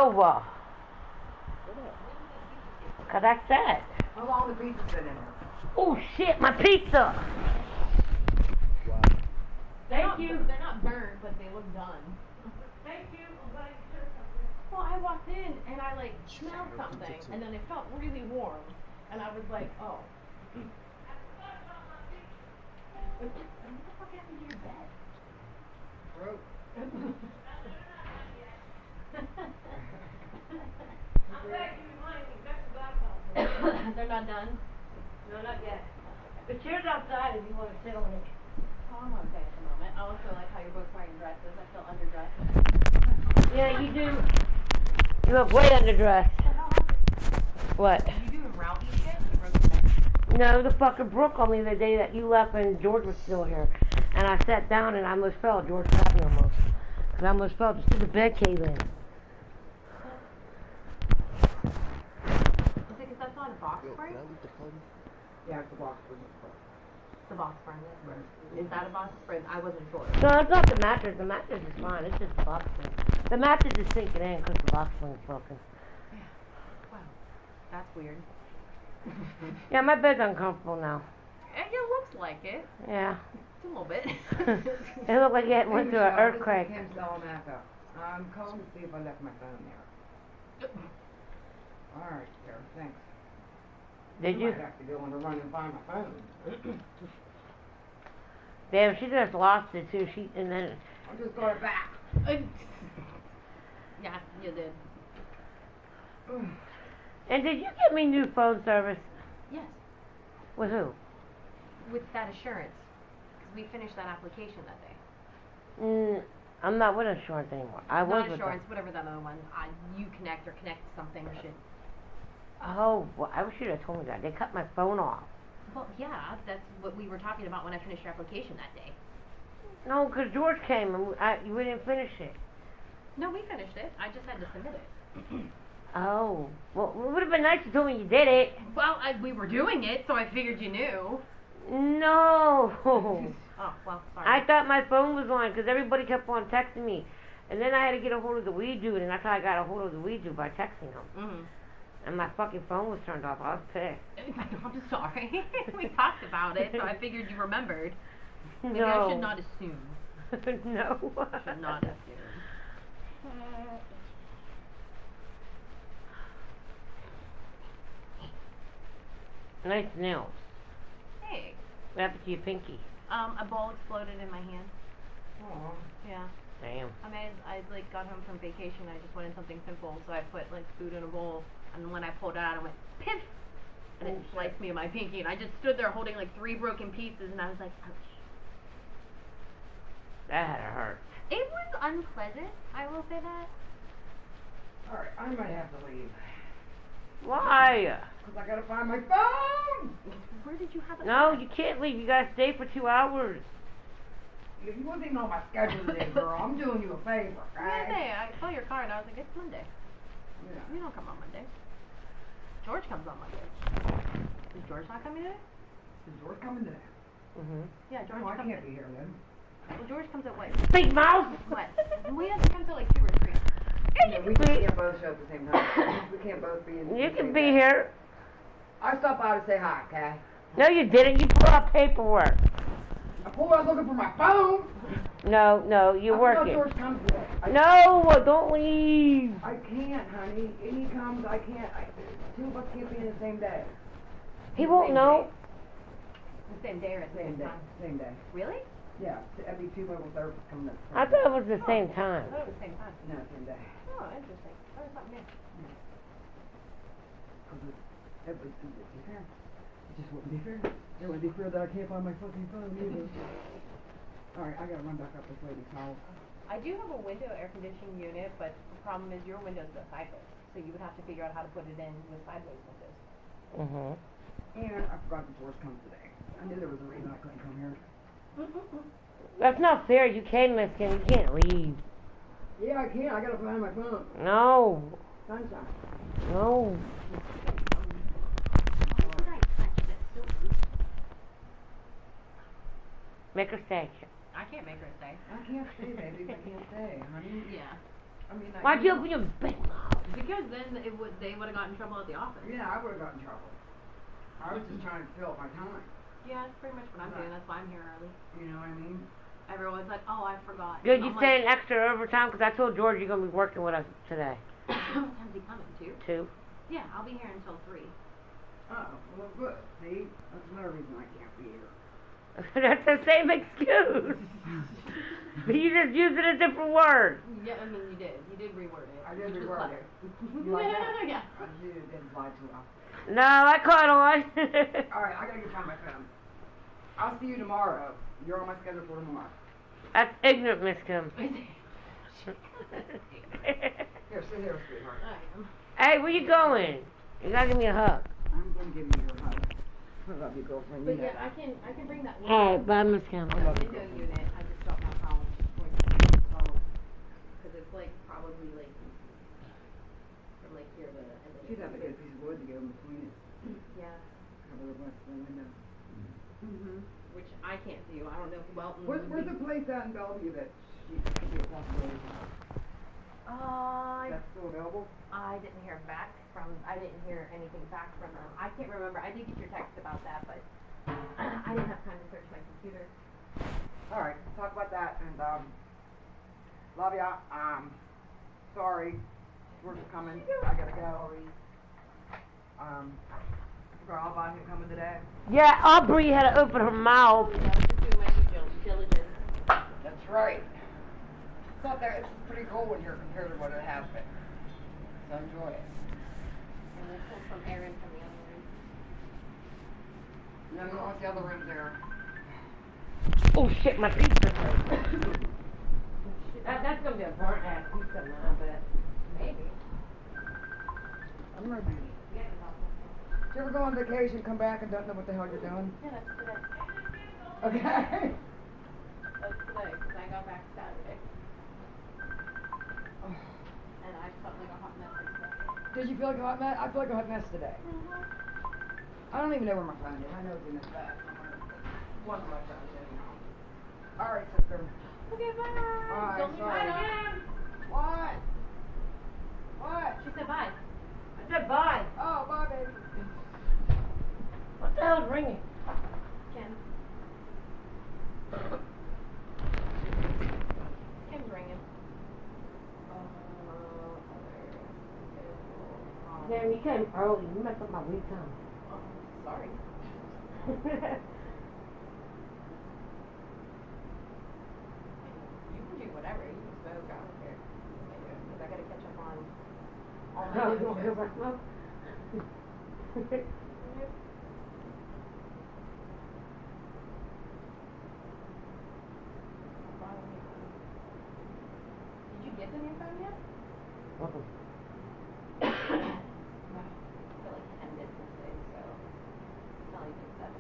over. Cause that's that. How long the pizza's been in there? Oh shit, my pizza! Wow. Thank you. They're not burnt, but they look done. Thank you. I'm glad you said something. Well, I walked in and I like smelled something, and then it felt really warm, and I was like, oh. What the fuck happened to your bed? Broke. I'm glad you reminded me. That's the black house. They're not done? No, not yet. The chair's outside if you want to sit on it. Oh, I'm okay at the moment. I also like how you're both wearing dresses. I feel underdressed. Yeah, you do. You look way underdressed. What? Are you doing Rauw-y shit? You broke the bed. No, the fucker Brooke on me the day that you left and George was still here. And I sat down and I almost fell. George caught me almost. Because I almost fell just to the bed cave in. Is it because that's not a box Yo, spring? can I leave the phone? Yeah, it's the box for the The box spring. Is that a box spring? I wasn't sure. No, it's not the mattress. The mattress is fine. It's just the box spring. The mattress is sinking in because the box spring is broken. Wow. That's weird. Yeah, my bed's uncomfortable now. It looks like it. Yeah. A little bit. It looked like it went through an earthquake. Kim Salamanca. I'm calling to see if I left my phone there. Alright, Sarah, thanks. Did you? Might have to go on the run and find my phone. Damn, she just lost it too. And then. I just got it back. Yeah, you did. And did you get me new phone service? Yes. With who? With that assurance. Because we finished that application that day. I'm not with insurance anymore. I was Not with assurance, them. whatever that other one. You connect or connect something or shit. Oh, well, I wish you'd have told me that. They cut my phone off. Well, yeah, that's what we were talking about when I finished your application that day. No, because George came and we didn't finish it. No, we finished it. I just had to submit it. Oh, well, it would have been nice to tell me you did it. Well, we were doing it, so I figured you knew. No. Oh, well, sorry. I thought my phone was on because everybody kept on texting me. And then I had to get a hold of the weed dude, and that's how I got a hold of the weed dude, by texting him. Mm-hmm. And my fucking phone was turned off. I was pissed. I'm sorry. We talked about it, so I figured you remembered. Maybe No. I should not assume. No. Should not assume. Nice nails. Hey. What happened to your pinky? A ball exploded in my hand. Aw. Yeah. Damn. I mean, I like got home from vacation. I just wanted something simple, so I put like food in a bowl, and when I pulled it out, I went piff, and it sliced me in my pinky, and I just stood there holding like 3 broken pieces, and I was like, ouch. That had to hurt. It was unpleasant. I will say that. Alright, I might have to leave. Why? Because I gotta find my phone! Where did you have it? No, you can't leave. You gotta stay for 2 hours. If you wasn't even on my schedule today, girl, I'm doing you a favor, okay? Monday. I saw your car, and I was like, it's Monday. Yeah. You don't come on Monday. George comes on Monday. Is George not coming today? Is George coming today? Yeah, George No, I comes. can't be here then. Well, George comes at what? Big mouth! What? We have to come to like 2 or 3. Yeah, we can't both show at the same time. We can't both be in the You same can be day. here. I stopped by to say hi, okay? No, you didn't. You pulled out paperwork. I pulled out looking for my phone! No, you're I working. George comes today. No, don't leave. I can't, honey. If he comes, I can't. 2 of us can't be in the same day. He won't know. The same day or at the Same same day. time? Same day. Really? Yeah, that'd be 2 mobile therapists coming up. I thought it was the same time. I thought it was the same time. No, same day. Oh, interesting. That was something new. It would be fair. It just wouldn't be fair. It wouldn't be fair that I can't find my fucking phone either. Alright, I gotta run back up this lady's house. I do have a window air conditioning unit, but the problem is your windows go sideways. So you would have to figure out how to put it in with sideways windows. And I forgot the George comes today. I knew there was a reason I couldn't come here. That's not fair. You came, Mister. You can't leave. Yeah, I can. I gotta find my phone. No. Sunshine. No. Make her stay. I can't make her stay. I can't stay, baby. I can't stay, honey. Yeah. I mean, Why'd you open your big mouth? Because then they would have gotten in trouble at the office. Yeah, I would have gotten in trouble. I was just trying to fill up my time. Yeah, that's pretty much what I'm doing. That's why I'm here early. You know what I mean? Everyone's like, oh, I forgot. Good, you I'm staying extra overtime? Because I told George you're going to be working with us today. what time's he coming to? 2. Yeah, I'll be here until 3. Oh, well, good. See? That's another reason I can't be here. That's the same excuse. But you just used a different word. Yeah, I mean, you did. You did reword it. I did which is reword clever. it. You like that? Yeah. I didn't lie too well. No, I caught on. Alright, I gotta go find my phone. I'll see you tomorrow. You're on my schedule for tomorrow. That's ignorant, Miss Kim. Here, sit here, sweetheart. I am. Hey, where you going? You gotta give me a hug. I'm gonna give you your hug. I love you, girlfriend. But You know yeah, that. I can bring that Alright, bye, Miss Kim. I love you, window girlfriend. unit. I just don't know how it's going to be installed. Because it's like probably like from like here to the end of She'd have to get a piece of wood to go in between it. Yeah. Cover the rest of the window. Which I can't do. I don't know if Welton Where's the place out in Bellevue that she could be a possibility for? That's still available? I didn't hear back from. I didn't hear anything back from them. I can't remember. I did get your text about that, but I didn't have time to search my computer. Alright, talk about that and love ya. Sorry. Work's coming. I gotta go. Forgot all about him coming today. Yeah, Aubrey had to open her mouth. I was just doing my due diligence. That's right. Thought that it's pretty cool when you're compared to what it has been. So enjoy it. And we'll pull some air in from the other room. No, you want the other room there. Oh shit, my pizza hurt. That's gonna be a burnt ass pizza now, I bet. Maybe. I'm ready. Yeah, it's awesome. Did you ever go on vacation, come back, and don't know what the hell you're doing? Yeah, that's today. Okay. That's today, because I got back Saturday. And I felt like a hot mess like that. Did you feel like a hot mess? I feel like a hot mess today. I don't even know where my phone is. I know it's in this bag. One of my phones anyhow. Alright, sister. Okay, bye. Bye, Don't leave sorry. my again. What? What? She said bye. I said bye. Oh, bye, baby. What the hell's ringing? Kim. Kim's ringing. Damn, you came early. You messed up my week time. Oh, sorry. You can do whatever. You can smoke. I don't care. Because I gotta catch up on all my Oh, news you want to shows. hear my smoke? Did you get the new phone yet? Uh-uh. I feel like 10 business days, so it's not even 7.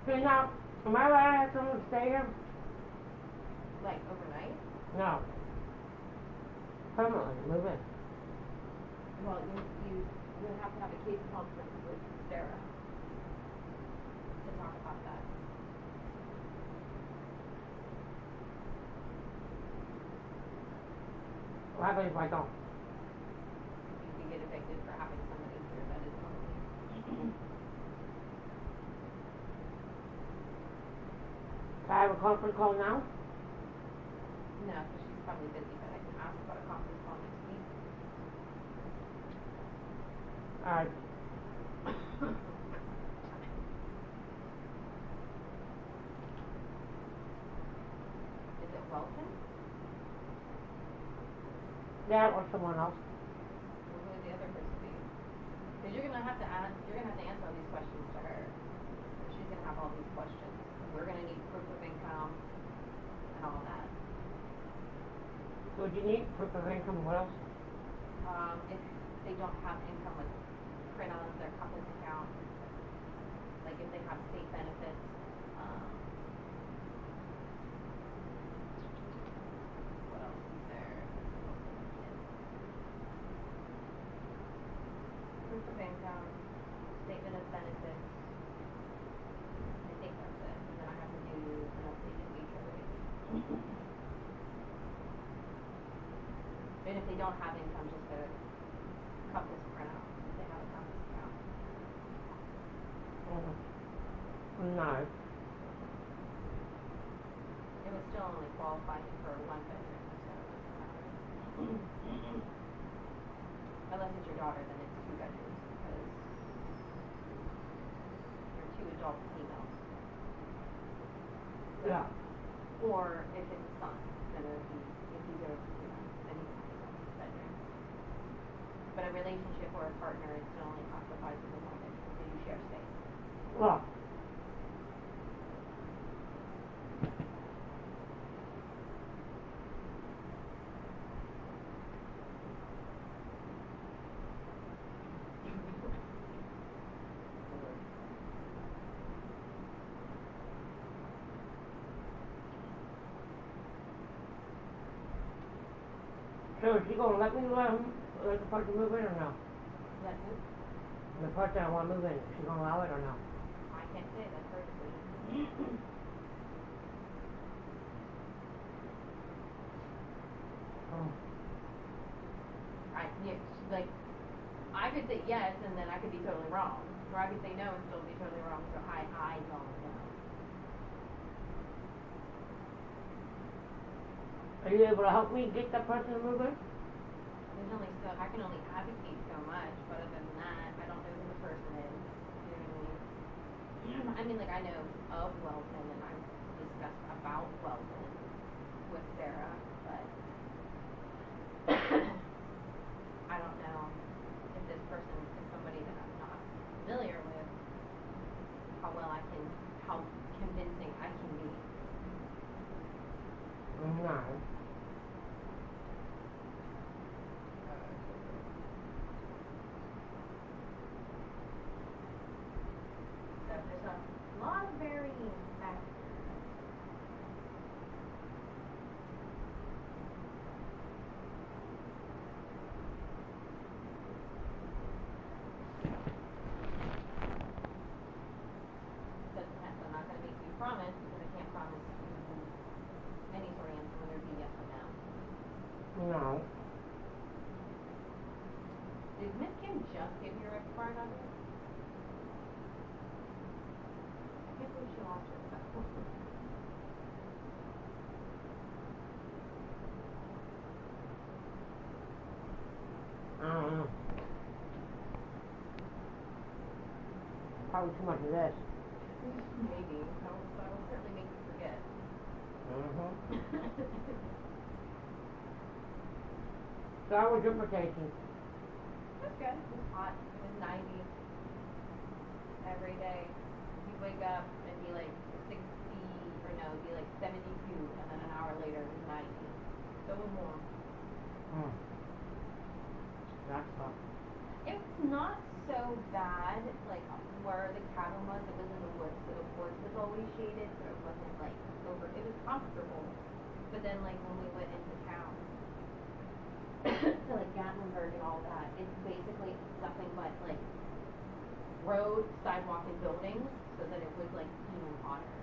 Okay, now, am I allowed to have someone stay here? Like overnight? No. Permanently, move in. Well, you would have to have a case conference with Sarah to talk about that. What happens if I don't? You can get evicted for having somebody here that is lonely. Can I have a conference call now? No, because she's probably busy, but I can ask about a conference call next week. Alright. Is it Welton? That or someone else. Or who would the other person be? Because you're gonna have to answer all these questions to her. She's gonna have all these questions. We're gonna need proof of income and all that. So what do you need? Proof of income, what else? If they don't have income with print on their compass account, like if they have state benefits, what else is there? Proof of income. don't have income just to cut this print out. They have a company account. No. It would still only qualify you for a one bedroom, so it doesn't matter. Unless it's your daughter, then it's 2 bedrooms because you're 2 adult females. So, Yeah. or if it's a son, then it would be, if he's over, then he can have his own bedroom. But a relationship or a partner is still only classified as a one bedroom because you share space. Well. So is she gonna let me let the person move in or no? Let who? The person I wanna move in, is she gonna allow it or no? I can't say, that's her decision. Like, I could say yes, and then I could be totally wrong. Or I could say no and still be totally wrong, so I don't know. Are you able to help me get that person to move in? There's only so, I can only advocate so much, but other than that, I don't know who the person is. You know what I mean? I mean, like, I know of Weldon, and I've discussed about Weldon with Sarah, but I don't know if this person is somebody that I'm not familiar with, how convincing I can be. No. So there's a lot of varying factors. But I'm not going to make you promise because I can't promise you any sort of answer, whether it be yes or no. No. Did Miss Kim just give you your expired on it? I can't believe she lost her stuff. I don't know. Probably too much of this. Maybe. That'll certainly make you forget. So how was your vacation? It was good. It was hot. It was 90 every day. You'd wake up and be like 60, or no, it'd be like 72, and then an hour later it was 90. So it was warm. That's tough. It's not so bad, like where the cabin was, it was in the woods, so the porch was always shaded, so it wasn't like it was comfortable. But then like when we went into town, to like Gatlinburg and all that, it's basically nothing but like road, sidewalk, and buildings, so that it was like even hotter.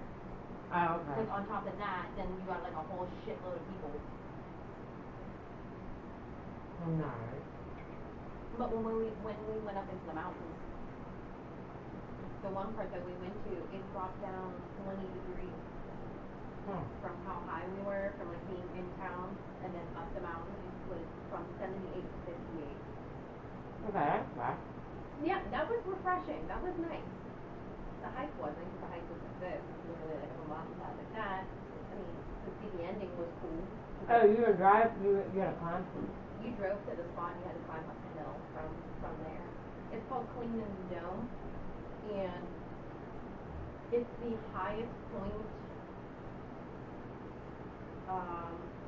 Oh, okay. Like on top of that, then you got like a whole shitload of people. No. But when we went up into the mountains, the one part that we went to, it dropped down 20 degrees from how high we were, from like being in town, and then up the mountain, it was from 78 to 58. Okay, that's fine. Yeah, that was refreshing. That was nice. The hike wasn't, because the hike was like this. It was literally like a mountainside like that. I mean, to see the ending was cool. Oh, you didn't drive? You had a climb? You drove to the spot, you had to climb up the hill from there. It's called Clingman's Dome, and it's the highest point,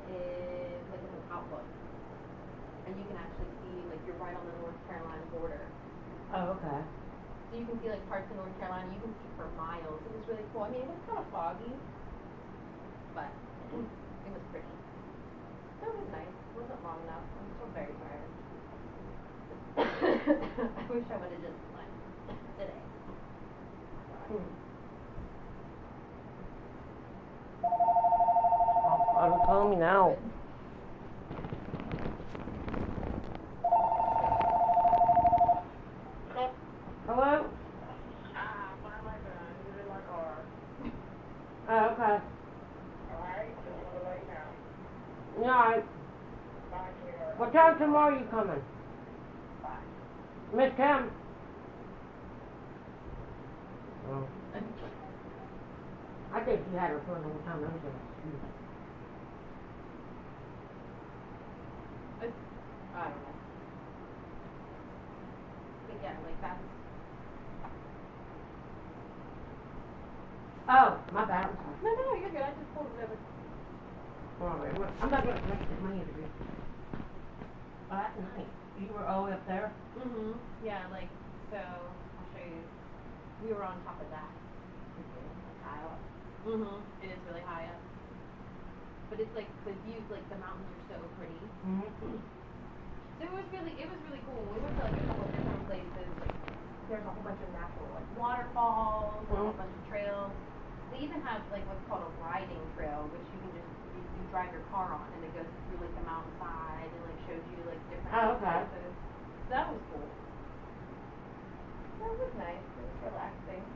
is like it's an outlook. And you can actually see, like you're right on the North Carolina border. Oh, okay. So you can see like parts of North Carolina, you can see for miles. It was really cool. I mean, it was kind of foggy, but it was pretty. So it was nice. It wasn't long enough. I'm still very tired. I wish I would have just slept today. Are you calling me now? tomorrow you coming? Bye. Miss Kim? Oh. I think she had her fun all the time. That was an excuse. I don't know. But yeah, like that's. Oh, my bad. I'm sorry. No, you're good. I just pulled it over. Alright, well, I'm not gonna make my interview. At night. You were all the way up there? Mhm. Yeah, like so. I'll show you. We were on top of that. High up. Mhm. It is really high up. But it's like the views, like the mountains are so pretty. Mm-hmm. So it was really cool. We went to like a couple of different places. Like there's a whole bunch of natural like waterfalls, and a whole bunch of trails. They even have like what's called a riding trail, which you can just you drive your car on, and it goes through like the mountainside and like shows you like different places. So that was cool. That was nice. It was relaxing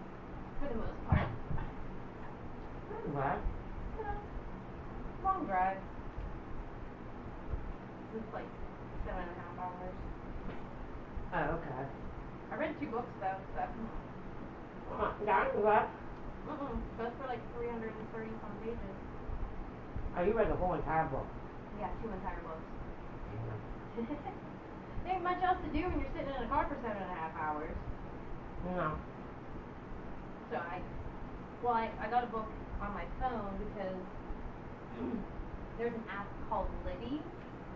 for the most part. What? Yeah. Long drive. It was like 7.5 hours. Oh, okay. I read 2 books though, so. Yeah, what? Both for like 330 some pages. Oh, you read the whole entire book. Yeah, 2 entire books. There ain't much else to do when you're sitting in a car for 7.5 hours. No. So I got a book on my phone because there's an app called Libby,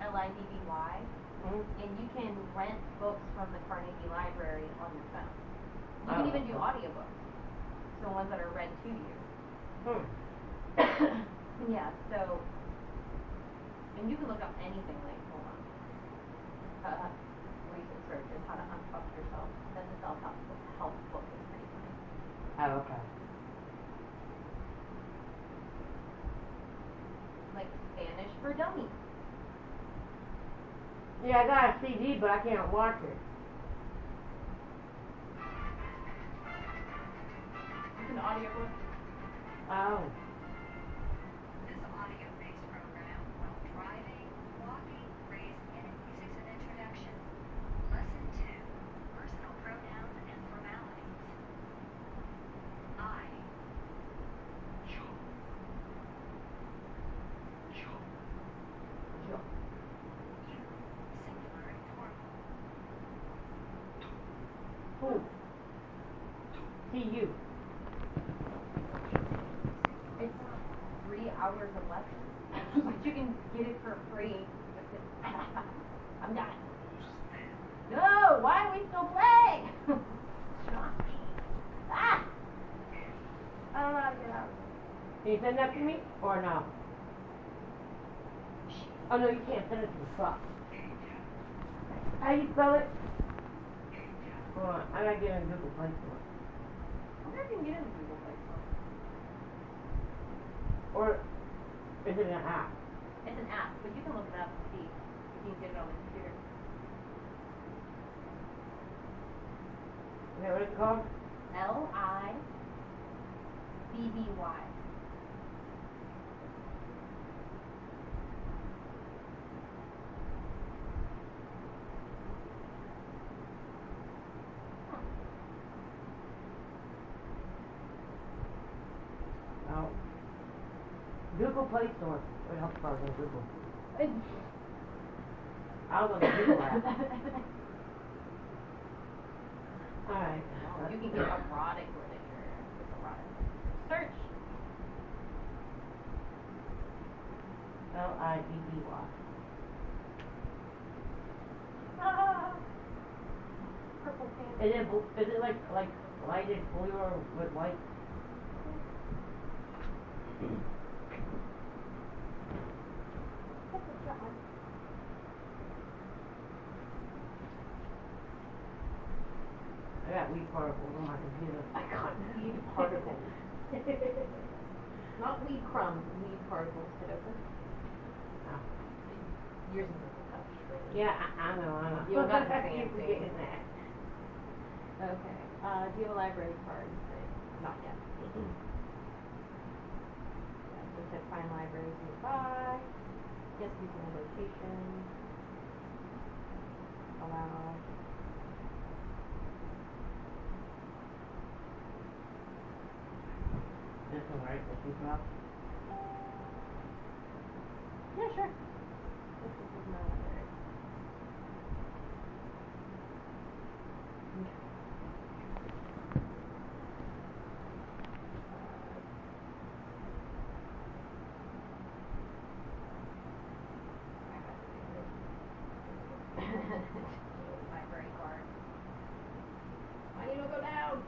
L-I-B-B-Y, and you can rent books from the Carnegie Library on your phone. You can even do audiobooks, so ones that are read to you. Yeah, so, and you can look up anything like, hold on, recent searches, how to unfuck yourself. Then the self-help book is pretty funny. Oh, okay. Like Spanish for Dummies. Yeah, I got a CD, but I can't watch it. It's an audiobook. Oh. This audio-based program while driving, walking, raising, and music's an introduction. Lesson 2. Personal pronouns and formalities. I. Yo. Yo. Yo. You. Singular and plural. Who? See you. It's 3 hours of lessons, but you can get it for free. I'm done. No, why are we still playing? Stop me. Ah! I don't know how to get out. Can you send that to me? Or no? Oh, no, you can't send it to me. Fuck. How do you spell it? Hold on, I gotta get in Google Play Store. I wonder if you can get in the Google Play Store. Or is it an app? It's an app, but you can look it up and see if you can get it on the computer. Okay, what is it called? L-I-B-B-Y. Oh. Google Play Store. It helps start on Google. I was on the Google app. Alright. You can get erotic literature. It's erotic. Search. L-I-B-B-Y. Purple pants. Is it like lighted blue or with white? I got weed particles on my computer. I got weed particles. Not weed crumbs, weed particles. Did open? Oh. Yours is a touch. Yeah, I know. You don't got the I keep fancy. forgetting that. Okay. Do you have a library card? Not yet. So it said find libraries nearby. Yes, using a location. allow. This one, right? This is up. Yeah, sure. This is not other. Library card. Why you don't go down?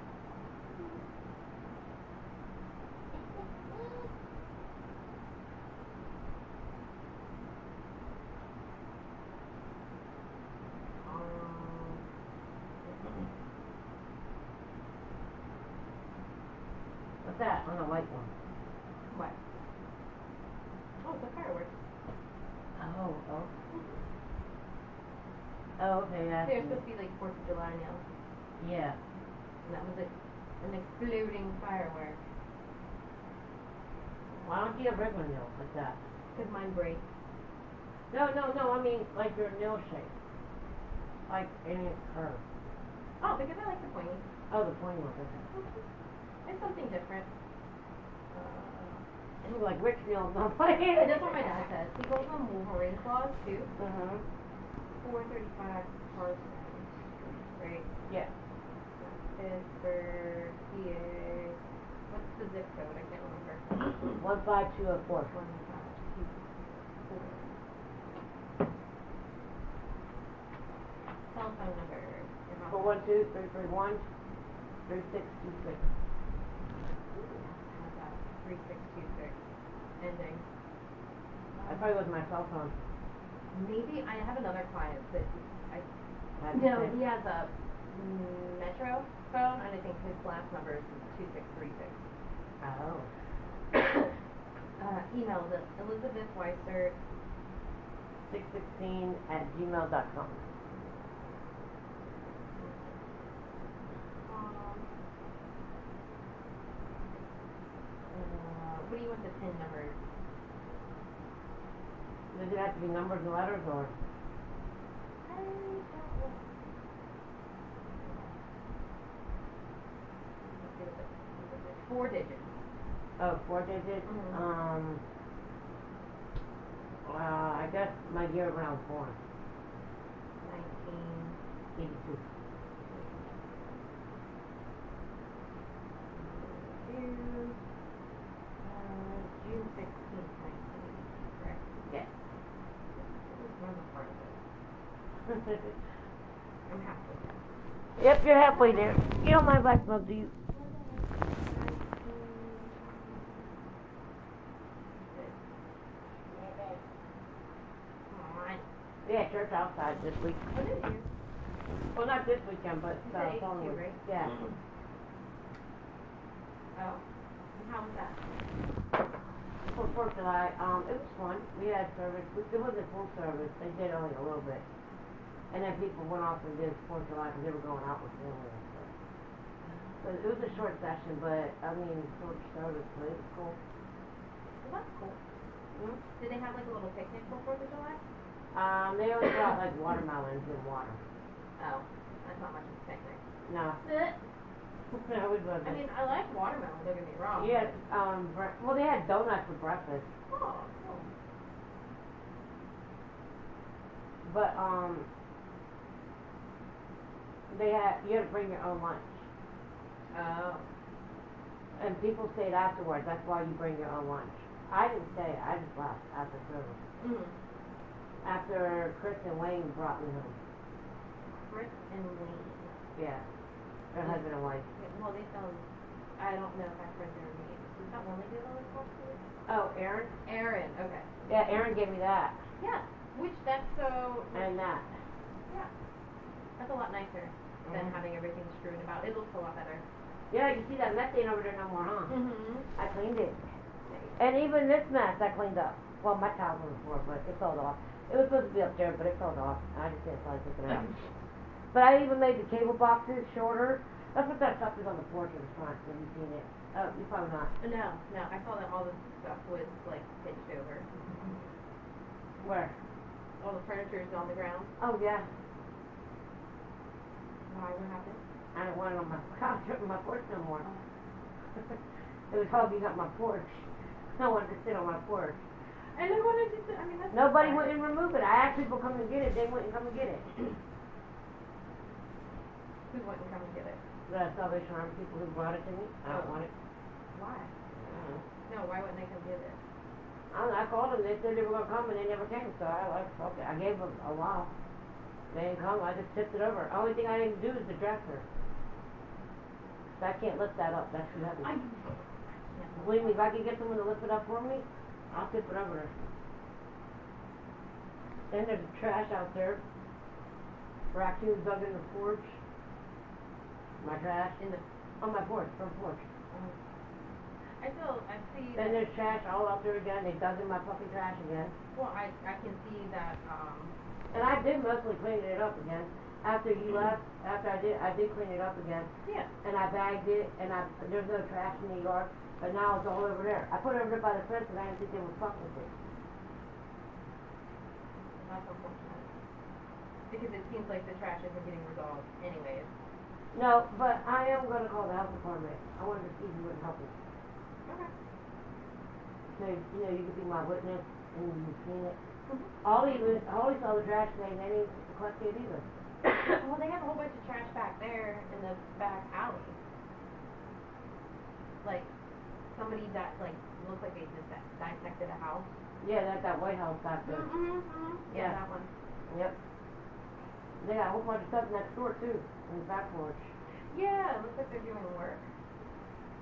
What's that on the white one? What? Oh, the fireworks. Oh, oh. Oh, okay, yeah. They're supposed to be like 4th of July nails. Yeah. And that was like an exploding firework. Why don't you have regular nails like that? Because mine break. No, I mean, like your nail shape. Like any curve. Oh, because I like the pointy. Oh, the pointy one, okay. It's something different. It looks like Rick's nails on my That's hand. what my dad says. He calls them Wolverine claws too. 435 cars. Right? Yeah. Pittsburgh, PA. What's the zip code? I can't remember. 15204. 152. Telephone number. 412-331-3626. How's that? 3626. Ending. I probably was my cell phone. Maybe I have another client that That's no, the same. he has a Metro phone, and I think his last number is 2636. Oh. Email this Elizabeth Weiser. 616@gmail.com. What do you want the PIN number? Does it have to be numbers and letters or? I don't know. 4 digits. Oh, 4 digits? Mhm. I guess my year when I was born. 1982. 82. June 16th, 1982, correct? Yeah. Remember part of it. I'm halfway there. Yep, you're halfway there. You don't mind black smoke, do you? Yeah, church outside this week. What is you? Well, not this weekend, but You said 82, following. right? Yeah. Oh. And how was that? For 4th of July, it was fun. We had service. It wasn't full service. They did only a little bit. And then people went off and did 4th of July because they were going out with family and stuff. So it was a short session, but I mean, short service, but it was cool. Well, that's cool. Hmm? Did they have like a little picnic for 4th of July? They always brought like watermelons and water. Oh. That's not much of a picnic. No. No, it wasn't. I mean, I like watermelon, don't get me wrong. Yeah, well, they had donuts for breakfast, Oh, cool. but you had to bring your own lunch, Oh. and people stayed afterwards. That's why you bring your own lunch. I didn't stay. I just left after service. Mm-hmm. After Chris and Wayne brought me home. Chris and Wayne. Yeah, their husband and wife. Yeah, well, they sound. I don't know if I've heard their names. Is that one lady that was talking to? Oh, Aaron? Erin. Okay. Yeah, Aaron gave me that Yeah. Which that's so. and that. Yeah. That's a lot nicer than having everything strewn about. It looks a lot better. Yeah, you see that mess ain't over there no more, huh? Mm-hmm. I cleaned it. And even this mess I cleaned up. Well, my towel's on the floor, but it fell off. It was supposed to be up there, but it fell off. I just didn't feel like picking it up. But I even made the cable boxes shorter. That's what that stuff is on the porch in the front. Have you seen it? Oh, you probably not. No. I saw that all the stuff was like pitched over. Where? All the furniture is on the ground. Oh, yeah. Why? What happened? I didn't want it on my couch or my porch no more. It was hogging up my porch. I wanted to sit on my porch. And then what did you do? I mean, that's Nobody fine. went and removed it. I asked people to come and get it. They wouldn't come and get it. Who wouldn't come and get it? The Salvation Army people who brought it to me. I don't want it. Why? I don't know. No, why wouldn't they come get it? I don't know. I called them. They said they were gonna come and they never came. So I like fuck it. I gave them a while. They didn't come. I just tipped it over. Only thing I didn't do is the dresser. So I can't lift that up. That's too heavy. Believe me, if I can get someone to lift it up for me, I'll tip it over there. Then there's trash out there. Raccoons dug in the porch. My trash In the. on my porch, front porch. I see. Then there's trash all out there again. They dug in my fucking trash again. Well, I can see that. And I did mostly clean it up again. After you left, after I did clean it up again. Yeah. And I bagged it, and there's no trash in the yard. But now it's all over there. I put it over there by the fence, and I didn't think they would fuck with it. That's unfortunate. Because it seems like the trash isn't getting resolved, anyways. No, but I am gonna call the health department. I wanted to see if you would help me. Okay. So, you could be my witness, and you've seen it. Holly saw the trash thing, and they didn't collect it either. Well, they have a whole bunch of trash back there in the back alley. Like, somebody that, like, looks like they just dissected a house. Yeah, that White House back there. Yeah, that one. Yep. They got a whole bunch of stuff next door, too, in the back porch. Yeah, it looks like they're doing work.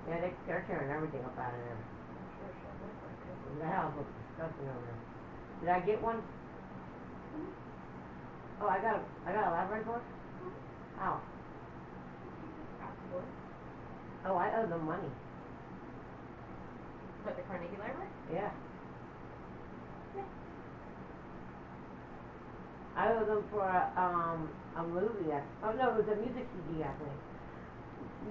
Yeah, they're tearing everything up out of there. Sure, looks like it. The house looks disgusting over there. Did I get one? Oh, I got a library book? How? Passport. Oh, I owe them money. What, the Carnegie Library? Yeah. Yeah. I owe them for a movie. Oh no, it was a music CD, I think.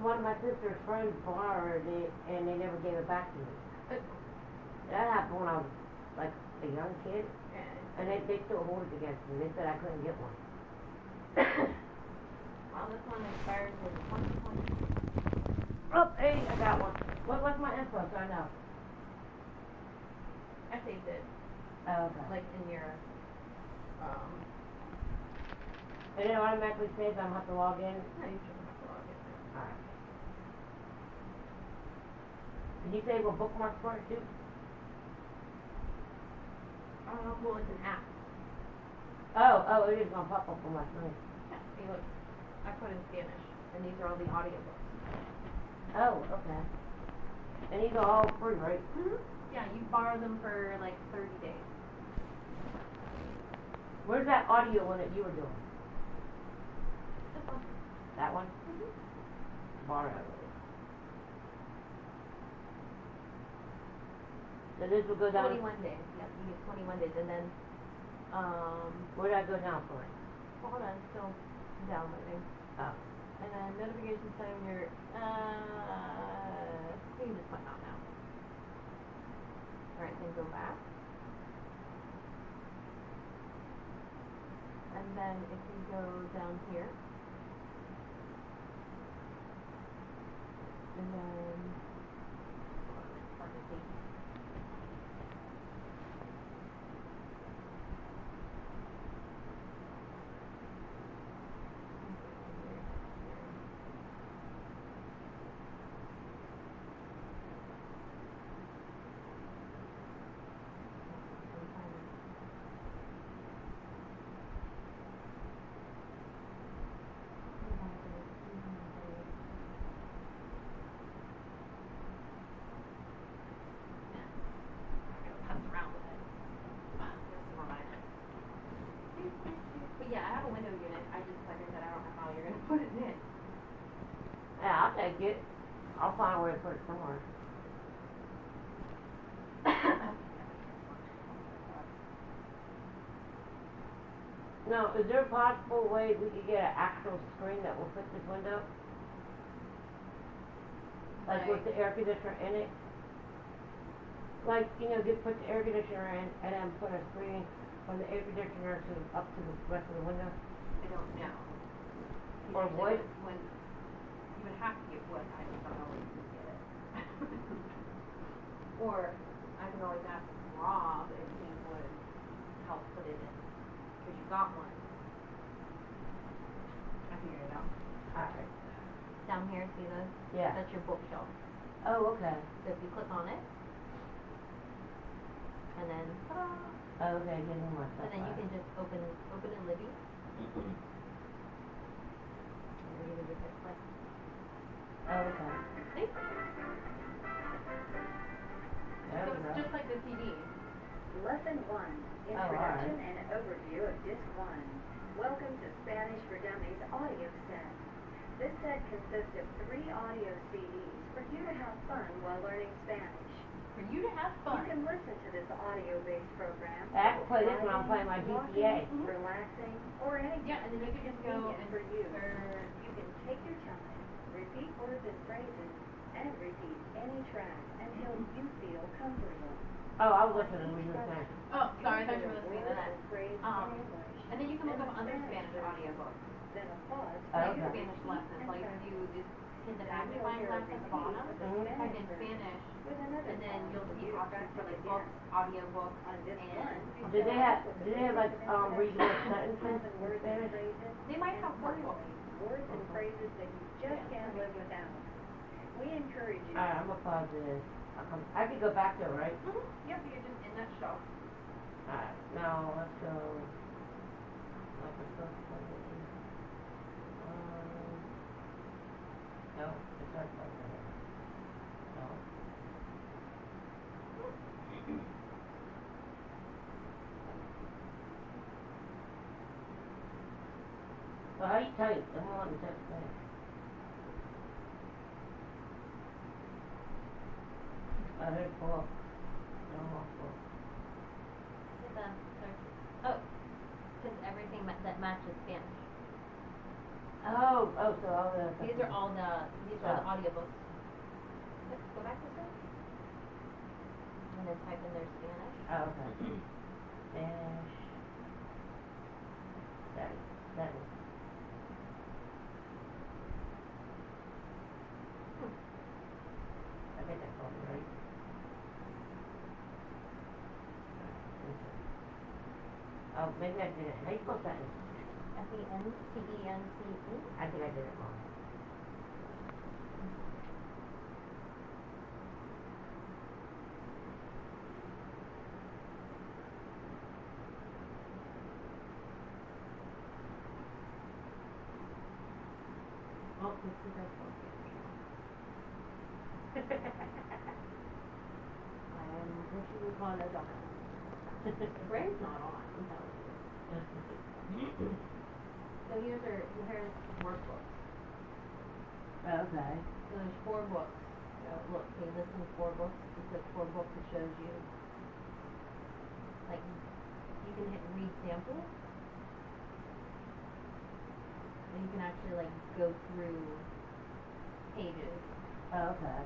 One of my sister's friends borrowed it, and they never gave it back to me. That happened when I was like a young kid, and they still hold it against me. They said I couldn't get one. Well, this one expires in 2020. Oh, hey, I got one. What's my info so I know? I saved it, Oh, okay. like, in your, And it automatically says I'm have to log in. no, you shouldn't have to log in there. Alright. Did you say we'll bookmark for it too? Well, it's an app. Oh, it is gonna pop up on my screen. Yeah, see, look, I put in Spanish, and these are all the audiobooks. Oh, okay. And these are all free, right? Yeah, you borrow them for, like, 30 days. Where's that audio one that you were doing? This one. That one? Borrow it. So this will go down. 21 days. Yep, you get 21 days, and then, Where did I go down for it? hold on, it's still downloading. Oh. And then notifications telling your, you can just put out now. Alright, then go back. And then if you go down here, and then, hold on, it's hard to see. But yeah, I have a window unit. I just, like I said, I don't know how you're gonna put it in. Yeah, I'll take it. I'll find a way to put it somewhere. No, is there a possible way we could get an actual screen that will fit this window? Like with the air conditioner in it? Like, put the air conditioner in and then put a screen from the air conditioner up to the rest of the window? I don't know. Or usually wood? When you would have to get wood, I just don't always just get it. Or I can always ask Rob if he would help put it in, because you got one. I figured it out. Alright. Down here, see those? Yeah. That's your bookshelf. Oh, okay. So if you click on it, and then ta-da! Oh, okay, get in my stuff. And then you can just open in Libby. Or you can just hit play. Oh, okay. See? There So we it's go. just like the CD. Lesson 1. Introduction and overview of Disc 1. Welcome to Spanish for Dummies audio set. This set consists of 3 audio CDs for you to have fun while learning Spanish. For you to have You fun. can listen to this audio-based program I can play this when I'm while playing my driving, GTA. walking, relaxing, or anything. Yeah, and then you can just go convenient and for you. search. You can take your time, repeat words and phrases, and repeat any track until you feel comfortable. Oh, I was listening when you were saying. Oh, sorry, I thought you were listening to that. Phrase Um, in English, And then you can look then up a other Spanish version, audiobooks. then a pause, Oh, Like okay. Spanish lessons, like you do hit the Then you'll magnifying hear a glass at the repeat bottom, of the type in Spanish version, Spanish, with another and then pause you'll for see you to options for like practice books, again. audiobooks, On this and one, we Did they start have, off with did the they have like, basic readable introduction, sentences common in words and Spanish? phrases, they might have and workbooks. finally, words and phrases that you just can't live without. We encourage you. Alright, I'm gonna pause this. I can go back to it, right? Yep, you're just in that shelf. Alright, now let's go. Like we're supposed to play it. No, it's not playing it. No. Well, how do you type? I'm gonna let me type Spanish. I heard full. No more full. Hit the search. Oh, because everything that matches Spanish. Oh, so all the. These are all the audiobooks. Yep, go back to search. And then type in their Spanish. Oh, okay. Spanish. That is. I think that's all right. Oh, maybe I did it. How you spell sentence? SENTENCE. I think I did it wrong. Oh, this is our phone. I am what you would call a dumbass. Brain's not on, I'm telling you. So here's workbooks. Okay. So there's 4 books. Look, they listen to 4 books. You click 4 books, it shows you. Like, you can hit read samples. And you can actually like go through pages. Okay.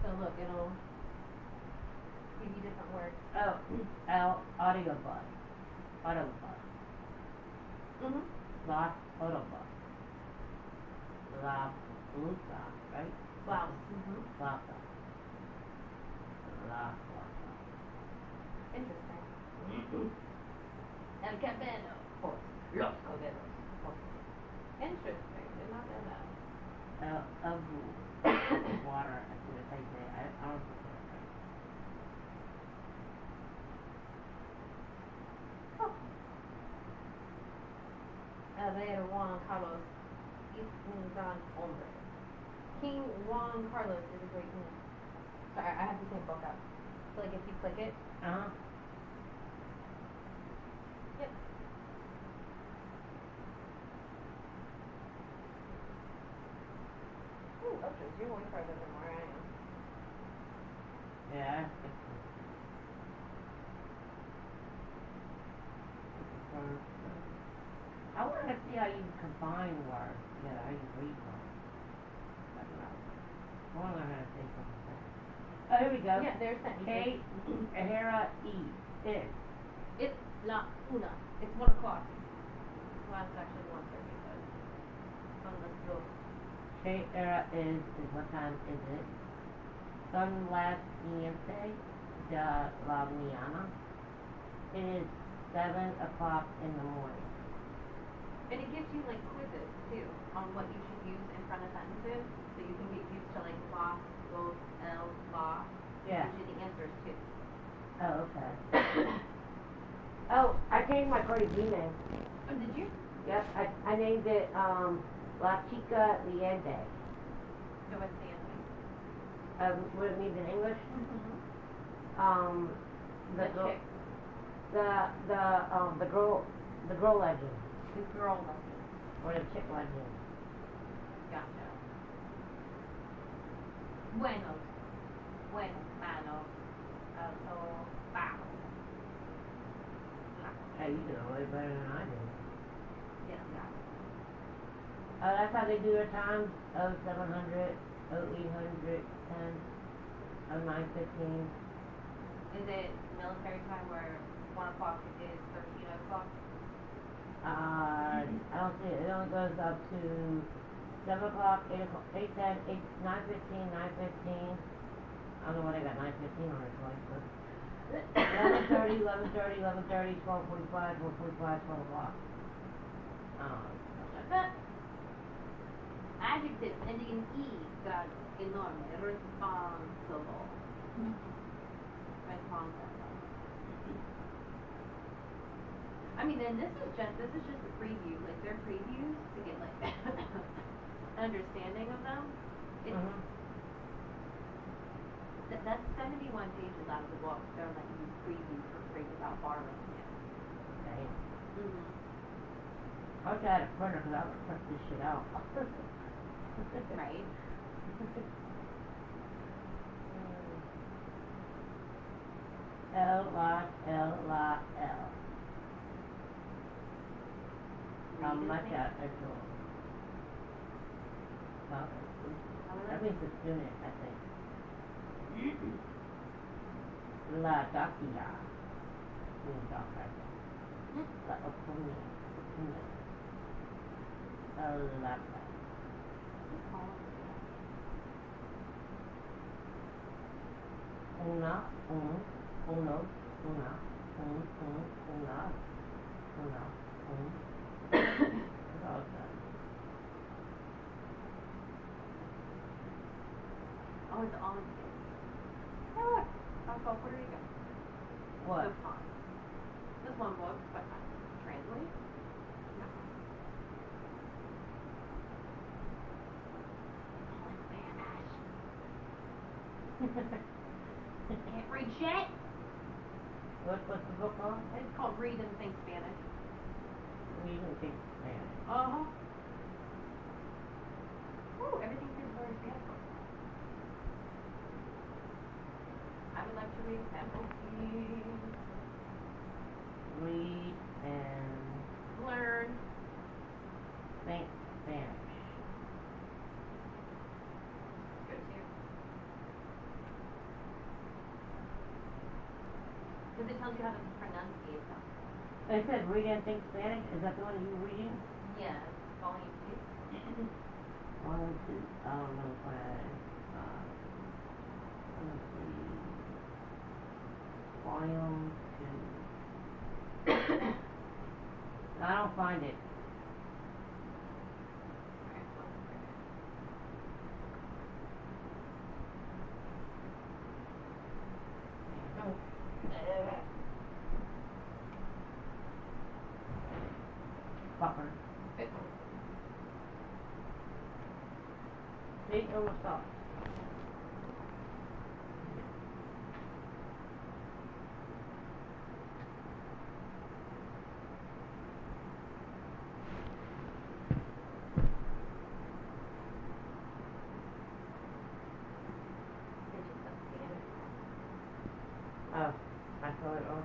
So look, it'll give you different words. Oh, audiobook. Autobus. Mm-hmm. Los Autobus. La Luca, right? Wow. Mm-hmm. Plaza. La Plaza. Interesting. El Cabeno. Los Cabenos. Interesting. Did not know that. Water. I think it's like that. I don't know. Rey Juan Carlos is un gran hombre. King Juan Carlos is a great man. Sorry, I have the same book up. So like if you click it, Uh-huh. yep. Ooh, oceans, you're way farther than where I am. Yeah. I want to see how you combine words together, how you read them. I don't know. I want to learn how to say something. Oh, here we go. Yeah, there's that. Kate O'Hara E. Is. It's la una. It's 1 o'clock. Well, it's actually 1:30, but son las dos. Que hora is what time is it? Son las 7 de la mañana. It is 7 o'clock in the morning. And it gives you like quizzes too on what you should use in front of sentences, so you can get used to like la, dos, el, la. Yeah. Gives you the answers too. Oh, okay. Oh, I changed my Cardi B name. Oh, did you? Yep, I named it, La Chica Liende. So what's the answer? What it means in English? Mm-hmm. The girl, chick. the girl legend, The girl legend. or the chick legend. Gotcha. Buenos. Buenos, malos. So, bajo. Hey, you know way better than I do. Yes, got it. That's how they do their times. 0700, 0800, 10, 0915. Is it military time where 1 o'clock is 13 o'clock? I don't see it. It only goes up to 7 o'clock, 8 o'clock, 8, 10, 8, 9:15, 9:15. I don't know what I got 9:15 on it twice, but 11:30, 11:30, 11:30, 12:45, 12:45, 12 o'clock. That adjective ending in E got enorme. Responsible. Responsible. I mean, then this is just a preview, like their previews to get like understanding of them. It's, that's 71 pages out of the book. They're letting you preview for free without borrowing it. Okay. Mm-hmm. I wish I had a printer because I would print this shit out. Right? L-I-L-I-L. How Read much and I think. adore. Well, How would that means the student, I think. La Dacia. Means doctor. La opinion. La Una, uno, una, una. It's all done. Oh, it's on. Oh, look. I'll go Puerto Rico. What? The font. This one book, but translate? No. All in Spanish. Can't read shit. What's the book called? It's called Read and Think Spanish. Read and Think Spanish. Uh-huh. Ooh, everything seems very Spanish. I would like to read that book, please. Read and Learn. Think Spanish. Good too. Because it tells you how to pronunciate them. It said Read and Think Spanish. Is that the one you reading? Yes, volume 2. Volume 2. I don't know if let me see. Volume 2. I don't find it. Fucker. See, it almost stopped. Oh, I saw it on.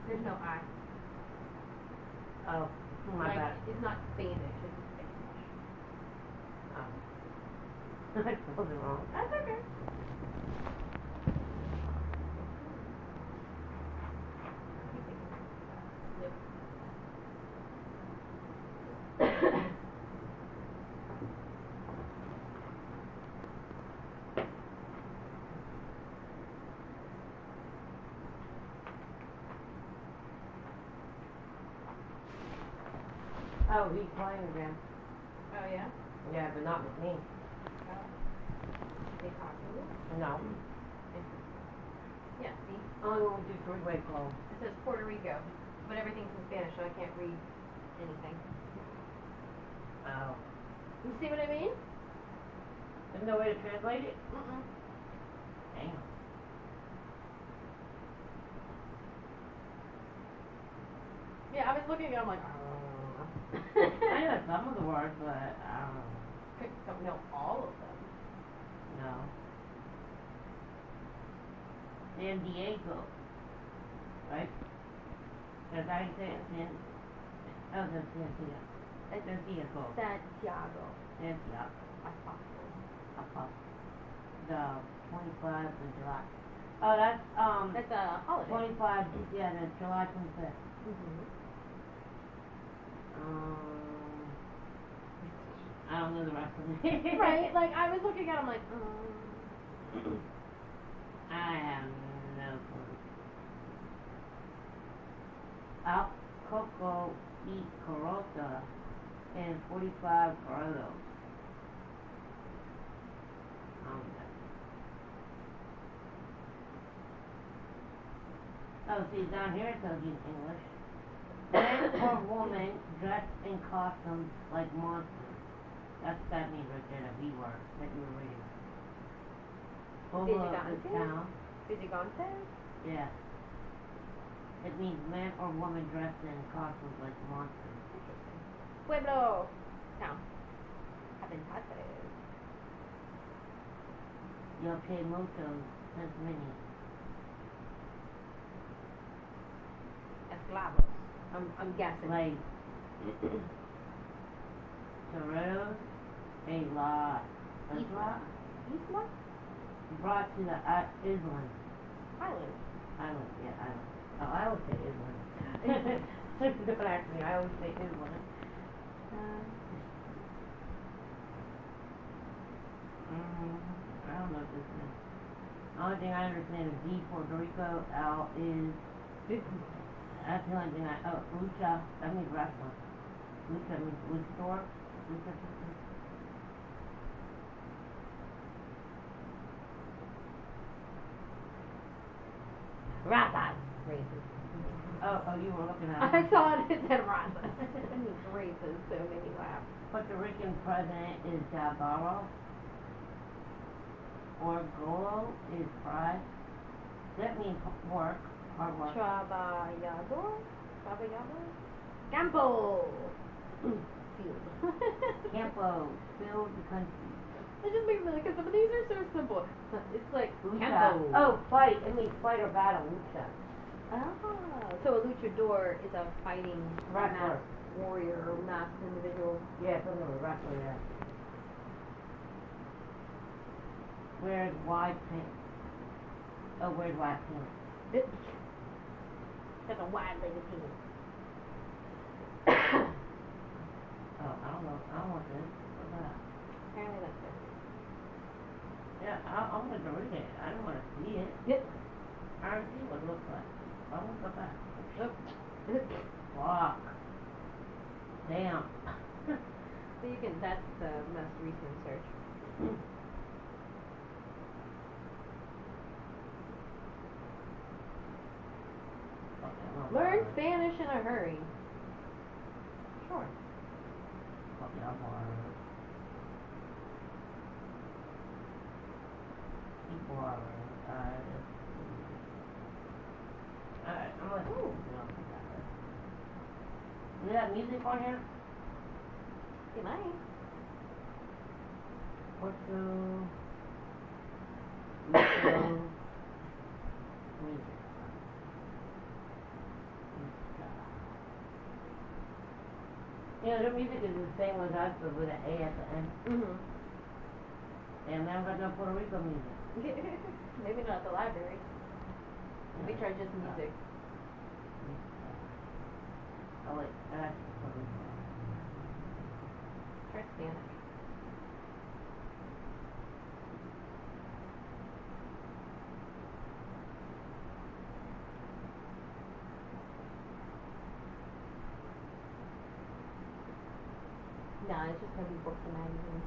There's no I. Oh, my Like, bad. it's not Spanish, it's Spanish. Oh. I spelled it wrong. That's okay. Oh, he's playing again. Oh yeah? Yeah, but not with me. Oh. They talk to you? No. Yeah, see? Only when we do three-way calls. It says Puerto Rico, but everything's in Spanish, so I can't read anything. Oh. You see what I mean? There's no way to translate it? Mm-mm. Damn. Yeah, I was looking at it, I'm like, I know some of the words, but I don't know. Don't know all of them. No. San Diego. Right? That's how you say it. San Diego. San Diego. Santiago. Santiago. Apostol. The 25th of July. Oh, that's, That's a holiday. 25, yeah, that's July 25th. Mm-hmm. I don't know the rest of it. Right, like I was looking at him like, I have no clue. Al Coco y Carota and 45 Carlos. Oh, see, down here it tells you in English. Man or woman dressed in costumes like monsters. That's what that means right there, that B word that you were reading. Over the town. Vigigante? Yeah. It means man or woman dressed in costumes like monsters. Interesting. Pueblo. Town. Habitantes. Yo que muchos Transmisión. Esclavos. I'm guessing. Like Toreros, a lot. Isla? Isla? Brought to the island. Island. Island, yeah, island. Oh, I always say island. Don't ask me, I always say island. I don't know what this is. The only thing I understand is D, Puerto Rico, L is... That's the only thing oh, lucha, that means wrestling. Lucha means luchador. Lucha. Raza. Racist. Oh, you were looking at I it. saw it, it said Raza. It means racist, so it made me laugh. Puerto Rican president is Navarro. Orgullo is pride. That means work, hard work. Trabajador? Trabajador? Campo! Field. Campo, build the country. It just makes me like, because some of these are so simple. It's like, Lucha. Campo. Oh, fight. It means fight or battle. Lucha. Ah, so a luchador is a fighting Wrestler. masked warrior or masked individual. Yeah, something with wrestler, yeah. Where's white pants? Oh, where's white pants? That's a wide-legged penis. Oh, I don't know. I don't want this. What's that? Apparently that's it. Yeah, I want to read it. I don't want to see it. Yep. I don't see what it looks like. I want to go back. Nope. Fuck. Damn. So you can, that's the most recent search. Learn Spanish in a hurry. Sure. Fuck yeah, I'm hard. People are alright, I'm like, ooh. You got music on here? You might. What's the music? Yeah, their music is the same as us, but with an A at the end. Mm-hmm. And they don't got no Puerto Rico music. Maybe not at the library. Maybe try just music. Oh wait, that's Puerto Rico. Try Spanish. down. It's just gonna be books and magazines.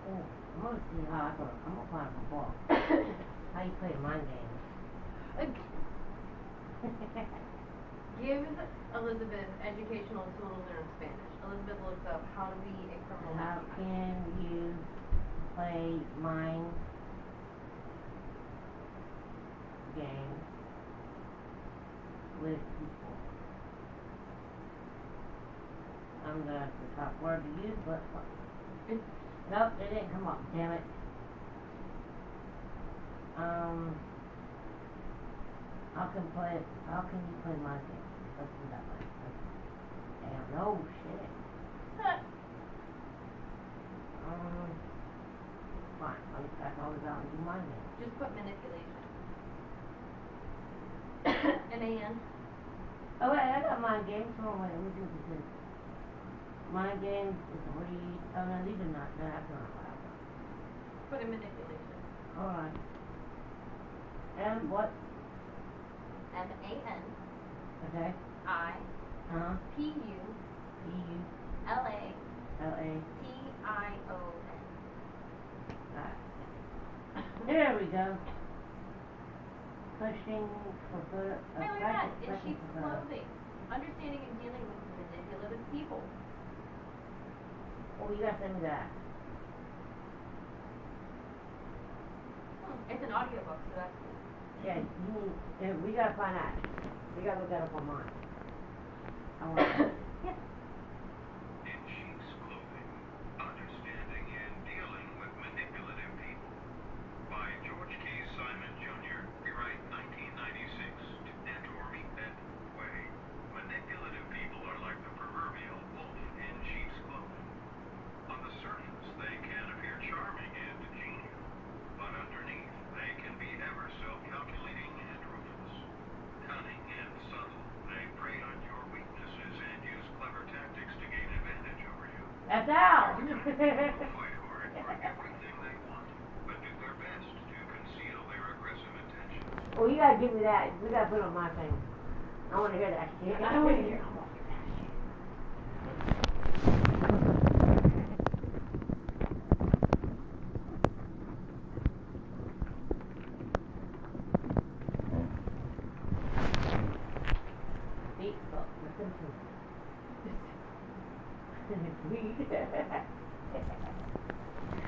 Oh, I'm gonna see how I'm gonna play a ball. How you play mind games? Give Elizabeth educational tool to learn Spanish. Elizabeth looks up how to be a criminal. How can you play mind games with people? I'm the top word to use, but nope, it didn't come up. Damn it. How can you play mind games? Let's do that way. Damn, no shit. Fine, that's all about do mind games. Just put manipulation. M-A-N. Oh wait, I got mind games. Oh wait, let me see what this is. Mind games is read. Oh no, these are not. No, that's not allowed. Put in manipulation. Alright. And what? M-A-N. Okay. I. P-U. P-U. L-A. L-A. T-I-O-N. Alright. There we go. Pushing for good. Hey, look at that. In sheep's clothing. Understanding and dealing with manipulative people. Oh, you gotta send me that. It's an audiobook, so that's cool. Yeah, we gotta find out. We gotta look that up online. I want to. Yeah. In sheep's clothing, understanding and dealing with manipulative people. By George K. Simon Jr., copyright 1996. And or meet that way. Manipulative people are like the proverbial wolf in sheep's clothing. On the surface, they can appear charming and genial, but underneath, they can be ever so calculating and ruthless. Cunning and subtle, they prey on your weaknesses and use clever tactics to gain advantage over you. That's out! They'll fight hard for everything they want, but do their best to conceal their aggressive intentions. Well, you gotta give me that. We gotta put it on my thing. I wanna hear that shit. I wanna hear that shit. See? Oh, the Simpsons. Weed.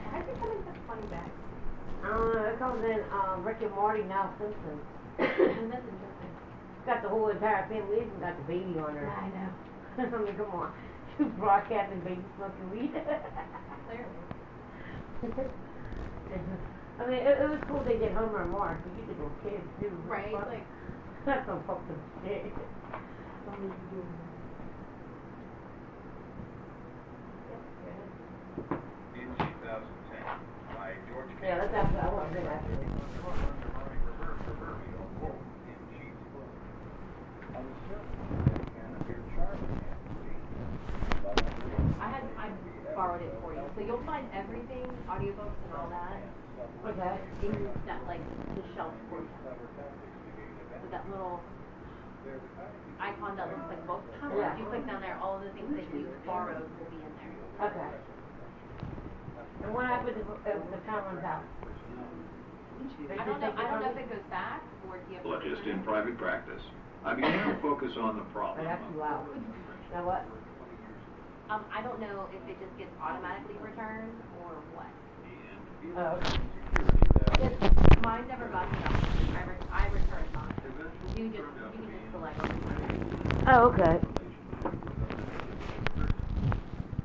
Why is it coming such funny back? I don't know, it comes in Rick and Morty, now Simpsons. That's interesting. It's got the whole entire family, it's even got the baby on her. I know. I mean, come on. She was broadcasting baby smoking weed. Clearly. I mean, it was cool they did Homer and Mark, but you did little kids too. Right, Fuck. like, That's some fucked up shit. somebody's doing that. In 2010, by George K. Yeah, that's after, I want to say that. Proverbial wolf in sheep's clothing. On the surface, they can appear charming and genial, but underneath, I borrowed it for you. So you'll find everything, audiobooks and all that, Okay. in that, like, the shelf portion. With that little icon that looks like books. Yeah. If you click down there, all of the things that you borrowed will be in there. Okay. And what happens if the time runs out? I don't know if it goes back, or do you have to... Just in private practice, I began to focus on the Oh, problem. that's too loud. Now what? I don't know if it just gets automatically returned, or what. Oh, okay. Mine never got to that. I returned mine. You can just select. Oh, okay.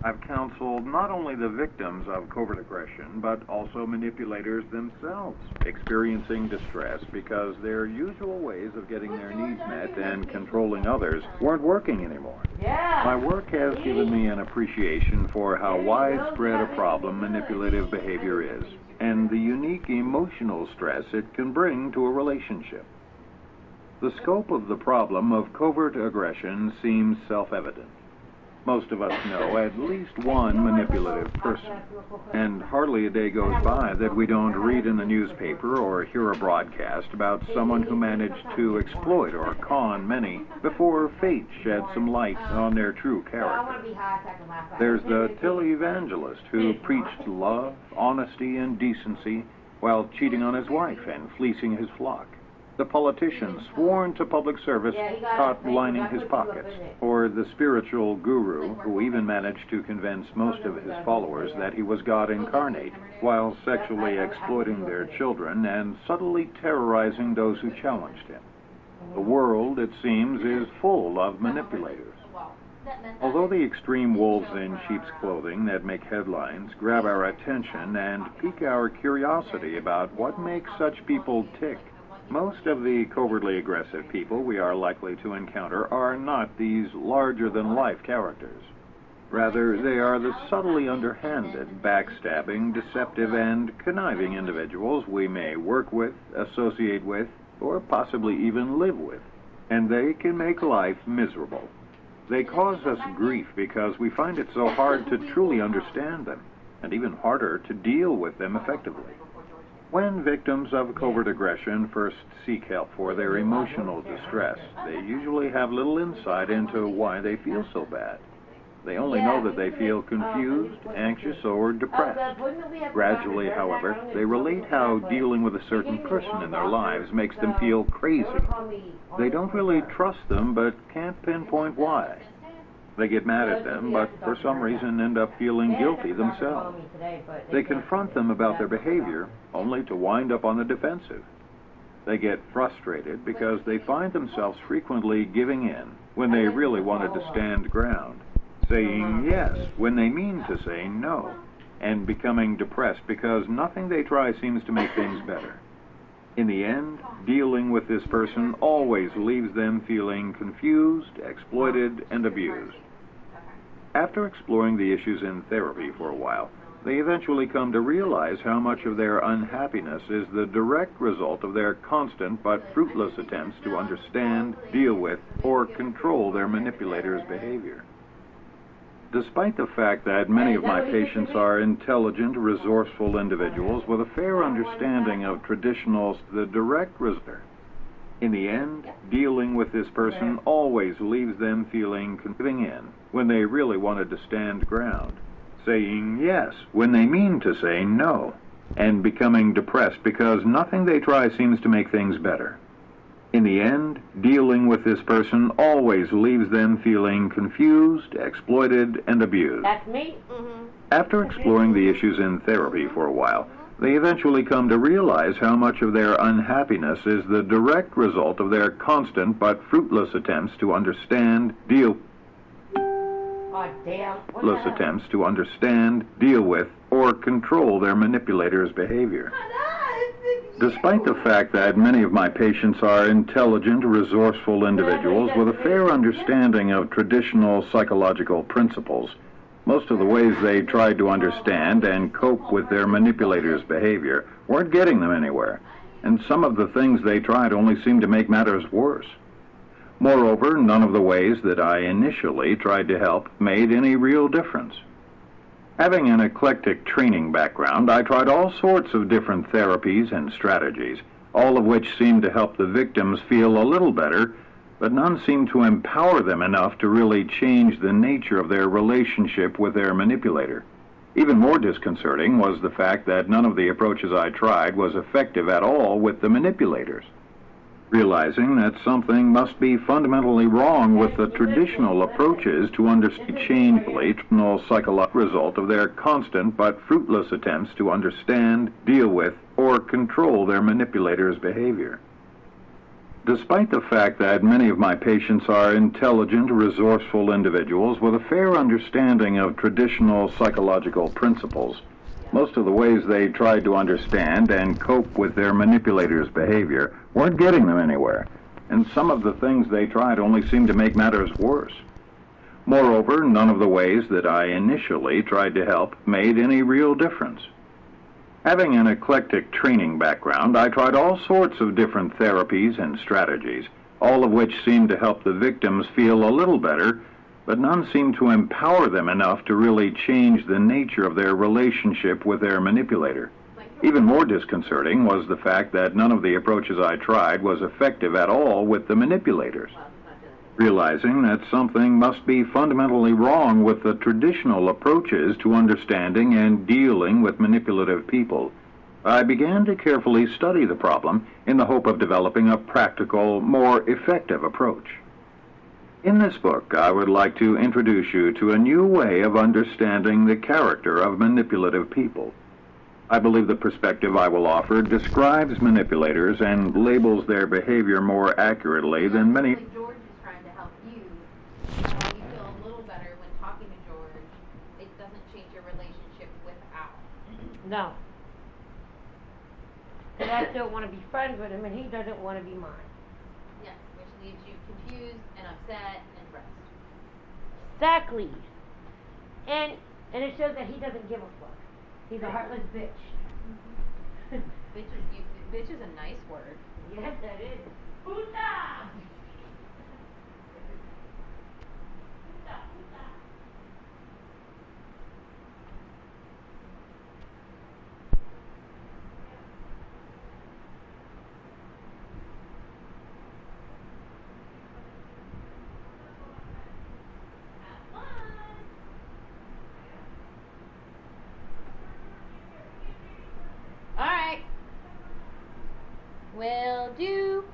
I've counseled not only the victims of covert aggression, but also manipulators themselves, experiencing distress because their usual ways of getting their needs met and controlling others weren't working anymore. Yeah. My work has given me an appreciation for how widespread a problem manipulative behavior is, and the unique emotional stress it can bring to a relationship. The scope of the problem of covert aggression seems self-evident. Most of us know at least one manipulative person, and hardly a day goes by that we don't read in the newspaper or hear a broadcast about someone who managed to exploit or con many before fate shed some light on their true character. There's the televangelist who preached love, honesty, and decency while cheating on his wife and fleecing his flock. The politician sworn to public service caught lining his pockets, or the spiritual guru who even managed to convince most of his followers that he was God incarnate, while sexually exploiting their children and subtly terrorizing those who challenged him. The world, it seems, is full of manipulators. Although the extreme wolves in sheep's clothing that make headlines grab our attention and pique our curiosity about what makes such people tick, most of the covertly aggressive people we are likely to encounter are not these larger-than-life characters. Rather, they are the subtly underhanded, backstabbing, deceptive, and conniving individuals we may work with, associate with, or possibly even live with, and they can make life miserable. They cause us grief because we find it so hard to truly understand them, and even harder to deal with them effectively. When victims of covert aggression first seek help for their emotional distress, they usually have little insight into why they feel so bad. They only know that they feel confused, anxious, or depressed. Gradually, however, they relate how dealing with a certain person in their lives makes them feel crazy. They don't really trust them, but can't pinpoint why. They get mad at them, but for some reason end up feeling guilty themselves. They confront them about their behavior, only to wind up on the defensive. They get frustrated because they find themselves frequently giving in when they really wanted to stand ground, saying yes when they mean to say no, and becoming depressed because nothing they try seems to make things better. In the end, dealing with this person always leaves them feeling confused, exploited, and abused. After exploring the issues in therapy for a while, they eventually come to realize how much of their unhappiness is the direct result of their constant but fruitless attempts to understand, deal with, or control their manipulator's behavior. Despite the fact that many of my patients are intelligent, resourceful individuals with a fair understanding of traditional, the direct result. In the end, dealing with this person always leaves them feeling giving in when they really wanted to stand ground, saying yes when they mean to say no, and becoming depressed because nothing they try seems to make things better. In the end, dealing with this person always leaves them feeling confused, exploited, and abused. That's me. After exploring the issues in therapy for a while, they eventually come to realize how much of their unhappiness is the direct result of their constant but fruitless attempts to understand, deal with, or control their manipulator's behavior. Despite the fact that many of my patients are intelligent, resourceful individuals with a fair understanding of traditional psychological principles, most of the ways they tried to understand and cope with their manipulator's behavior weren't getting them anywhere, and some of the things they tried only seemed to make matters worse. Moreover, none of the ways that I initially tried to help made any real difference. Having an eclectic training background, I tried all sorts of different therapies and strategies, all of which seemed to help the victims feel a little better, but none seemed to empower them enough to really change the nature of their relationship with their manipulator. Even more disconcerting was the fact that none of the approaches I tried was effective at all with the manipulators. Realizing that something must be fundamentally wrong with the traditional approaches to understand changeably psychological result of their constant but fruitless attempts to understand, deal with, or control their manipulator's behavior. Despite the fact that many of my patients are intelligent, resourceful individuals with a fair understanding of traditional psychological principles, most of the ways they tried to understand and cope with their manipulator's behavior weren't getting them anywhere, and some of the things they tried only seemed to make matters worse. Moreover, none of the ways that I initially tried to help made any real difference. Having an eclectic training background, I tried all sorts of different therapies and strategies, all of which seemed to help the victims feel a little better, but none seemed to empower them enough to really change the nature of their relationship with their manipulator. Even more disconcerting was the fact that none of the approaches I tried was effective at all with the manipulators. Realizing that something must be fundamentally wrong with the traditional approaches to understanding and dealing with manipulative people, I began to carefully study the problem in the hope of developing a practical, more effective approach. In this book, I would like to introduce you to a new way of understanding the character of manipulative people. I believe the perspective I will offer describes manipulators and labels their behavior more accurately than many... George is trying to help you. You feel a little better when talking to George. It doesn't change your relationship with Al. No. Because I still want to be friends with him, and he doesn't want to be mine. Yes, which leaves you confused and upset and stressed. Exactly. And it shows that he doesn't give a fuck. He's a heartless bitch. Bitch is a nice word. Yes, that is. Puta! Alright. Will do.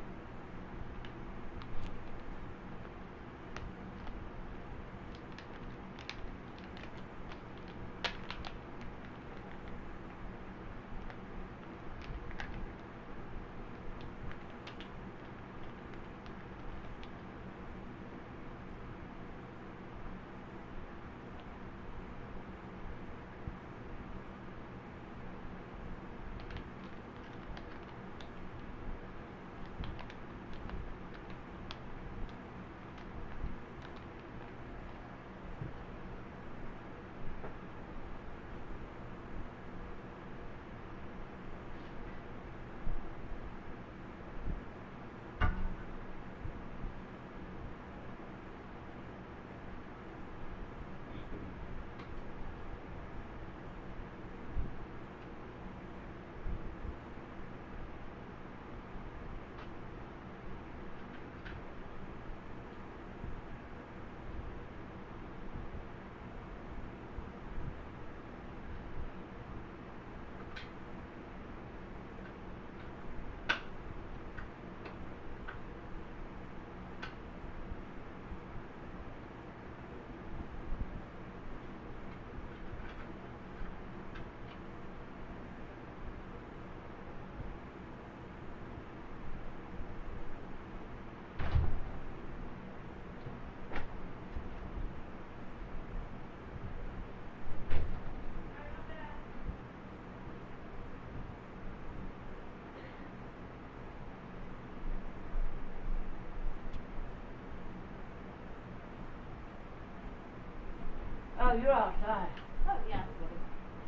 Oh, you're outside. Oh, yeah.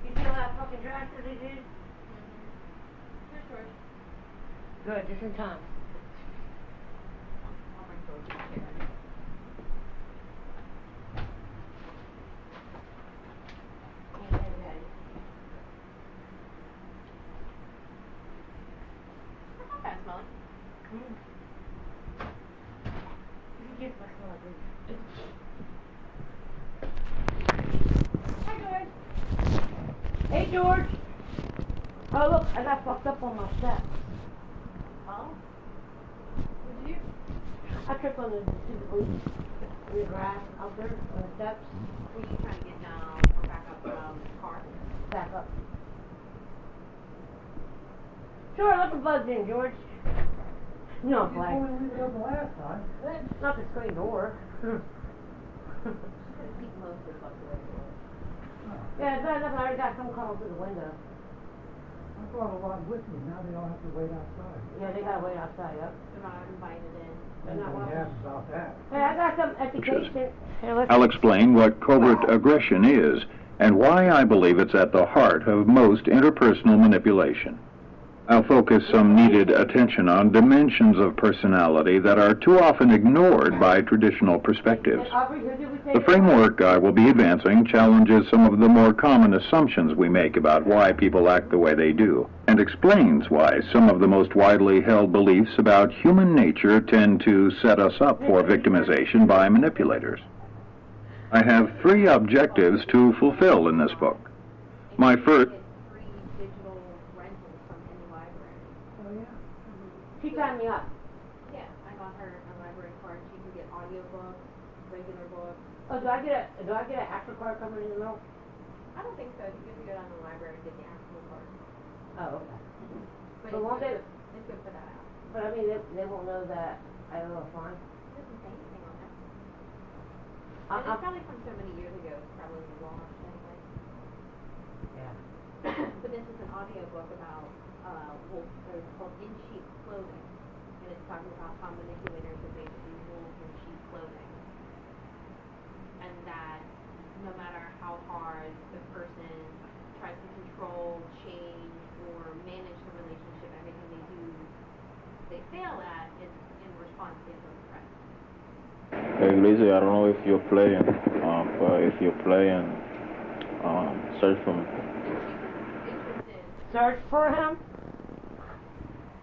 You see all that fucking trash that they did? Here's George. Good, just in time. I'll bring George a chair. That's not bad smelling. You get my smell like this. Hi, George. Hey, George. Oh, look, I got fucked up on my steps. Oh? What did you do? I tripped on the leaves in the grass out there on the steps. Were you trying to get down or back up the car? Back up. Sure, let the bugs in, George. No, You Blake. told me to leave it open last time. It's not the screen door. Peek most of the bugs away. Yeah, it's not enough. I already got some coming through the window. I brought a lot with me. Now they all have to wait outside. Yeah, they gotta wait outside, yep. They're not invited in. They're not welcome. Yes, about that. Hey, I got some education. Here, let's I'll explain what covert aggression is and why I believe it's at the heart of most interpersonal manipulation. I'll focus some needed attention on dimensions of personality that are too often ignored by traditional perspectives. The framework I will be advancing challenges some of the more common assumptions we make about why people act the way they do, and explains why some of the most widely held beliefs about human nature tend to set us up for victimization by manipulators. I have 3 objectives to fulfill in this book. My first... Free digital rentals from any library. Oh, yeah. She signed me up. Yeah, I got her a library card. She can get audiobooks, regular books. Oh, do I get an actual card coming in the mail? I don't think so. You have to go down to the library and get the actual card. Oh, okay. But So won't they? it's good for that app. But I mean, they won't know that I owe a fine. It doesn't say anything on it. I- And it's probably from so many years ago. It's probably lost anyway. Yeah. But this is an audiobook about wolf. It's called In Sheep Clothing, and it's talking about how manipulators are basically wolves in sheep clothing, and that no matter how hard the person tries to control, change, or manage the relationship, everything they do, they fail at is in response to those threats. Hey, Lizzie, I don't know if you're playing, search for me. Interested, Search for him?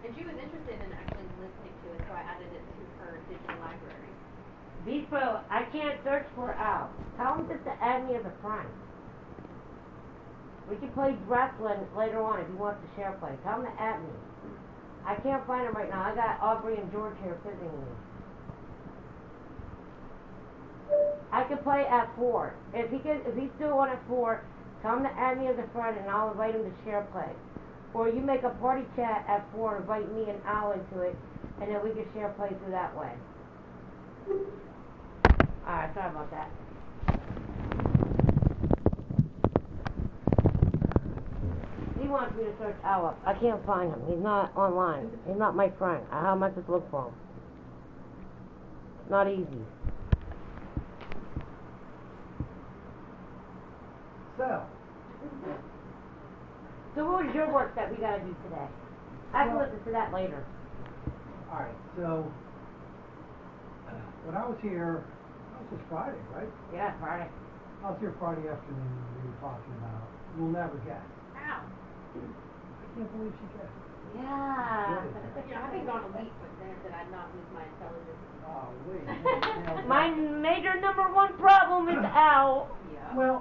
and she was interested in actually listening to it, so I added it to her digital library. Beefo, I can't search for Al. Tell him just to add me as a friend. We can play wrestling later on if he wants to share play. Tell him to add me. I can't find him right now. I got Aubrey and George here visiting me. I can play at 4. If he's still on at 4, tell him to add me as a friend and I'll invite him to share play. Or you make a party chat at 4, invite me and Al into it, and then we can share play through that way. Alright, sorry about that. He wants me to search Al up. I can't find him. He's not online. He's not my friend. How am I supposed to look for him? Not easy. So what was your work that we gotta do today? I can listen to that later. Alright, so when I was here, that was just Friday, right? Yeah, Friday. I was here Friday afternoon, we were talking about, we'll never guess. Ow. I can't believe she guessed. Yeah. I've been gone a week, but then did I not lose my intelligence? Oh, wait. Now, My major number 1 problem is Al Yeah.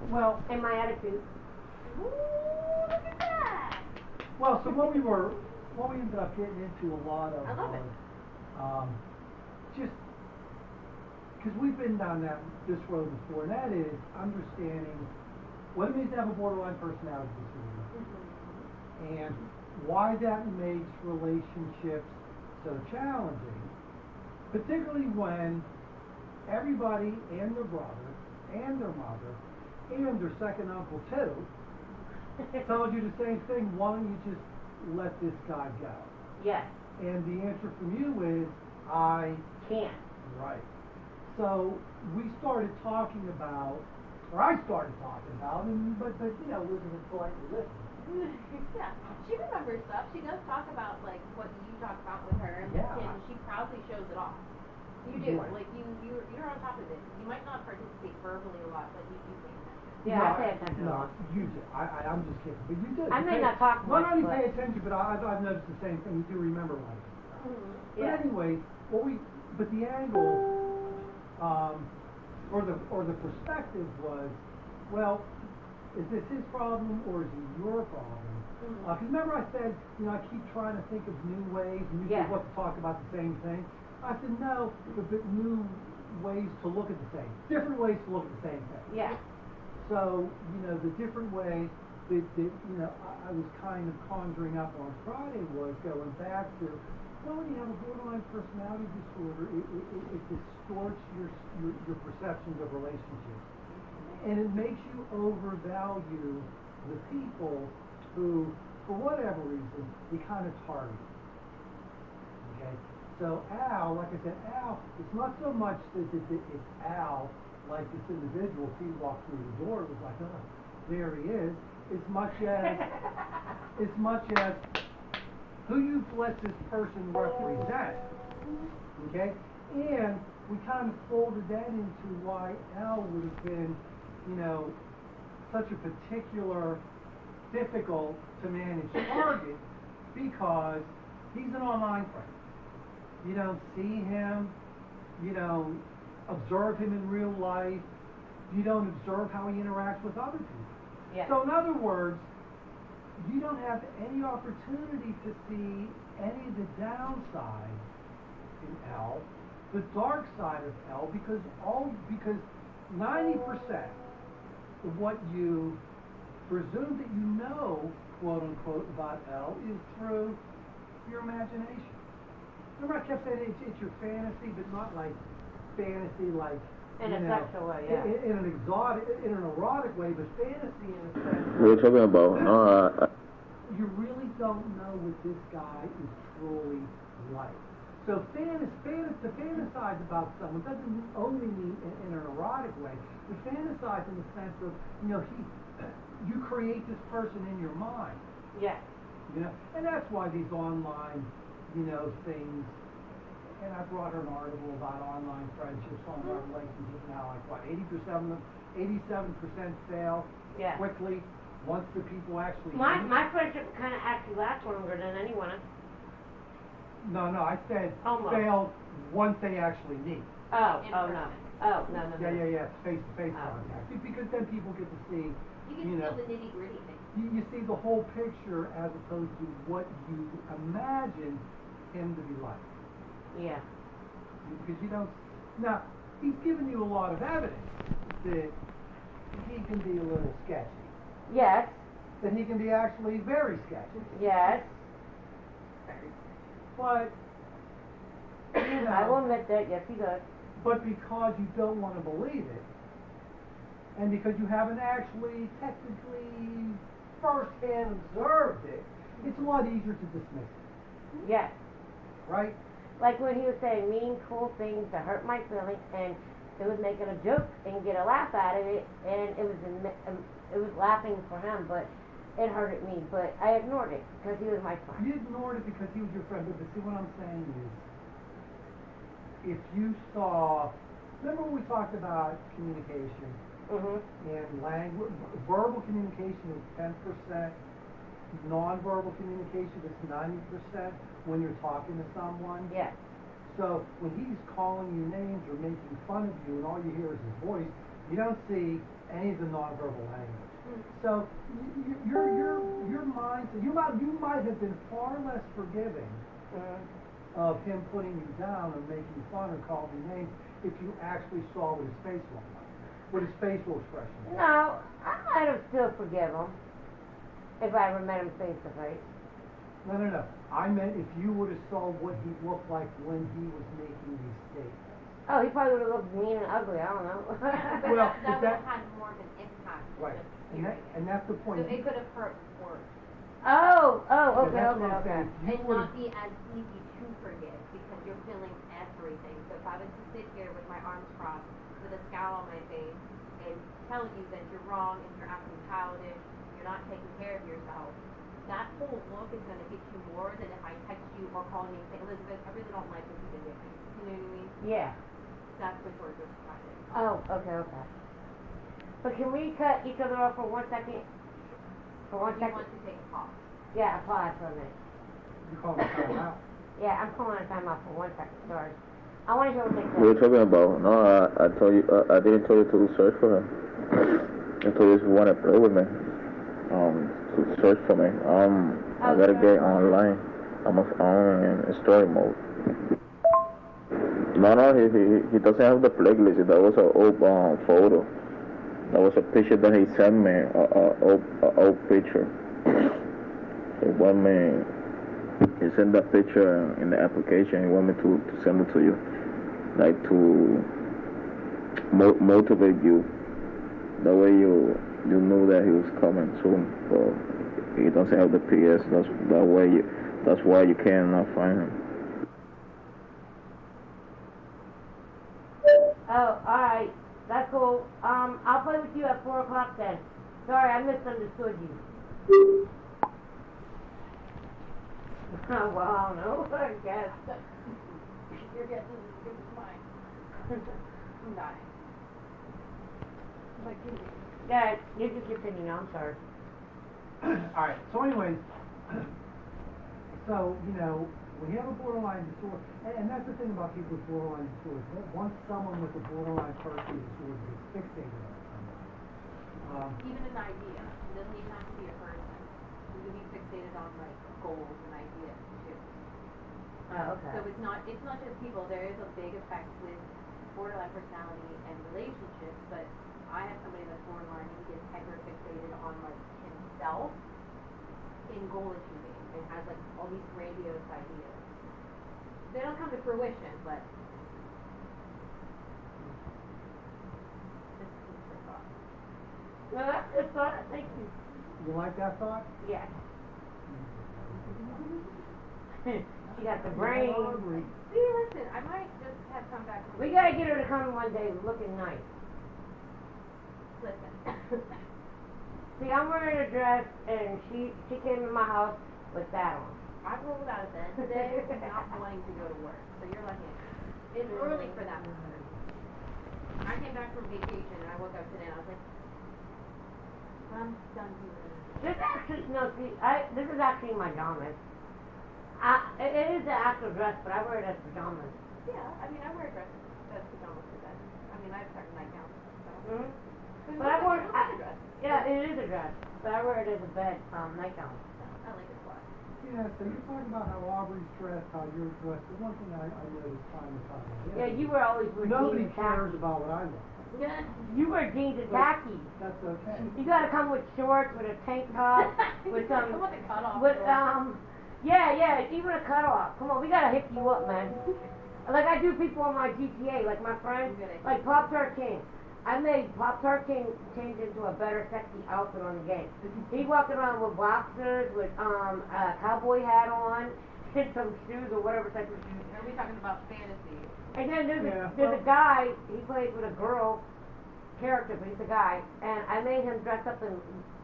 well, and my attitude. Ooh, look at that. so what we ended up getting into a lot of I love it. was, just, because we've been down this road before, and that is understanding what it means to have a borderline personality disorder, and why that makes relationships so challenging, particularly when everybody and their brother and their mother and their second uncle too told you the same thing. Why don't you just let this guy go? Yes. And the answer from you is, I Can't. right. So we started talking about, or I started talking about, but you know, Elizabeth politely listened. Yeah, she remembers stuff. She does talk about like what you talk about with her, and, Yeah. and she proudly shows it off. You do, Right. like you're on top of it. You might not participate verbally a lot, but you do pay attention. Yeah, I pay attention. No, you do. I'm just kidding. But you do. I may not talk much, Not only but- pay attention, but I've noticed the same thing. You do remember one. But Yeah. anyway, but the angle, or the perspective was, well, is this his problem or is it your problem? Because remember I said, you know, I keep trying to think of new ways, and you Yeah. said what to talk about the same thing. I said no, but new ways to look at the same, different ways to look at the same thing. Yeah. So, you know, the different way that you know, I was kind of conjuring up on Friday was going back to, well, when you have a borderline personality disorder, it distorts your perceptions of relationships. And it makes you overvalue the people who, for whatever reason, you kind of target. Okay? So Al, like I said, Al, it's not so much that it's Al, like this individual, he walked through the door, it was like, oh, there he is. as much as who you've let this person represent, okay? And we kind of folded that into why L would have been, you know, such a particular, difficult to manage target, because he's an online friend. You don't see him, you don't observe him in real life, you don't observe how he interacts with other people. Yeah. So in other words, you don't have any opportunity to see any of the downside in L, the dark side of L, because 90% of what you presume that you know, quote unquote, about L is through your imagination. Remember I kept saying it's your fantasy, but not like fantasy like in a sexual way, yeah. In an exotic, in an erotic way, but fantasy in a sense. What are you talking about? You really don't know what this guy is truly like. So to fantasize about someone doesn't only mean in an erotic way. You fantasize in the sense of, you know, you create this person in your mind. Yeah. You know, and that's why these online, you know, things. And I brought her an article about online friendships, online relationships now, like what, 87% fail quickly once the people actually My friendship kind of actually lasts longer than anyone. No, I said Almost. fail once they actually meet. No. No. Yeah, it's face-to-face contact. Because then people get to see, You can feel the nitty-gritty thing. You see the whole picture as opposed to what you imagine him to be like. Yeah. Because you don't. Now, he's given you a lot of evidence that he can be a little sketchy. Yes. That he can be actually very sketchy. Yes. But, you know. I will admit that, yes, he does. But because you don't want to believe it, and because you haven't actually technically first-hand observed it, it's a lot easier to dismiss it. Yes. Right? Like when he was saying mean, cruel things to hurt my feelings, and it was making a joke and get a laugh out of it, and it was laughing for him, but it hurted me. But I ignored it because he was my friend. You ignored it because he was your friend, but see what I'm saying is, if you saw, remember when we talked about communication and language, verbal communication is 10%, nonverbal communication is 90% when you're talking to someone. Yes. So when he's calling you names or making fun of you and all you hear is his voice, you don't see any of the nonverbal language. So your mind, you might have been far less forgiving of him putting you down and making fun or calling you names if you actually saw what his face looked like, what his facial expression was. No, I might have still forgive him if I ever met him face to face. No. I meant if you would have saw what he looked like when he was making these statements. Oh, he probably would have looked mean and ugly. I don't know. Well, that would have had more of an impact. Right. And that's the point. So it could have hurt worse. Okay. That's what I'm saying. And not be as easy to forgive because you're feeling everything. So if I was to sit here with my arms crossed, with a scowl on my face, and tell you that you're wrong and you're acting childish, you're not taking care of yourself, that whole look is going to hit you more than if I text you or call you and say, Elizabeth, I really don't like what you've been doing. You know what I mean? Yeah. That's what we're describing. Oh, okay. But can we cut each other off for 1 second? For 1 second? You want to take a pause. Yeah, a pause for a minute. You call it time out. Yeah, I'm calling a time out for 1 second. Sorry. I want to hear what they say. What are you talking about? No, I told you, I didn't tell you to search for him. I told you if you want to play with me, to search for me. I gotta get online. I'm in story mode. No, he doesn't have the playlist. That was an old photo. That was a picture that he sent me, an old picture. He sent that picture in the application. He want me to send it to you, like to motivate you. That way you knew that he was coming soon. But he doesn't have the PS. That's why you cannot find him. Oh, alright. That's cool. I'll play with you at 4 o'clock then. Sorry, I misunderstood you. Well, I don't know, I guess. Your guess is as good as mine. I'm dying. Like, Yeah, you just continue, I'm sorry. Alright, so anyways, so, you know, when you have a borderline disorder, and that's the thing about people with borderline disorders, once someone with a borderline personality disorder gets fixated on someone, even an idea. It doesn't even have to be a person. You can be fixated on like goals and ideas too. Oh, okay. So it's not just people. There is a big effect with borderline personality and relationships, but I have somebody that's borderline and he gets hyper fixated on like himself in goal achieving and has like all these grandiose ideas. They don't come to fruition, but this is my thought. No, that's good thought, thank you. you like that thought? Yes. She got the brain. See, listen, I might just have come back. We gotta get her to come one day looking nice. Listen. See, I'm wearing a dress, and she came in my house with that on. I rolled out of bed today not wanting to go to work, so you're lucky. It's early for that matter. I came back from vacation, and I woke up today, and I was like, I'm done doing This actually, no, see, this is actually my pajamas. It is an actual dress, but I wear it as pajamas. Yeah, I mean, I wear a dress that's pajamas to bed. I mean, I have certain nightgowns, so. Mm-hmm. But But I wore it's a dress. yeah, it is a dress, but I wear it as a bed nightgown. I like it a lot. Yeah, so you're talking about how Aubrey's dressed, how you're dressed. The one thing I noticed time and time again. Yeah, you were always wear Nobody jeans and cares khakis. about what I look. Yeah, you wear jeans and khakis. That's okay. You gotta come with shorts, with a tank top, with some, I want the cutoff. with yeah, even a cutoff. Come on, we gotta hit you up, man. Like I do people on my GTA, like my friend, like Pop Tart King. I made Pop Tart King change into a better sexy outfit on the game. He walked around with boxers, with a cowboy hat on, and some shoes or whatever type of shoes. Are we talking about fantasy? And then there's Yeah, a guy, he plays with a girl character, but he's a guy, and I made him dress up in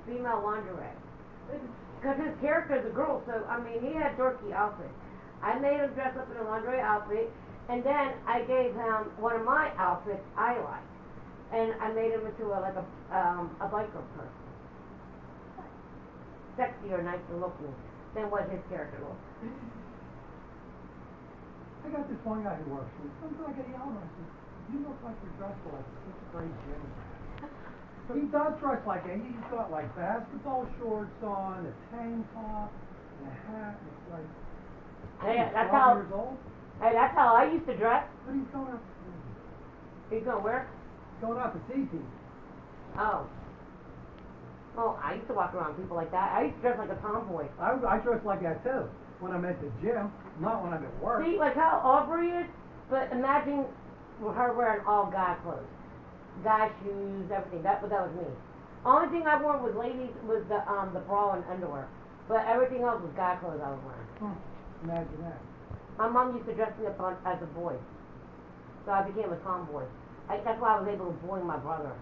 female lingerie. Because his character is a girl, so, I mean, he had dorky outfits. I made him dress up in a lingerie outfit, and then I gave him one of my outfits I liked. And I made him into a biker person. Sexier, nicer looking than what his character was. I got this one guy who works for me. Sometimes I get yelled at. I said, you look like you're dressed for like such a great gym. He does dress like it. He's got like basketball shorts on, a tank top, and a hat. And it's like, Hey, he's that's 12 how. years old. Hey, that's how I used to dress. But he's going out. He's gonna wear. Going out to see people. Oh. Well, I used to walk around with people like that. I used to dress like a tomboy. I dress like that too. When I'm at the gym, not when I'm at work. See, like how Aubrey is, but imagine her wearing all guy clothes. Guy shoes, everything. That was me. Only thing I wore with ladies was the bra and underwear. But everything else was guy clothes I was wearing. Imagine that. My mom used to dress me up as a boy. So I became a tomboy. That's why I was able to bully my brother.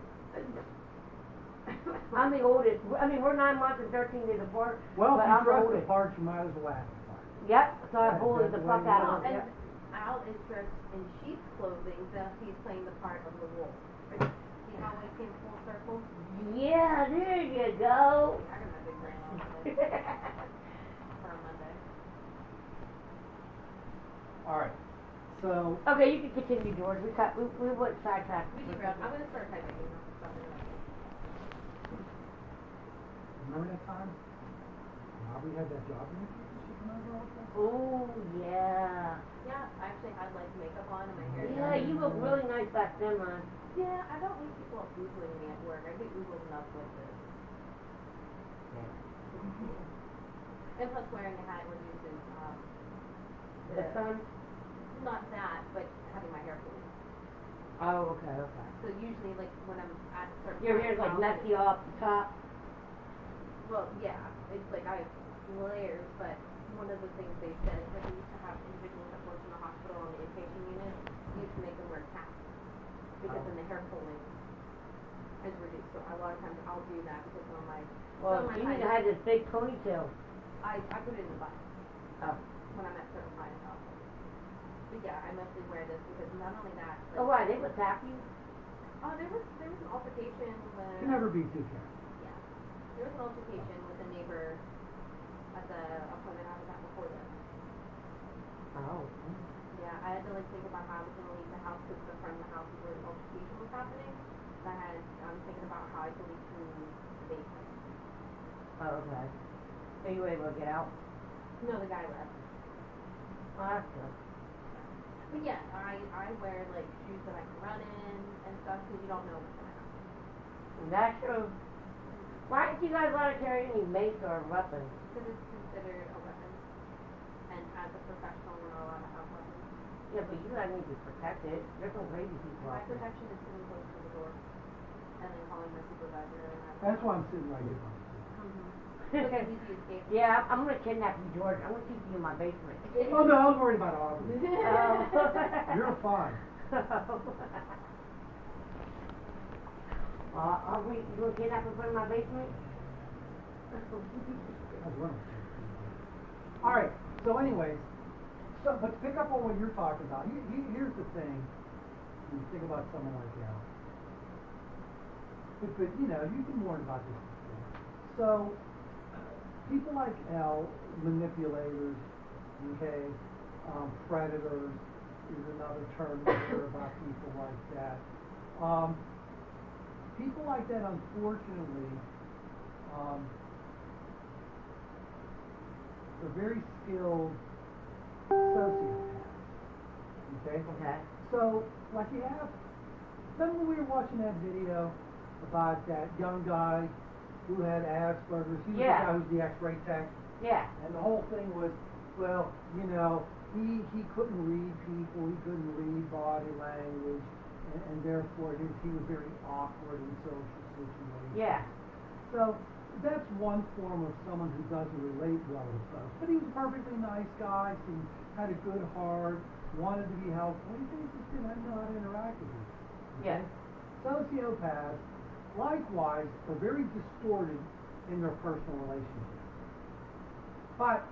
I'm the oldest. I mean, we're 9 months and 13 days apart. Well, but if I'm you the dress oldest. apart, you might as well act apart. Yep, so I That's bullied the the fuck way out of And him. Al is dressed in sheep's clothing, thus he's playing the part of the wolf. See how it came full circle? Yeah, there you go. I got my big brain on today. For a Monday. Alright. So, Okay, you can continue, George. We went sidetracked. We derailed. I'm gonna start typing now. remember that time? Aubrey had that job interview and she came over all the time? Oh, yeah. Yeah, I actually had like makeup on and my hair Yeah, done. you look really nice back then, man. Yeah, I don't need people Googling me at work. I get Googled enough with this. And plus wearing a hat reduces The sun? not that, but having my hair pulled. Oh, okay, okay. So usually like when I'm at certain Your hair's like times, messy off the top. well, yeah, it's like I have layers, but one of the things they said is that we used to have individuals that worked in the hospital on the inpatient unit, we used to make them wear caps because then the hair pulling is reduced. So a lot of times I'll do that because some of my Well, some of my you need to clients- have this big ponytail. I put it in the bun Oh. when I'm at certain clients' office. But yeah, I mostly wear this because not only that. Like, Oh, why? They would tap you? there was an altercation when. Can never be too careful. Yeah, there was an altercation with a neighbor at the appointment I was at before this. Oh. Yeah, I had to like think about how I was gonna leave the house because the front of the house is where the altercation was happening. So I'm thinking about how I could leave through the basement. Oh, okay. So you were able to get out? No, the guy left. Oh, that's good. But yeah, I wear like shoes that I can run in and stuff because you don't know what's gonna happen. That's true. Why don't you guys let her carry any mace or weapons? Because it's considered a weapon, and as a professional, we're not allowed to have weapons. Yeah, but you guys need to protect it. There's some crazy people My out there. protection is sitting close to the door, and then calling my supervisor. And That's why I'm sitting right here. Look at easy escape. Yeah, I'm gonna kidnap you, George. I'm gonna keep you in my basement. Oh no, I was worried about Aubrey. Oh. You're fine. You gonna kidnap and put in my basement? That's wrong. All right. So, anyways, but to pick up on what you're talking about, here's the thing. When you think about someone like Al, but you know, you can warn about this before. So, people like Al, manipulators, okay, predators is another term you hear about people like that. People like that, unfortunately, are very skilled sociopaths. Okay? Okay. So, like you have, remember we were watching that video about that young guy who had Asperger's? He was the guy who was the X-ray tech. Yeah. And the whole thing was, well, you know, he couldn't read people, he couldn't read body language, and therefore he was very awkward in social situations. Yeah. So that's one form of someone who doesn't relate well to folks. But he was a perfectly nice guy, he had a good heart, wanted to be helpful. He just didn't know how to interact with people. Yeah. Sociopaths, likewise, are very distorted in their personal relationships. But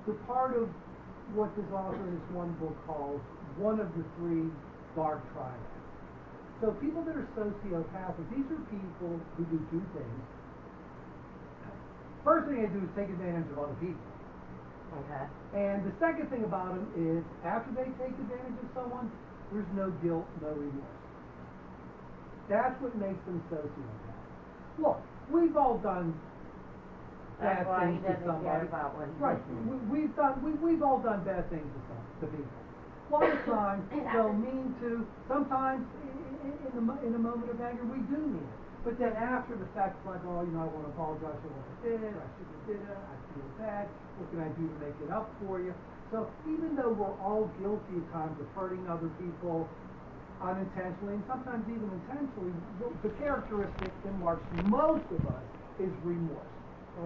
the part of what this author in this one book calls one of the three dark triads. So people that are sociopathic, these are people who do two things. First thing they do is take advantage of other people. Okay. And the second thing about them is after they take advantage of someone, there's no guilt, no remorse. That's what makes them sociopaths. Look, we've all done That's bad why he things to doesn't care somebody. about what he Right. does. We've all done bad things to people. A lot of times they'll mean to. Sometimes in a moment of anger we do mean it. But then after the fact, it's like, oh, you know, I want to apologize for what I did. I shouldn't have did it. I feel bad. What can I do to make it up for you? So even though we're all guilty at times of hurting other people unintentionally and sometimes even intentionally, the characteristic that marks most of us is remorse,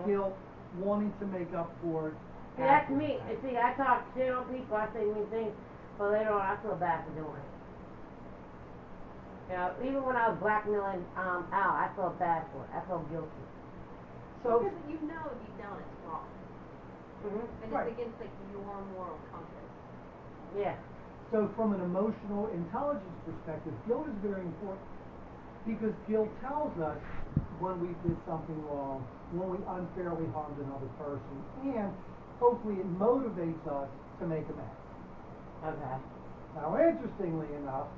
guilt, wanting to make up for it. See, that's me. See, I talk shit on people, I say mean things, but later on I feel bad for doing it. You know, even when I was blackmailing Al, I felt bad for it. I felt guilty. So, because you know deep down it's wrong. Mm-hmm. And Right. it's against like your moral compass. Yeah. so from an emotional intelligence perspective, guilt is very important because guilt tells us when we did something wrong, when we unfairly harmed another person, and hopefully it motivates us to make amends. Okay. Now, interestingly enough,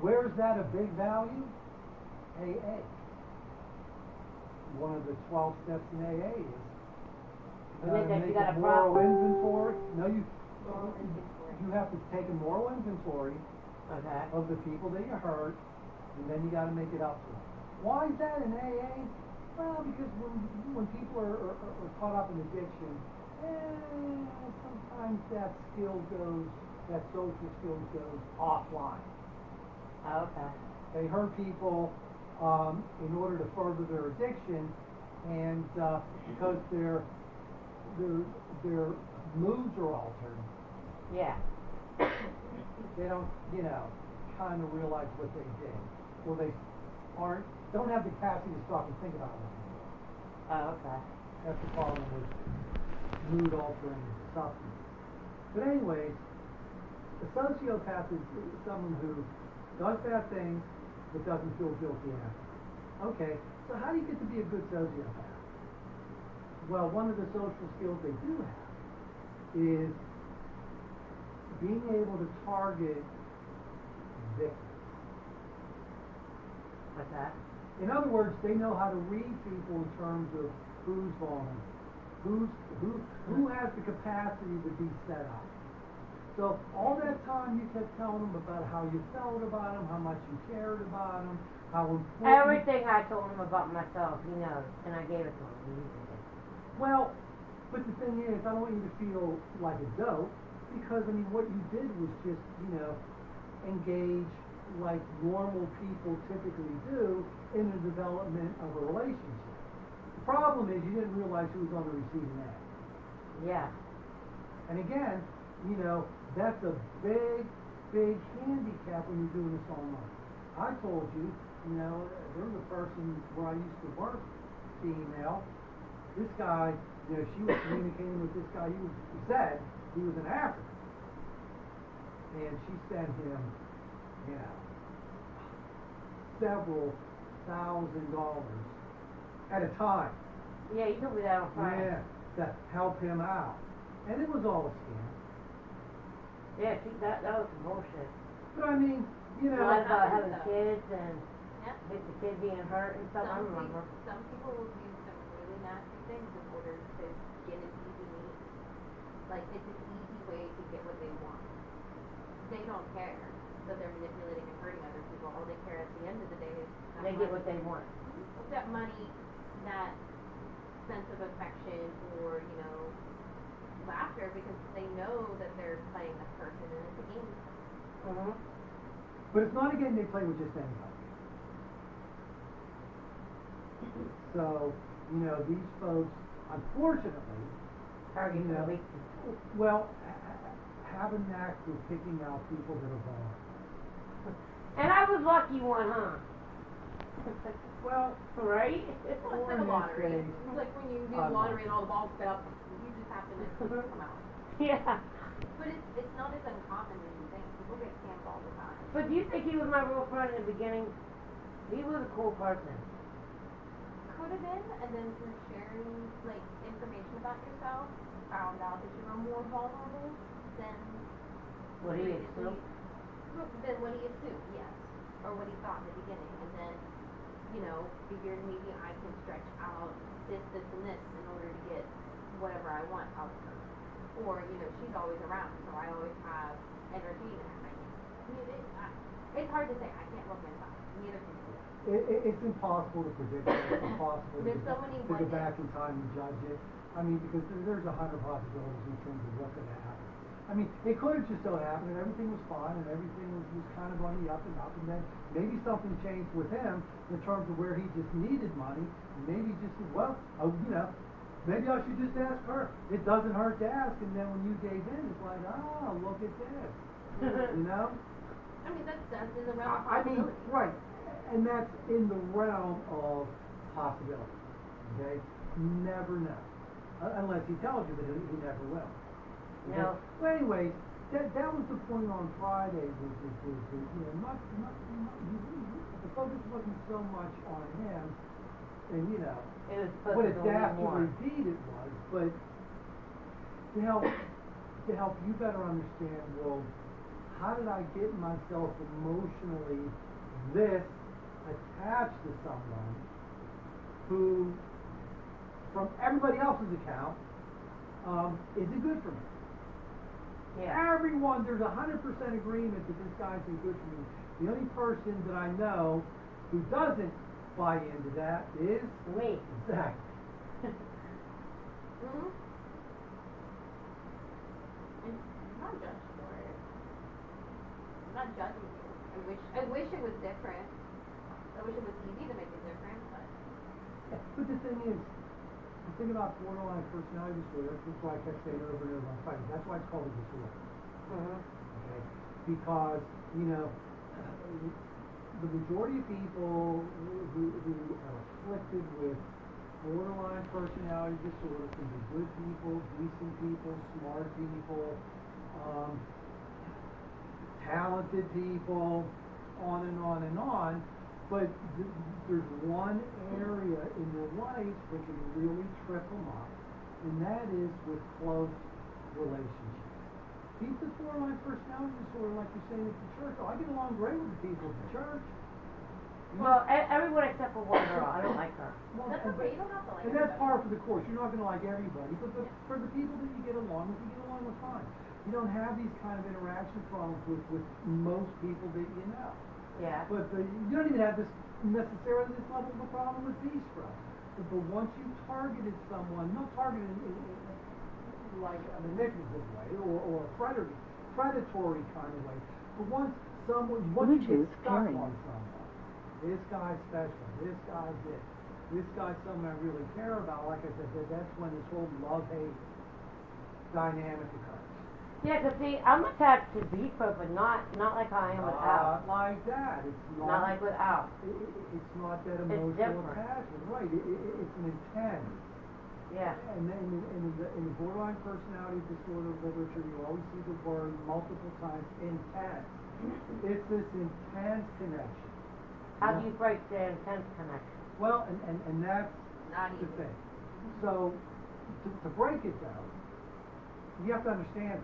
where is that a big value? AA. One of the 12 steps in AA is You got a moral problem. inventory. No, Moral inventory. you have to take a moral inventory Okay. of the people that you hurt, and then you got to make it up to them. Why is that in AA? Well, because when people are caught up in addiction, sometimes that social skill goes offline. Okay. They hurt people in order to further their addiction, and because their moods are altered, Yeah. they don't, kind of realize what they did. Well, they don't have the capacity to stop and think about what they do. Oh, okay. That's the problem with mood altering substance. But anyways, a sociopath is someone who does bad things but doesn't feel guilty after. Okay, so how do you get to be a good sociopath? Well, one of the social skills they do have is being able to target victims. What's that? In other words, they know how to read people in terms of who's vulnerable, who has the capacity to be set up. So all that time you kept telling them about how you felt about them, how much you cared about them, how important. Everything I told him about myself, he knows, and I gave it to him. He uses it. Well, but the thing is, I don't want you to feel like a dope, because I mean, what you did was just, engage like normal people typically do in the development of a relationship. The problem is you didn't realize who was on the receiving end. Yeah. And again, that's a big handicap when you're doing this online. I told you, there was a person where I used to work, female. This guy, she was communicating with this guy. He said he was an African. And she sent him, several $1,000s at a time. Yeah, you told me that on Friday. Yeah, to help him out. And it was all a scam. Yeah, see, that was some bullshit. But I mean, Lied about having though. kids and Yeah. the kid being hurt and stuff. I remember. Some people will do some really nasty things in order to get an easy meat. Like, it's an easy way to get what they want. They don't care that they're manipulating and hurting other people. All they care at the end of the day is that They get what they want. That money, that sense of affection, or, laughter, because they know that they're playing this person and it's a game. Mm-hmm. But it's not a game they play with just anybody. So, these folks, unfortunately, Target the weak. well, have a knack for picking out people that are vulnerable. And I was lucky one, huh? Well, right? It's or like in a this lottery. case, It's like when you do lottery and all the balls fit up, you just happen to come out. Yeah. But it's not as uncommon as you think. People get scammed all the time. But do you think he was my real friend in the beginning? He was a cool person. Could have been, and then through sharing information about yourself, found out that you were more vulnerable than What he assumed? than what he assumed, yes, or what he thought in the beginning, and then figured maybe I can stretch out this, and this in order to get whatever I want out of her, or she's always around, so I always have entertainment at my hand. It's hard to say. I can't look inside. Neither can you. it's impossible to predict. It's impossible There's so many to go what back in time and judge it. I mean, because there's 100 possibilities in terms of what could happen. I mean, it could have just so happened and everything was fine and everything was kind of on the up and up, and then maybe something changed with him in terms of where he just needed money, and maybe just said, well, maybe I should just ask her. It doesn't hurt to ask, and then when you gave in, it's like, oh, look at this. I mean, that's in the realm of I mean, possibility. right, and that's in the realm of possibility, okay? Never know. Unless he tells you that he never will. Okay? No. Well, anyways, that was the point on Friday, the focus wasn't so much on him, and It was what a supposed to be dastardly more. deed it was, but to help you better understand, well, how did I get myself emotionally this attached to someone who, from everybody else's account, isn't good for me? Yeah. Everyone, there's 100% agreement that this guy's been good for me. The only person that I know who doesn't buy into that is Me. exactly. Mm-hmm. And I'm not judged for it. I'm not judging you. I wish it was different. I wish it was easy to make it different, but But the thing is, the thing about borderline personality disorder, that's why I kept saying over and over on Friday, that's why it's called a disorder. Mm-hmm. Okay? Because, the majority of people who are afflicted with borderline personality disorder can be good people, decent people, smart people, talented people, on and on and on. But there's one area in their life that can really trip them up, and that is with close relationships. People with borderline personality disorder, like you're saying at the church, I get along great with the people at the church. Well, everyone except for one girl. I don't like her. Well, That's okay, you don't have to like and that's everybody. par for the course. You're not going to like everybody, but for the people that you get along with, fine. You don't have these kind of interaction problems with most people that you know. Yeah. But you don't even have this necessarily this level of a problem with B-stress. But once you targeted someone, not targeted in like a manipulative way or a predatory kind of way, but once you get stuck on someone, this guy's special, this guy's it, this guy's someone I really care about, like I said, that's when this whole love-hate dynamic occurs. Yeah, 'cause see, I'm attached to B-folk, but not like I am with Al. Not like that. It's Not like with Al. It's not that It's emotional different. attachment, right? It's an intent. Yeah. And then in the borderline personality disorder literature, you always see the word multiple times, intense. It's this intense connection. How do you break the intense connection? Well, and that's Not the easy. thing. So, to break it though, you have to understand.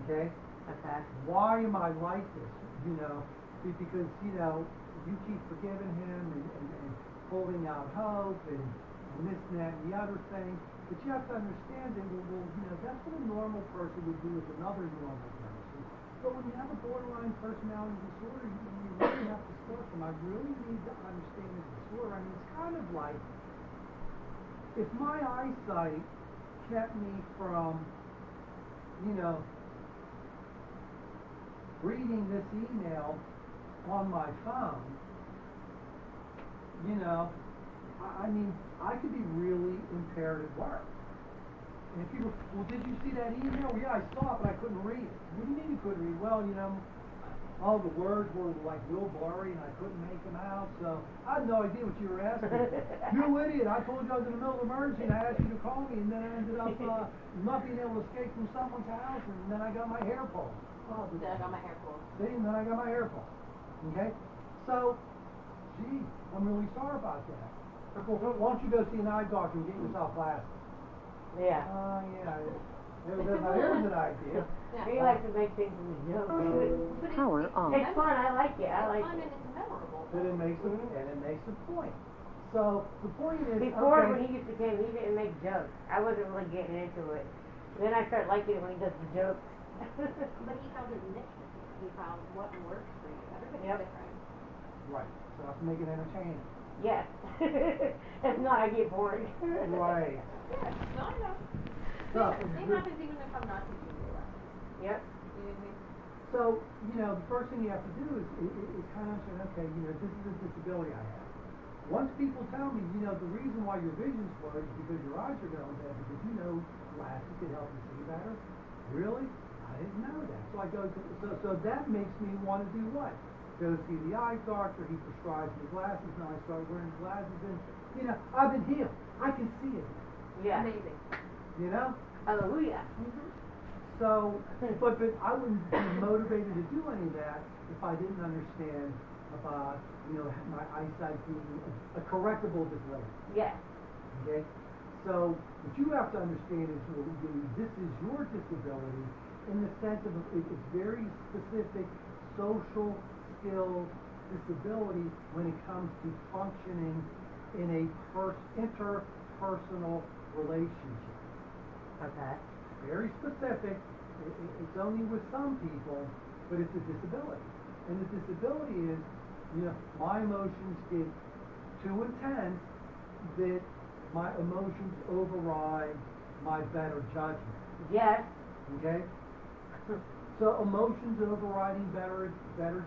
Okay? Okay. Why am I like this? You know, because, you know, you keep forgiving him and holding out hope and this and that and the other thing. But you have to understand that, well, you know, that's what a normal person would do with another normal person. But when you have a borderline personality disorder, you really have to start from, I really need to understand this disorder. I mean, it's kind of like, if my eyesight kept me from, you know, reading this email on my phone, you know, I mean, I could be really impaired at work. And people, well, did you see that email? Well, yeah, I saw it, but I couldn't read it. What do you mean you couldn't read? Well, you know, all the words were like real blurry, and I couldn't make them out, so I had no idea what you were asking. You idiot! I told you I was in the middle of an emergency, and I asked you to call me, and then I ended up not being able to escape from someone's house, and then I got my hair pulled. Oh, I got my hair pulled. See, and then I got my hair pulled. Okay? So, gee, I'm really sorry about that. Of course, why don't you go see an eye doctor and get yourself glasses? Yeah. Yeah. Here's an idea. He likes to make things in the joke. Power on. It's fun. I like it. I like It's fun it. and it's memorable. And it makes a point. So the point is, Before, okay, when he used to come, he didn't make jokes. I wasn't really getting into it. Then I started liking it when he does the jokes. But he found his niche. He found what works for you. Everybody's Yep. different. right. So I have to make it entertaining. Yes. If not, I get bored. Right. Yeah, no, I know. So, Same happens even if I'm not teaching you a lesson. Yep. You know what I mean? So, you know, the first thing you have to do is kind of say, okay, you know, this is a disability I have. Once people tell me, you know, the reason why your vision's blurred is because your eyes are going bad, because you know glasses can help you see better. Really? I didn't know that. So I go to, so that makes me want to do what? Go see the eye doctor, he prescribes me glasses, now I start wearing glasses, and, you know, I've been healed. I can see it. Yeah. Amazing. You know? Hallelujah. So, but I wouldn't be motivated to do any of that if I didn't understand about, you know, my eyesight being a correctable disability. Yes. Okay? So, what you have to understand is, well, this is your disability in the sense of it's very specific social skills disability when it comes to functioning in a interpersonal relationship. Okay. Very specific. It's only with some people, but it's a disability. And the disability is, you know, my emotions get too intense that my emotions override my better judgment. Yes. Okay? So emotions overriding better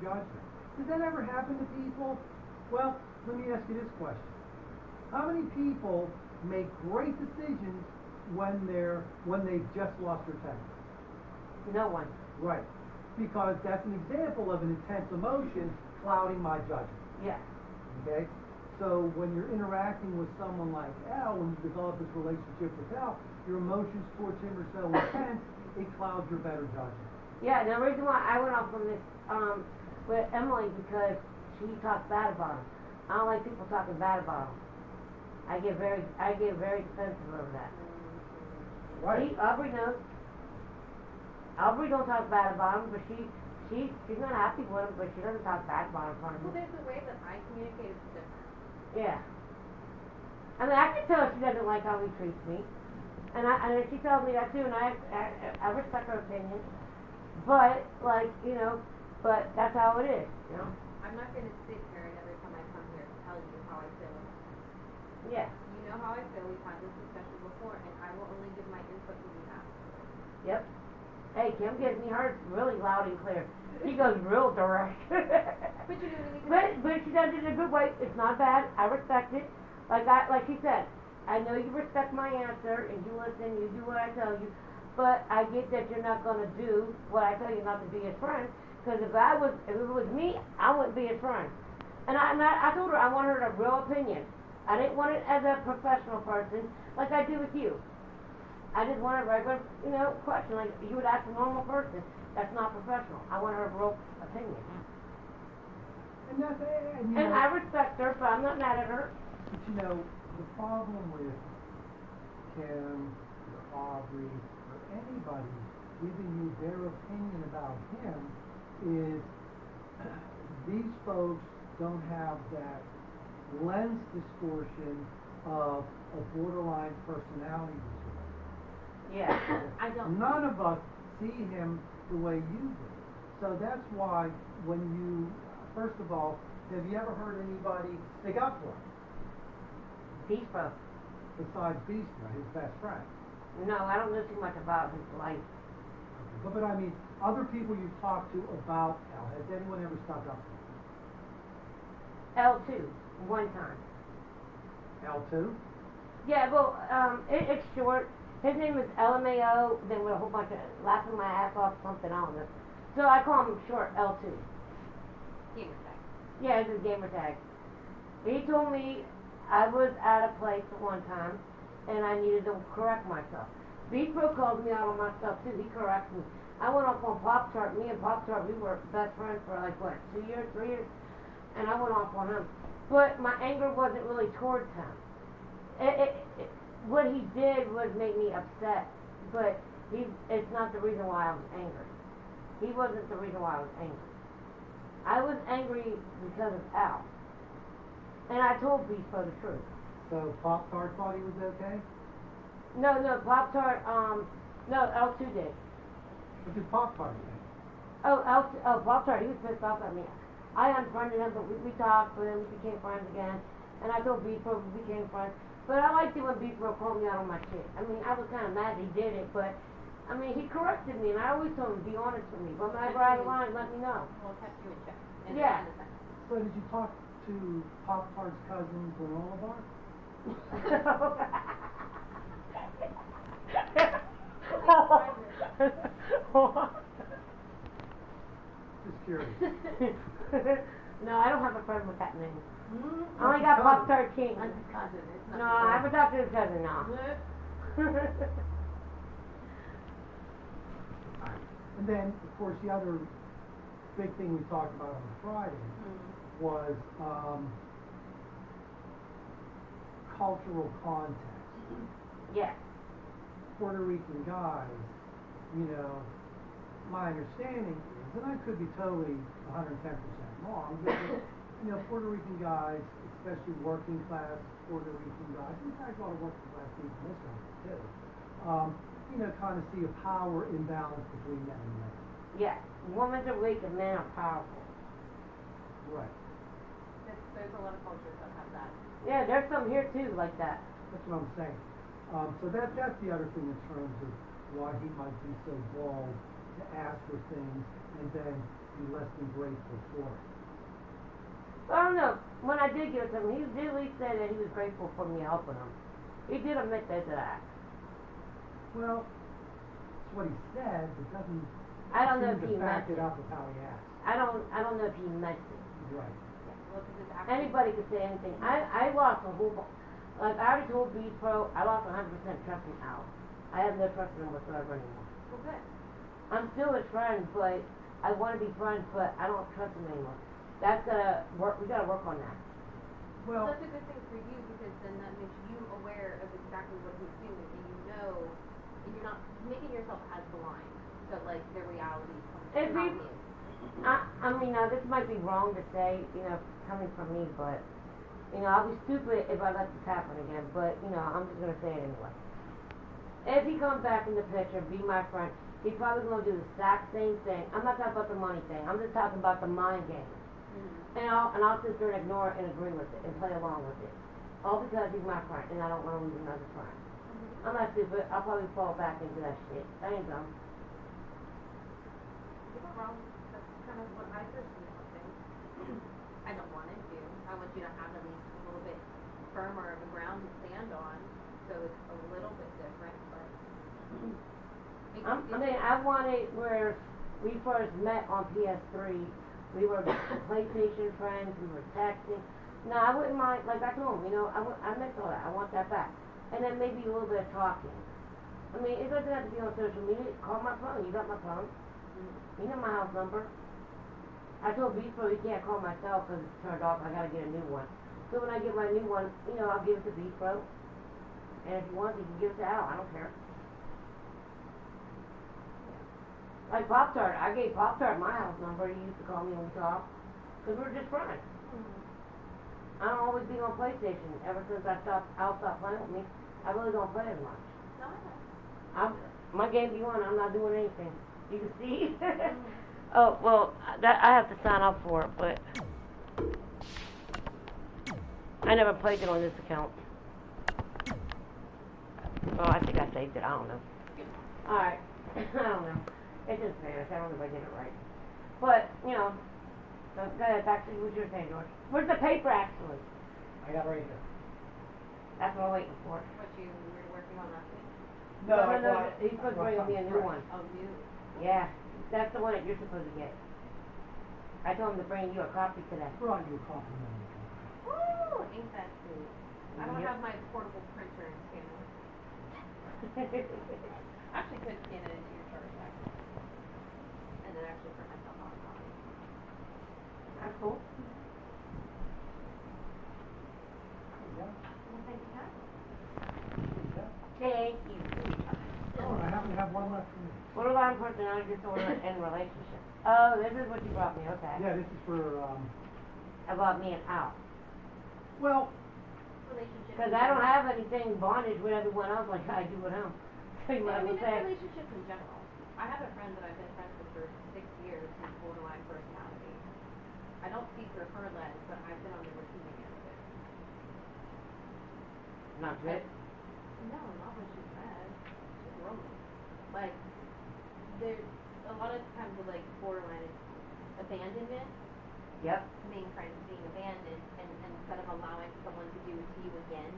judgment. Does that ever happen to people? Well, let me ask you this question. How many people make great decisions when they've just lost their temper? No one. Right. because that's an example of an intense emotion clouding my judgment. Yeah. Okay? So when you're interacting with someone like Al, when you develop this relationship with Al, your emotions towards him are so intense, it clouds your better judgment. Yeah, the reason why I went off on this with Emily because she talks bad about him. I don't like people talking bad about him. I get very defensive over that. Right. Aubrey knows. Aubrey don't talk bad about him, but she's not happy with him, but she doesn't talk bad about him in front of Well, him. there's a way that I communicate is different. Yeah. I mean, I can tell she doesn't like how he treats me, and she tells me that too, and I respect her opinion. But but that's how it is, you know. I'm not going to sit here and every time I come here tell you how I feel. Yeah. You know how I feel. We've had this discussion before, and I will only give my input when you ask. Yep. Hey, Kim gives me hers really loud and clear. She goes real direct. But you know what I mean? But she does it in a good way. It's not bad. I respect it. Like she said, I know you respect my answer and you listen. You do what I tell you. But I get that you're not gonna do what I tell you not to be his friend. Because if it was me, I wouldn't be his friend. And I told her I want her to have real opinion. I didn't want it as a professional person like I do with you. I just want a regular, question like you would ask a normal person. That's not professional. I want her real opinion. And that's and I respect her, but I'm not mad at her. But the problem with Kim or Aubrey or anybody giving you their opinion about him is these folks don't have that lens distortion of a borderline personality disorder. Yeah, I don't. None of us see him the way you do. So that's why when you, first of all, have you ever heard anybody stick up for him? Beast Bro. Besides Beast Bro, his best friend? No, I don't know too much about his life. But I mean, other people you've talked to about Al, has anyone ever stuck up for him? L2, one time. L2? Yeah, well, it's short. His name is LMAO, then with a whole bunch of laughing my ass off something, I don't know. So I call him short L2. Gamer tag. Yeah, it's his gamer tag. He told me I was out of place at one time, and I needed to correct myself. Beast Bro calls me out on my stuff too, he corrects me. I went off on Pop-Tart, me and Pop-Tart, we were best friends for 2 years, 3 years? And I went off on him. But my anger wasn't really towards him. What he did was make me upset, but it's not the reason why I was angry. He wasn't the reason why I was angry. I was angry because of Al. And I told Beast Bro the truth. So Pop-Tart thought he was okay? No, Pop-Tart, no, L2 did. What did Pop-Tart think? Pop-Tart, he was pissed off at me. I unfriended him, but we talked, but then we became friends again. And I told Beast Bro we became friends. But I liked it when Beast Bro called me out on my shit. I mean, I was kind of mad he did it, but, I mean, he corrected me, and I always told him, be honest with me. But whenever I out of line, let me know. We'll catch you in check. Yeah. So did you talk to Pop-Tart's cousin, Granola Bar? Just curious. No, I don't have a friend with that name. Mm-hmm. I only got Pop-Tart King. That's his cousin. It's not No, his I haven't talked to his cousin, no. And then, of course, the other big thing we talked about on Friday was cultural context. Yeah. Puerto Rican guys, my understanding is, and I could be totally 110% wrong, but Puerto Rican guys, especially working class Puerto Rican guys, in fact, a lot of working class people in this country too, kind of see a power imbalance between men and women. Yeah. Women are weak and men are powerful. Right. There's a lot of cultures that have that. Yeah, there's some here too like that. That's what I'm saying. So that's the other thing in terms of why he might be so bald to ask for things and then be less than grateful for it. I don't know. When I did give it to him, he did at least say that he was grateful for me helping him. He did admit that to that. Well, that's what he said, but doesn't I don't know if seemed he to back meant it it. up with how he asked. I don't know if he meant it. Right. Well, 'cause it's actually. Anybody could say anything. I lost a whole, like I already told Beast Pro, I lost 100% trust in Al. I have no trust in him whatsoever anymore. Well, good. I'm still his friend, but I want to be friends, but I don't trust him anymore. That's gotta work. We gotta work on that. Well, That's a good thing for you because then that makes you aware of exactly what he's doing, and you know, and you're not making yourself as blind. So like the reality comes If from he- you. I mean, now this might be wrong to say, you know, coming from me, but you know, I'll be stupid if I let this happen again. But you know, I'm just gonna say it anyway. If he comes back in the picture, be my friend, he's probably gonna do the exact same thing. I'm not talking about the money thing. I'm just talking about the mind game. And I'll sit there and ignore it and agree with it and play along with it. All because he's my friend and I don't want to lose another friend. I'm not stupid. I'll probably fall back into that shit. I ain't dumb. You're not wrong. That's kind of what I personally want things. I don't want it to. I want you to have at least a little bit firmer of a ground to stand on, so it's a little bit different, but. I mean, I wanted where we first met on PS3. We were PlayStation friends. We were texting. No, I wouldn't mind. Like I told him, you know, I miss all that. I want that back. And then maybe a little bit of talking. I mean, it doesn't have to be on social media. Call my phone. You got my phone. You know my house number. I told Beast Pro he can't call my cell because it's turned off. I gotta get a new one. So when I get my new one, you know, I'll give it to Beast Pro. And if you want, you can give it to Al. I don't care. Like Pop-Tart. I gave Pop-Tart my house number. He used to call me when we talked. Because we were just friends. I don't always be on PlayStation. Ever since Al stopped playing with me, I really don't play as much. No, I know. My Game B1, I'm not doing anything. You can see? Oh, well, I have to sign up for it, but I never played it on this account. Oh, I think I saved it. I don't know. Alright. I don't know. It's in Spanish. I don't know if I did it right. But, you know, so go ahead. Back to what you were saying, George. Where's the paper, actually? I got it right here. That's what I'm waiting for. What you were working on last week? No, he's supposed to bring me a new one. Oh, new. Yeah, that's the one that you're supposed to get. I told him to bring you a copy today. Brought you a compliment. Woo! Ain't that sweet? I don't Yep. have my portable printer and scanner. Actually could scan it into your charge back. And then actually print myself on a copy. That's cool. Yeah. Well, thank you, Kat. Yeah. Thank you. Oh, I happen to have one left for me. Borderline personality disorder and relationship. Oh, this is what you brought me, okay. Yeah, this is for, About me and Al. well, Relationship. Because I don't have anything bondage with everyone else like I do with him. So you Yeah, I might as mean, well it's say, relationships in general. I have a friend that I've been friends with for 6 years who's borderline personality. I don't see through her lens, but I've been on the receiving end of it. not good. No, not what she said. She's lonely. Like, there's a lot of times with like borderline is abandonment, Yep. being friends being abandoned, and instead of allowing someone to do it to you again,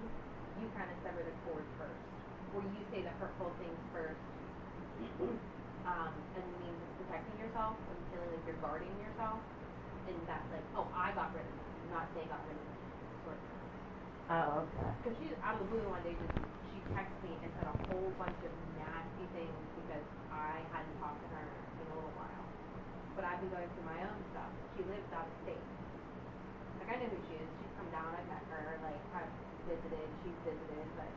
you kind of sever the cord first, or you say the hurtful things first, and it means it's protecting yourself and feeling like you're guarding yourself, and that's like, oh, I got rid of it, not they got rid of it, sort of. Oh, okay. Because she's out of the blue one day, she texted me and said a whole bunch of nasty things because I hadn't talked to her in a little while. But I've been going through my own stuff. She lives out of state. Like, I know who she is. She's come down, I've met her, like, I've visited, she's visited, but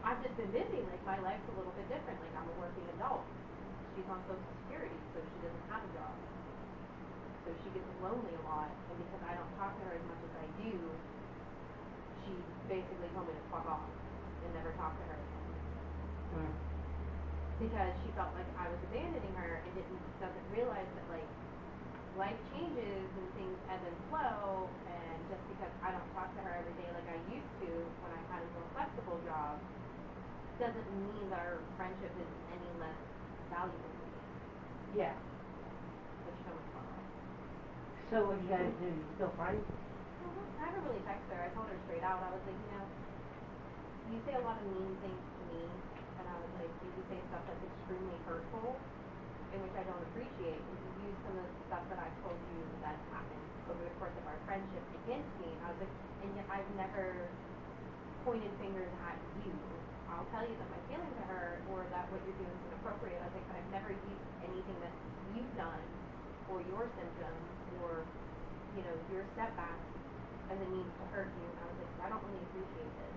I've just been busy. Like, my life's a little bit different. Like, I'm a working adult. She's on Social Security, so she doesn't have a job. So she gets lonely a lot, and because I don't talk to her as much as I do, she basically told me to fuck off and never talk to her again. Mm. Because she felt like I was abandoning her and doesn't realize that like life changes and things ebb and flow, and just because I don't talk to her every day like I used to when I had a more flexible job doesn't mean that our friendship is any less valuable to me. Yeah. But she told me to fuck off. So what you guys do? You still friends? I haven't really texted her. I told her straight out. I was like, you know, you say a lot of mean things to me, and I was like, you say stuff that's extremely hurtful, and which I don't appreciate, is you use some of the stuff that I've told you that's happened over the course of our friendship against me. And I was like, and yet I've never pointed fingers at you. I'll tell you that my feelings to her or that what you're doing is inappropriate. I was like, but I've never used anything that you've done or your symptoms or, you know, your setbacks as a means to hurt you. And I was like, I don't really appreciate this.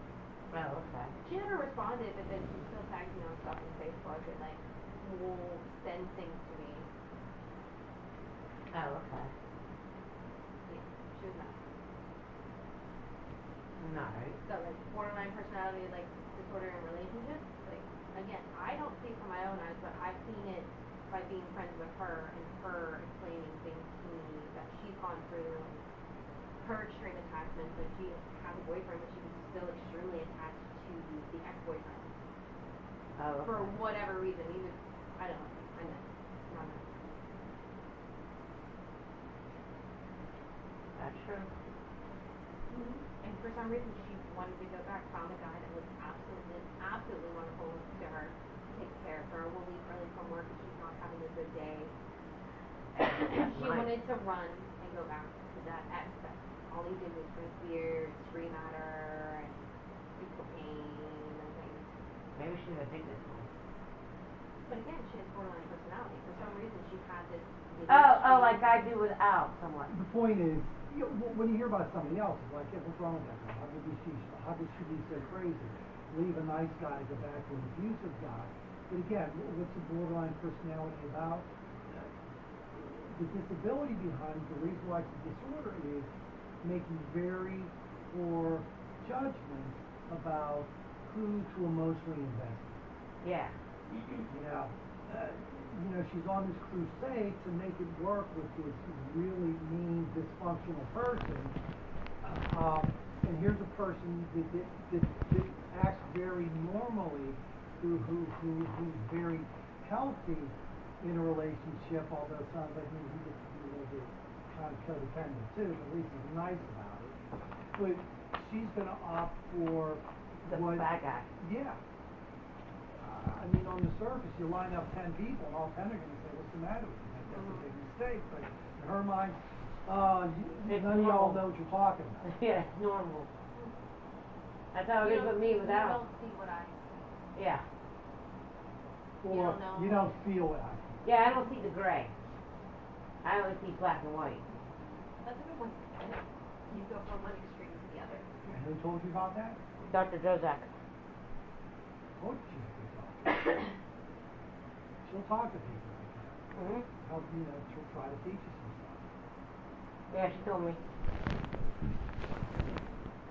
Oh, okay. She never responded, but then she still tags me on stuff on Facebook and like will send things to me. Oh, okay. Yeah, she was nuts. Nice. So like borderline personality, like disorder in relationships. Like again, I don't see it from my own eyes, but I've seen it by being friends with her and her explaining things to me that she's gone through. And her extreme attachment, that she has a boyfriend, but she was still extremely attached to the ex-boyfriend. Oh, okay. For whatever reason, even I don't know. I know. Not know. That's true. And for some reason, she wanted to go back, found a guy that was absolutely wonderful to her, takes care of her, will leave early from work if she's not having a good day. She Nice. wanted to run and go back to that ex that all he did was drink beer, scream at her, and do cocaine and things. Maybe she's addicted to it. But again, she has borderline personality. For some reason, she had this. Oh, like I do with Al, somewhat. The point is, you know, when you hear about somebody else, it's like, yeah, what's wrong with that guy? How could she be so crazy? Leave a nice guy to go back to an abusive guy. But again, what's the borderline personality about? The disability behind it, the reason why it's a disorder is making very poor judgments about who to emotionally invest in. Yeah. You know, she's on this crusade to make it work with this really mean, dysfunctional person. And here's a person that acts very normally, who's very healthy in a relationship, although it sounds like maybe he gets to be a little bit kind of codependent too, but at least he's nice about it. But she's going to opt for The what... bad guy. Yeah. I mean, on the surface, you line up 10 people, and all 10 are going to say, what's the matter with you? That's a big mistake. But in her mind, none of y'all know what you're talking about. Yeah, it's normal. That's how it is with me You without. don't see what I. Yeah. Or don't know. you don't feel it. Yeah, I don't see the gray. I only see black and white. That's a good one. You go from one extreme to the other. And who told you about that? Dr. Jozak. Oh, she's she'll talk to people like that. Mm-hmm. Help, you know, she'll try to teach you some stuff. Yeah, she told me.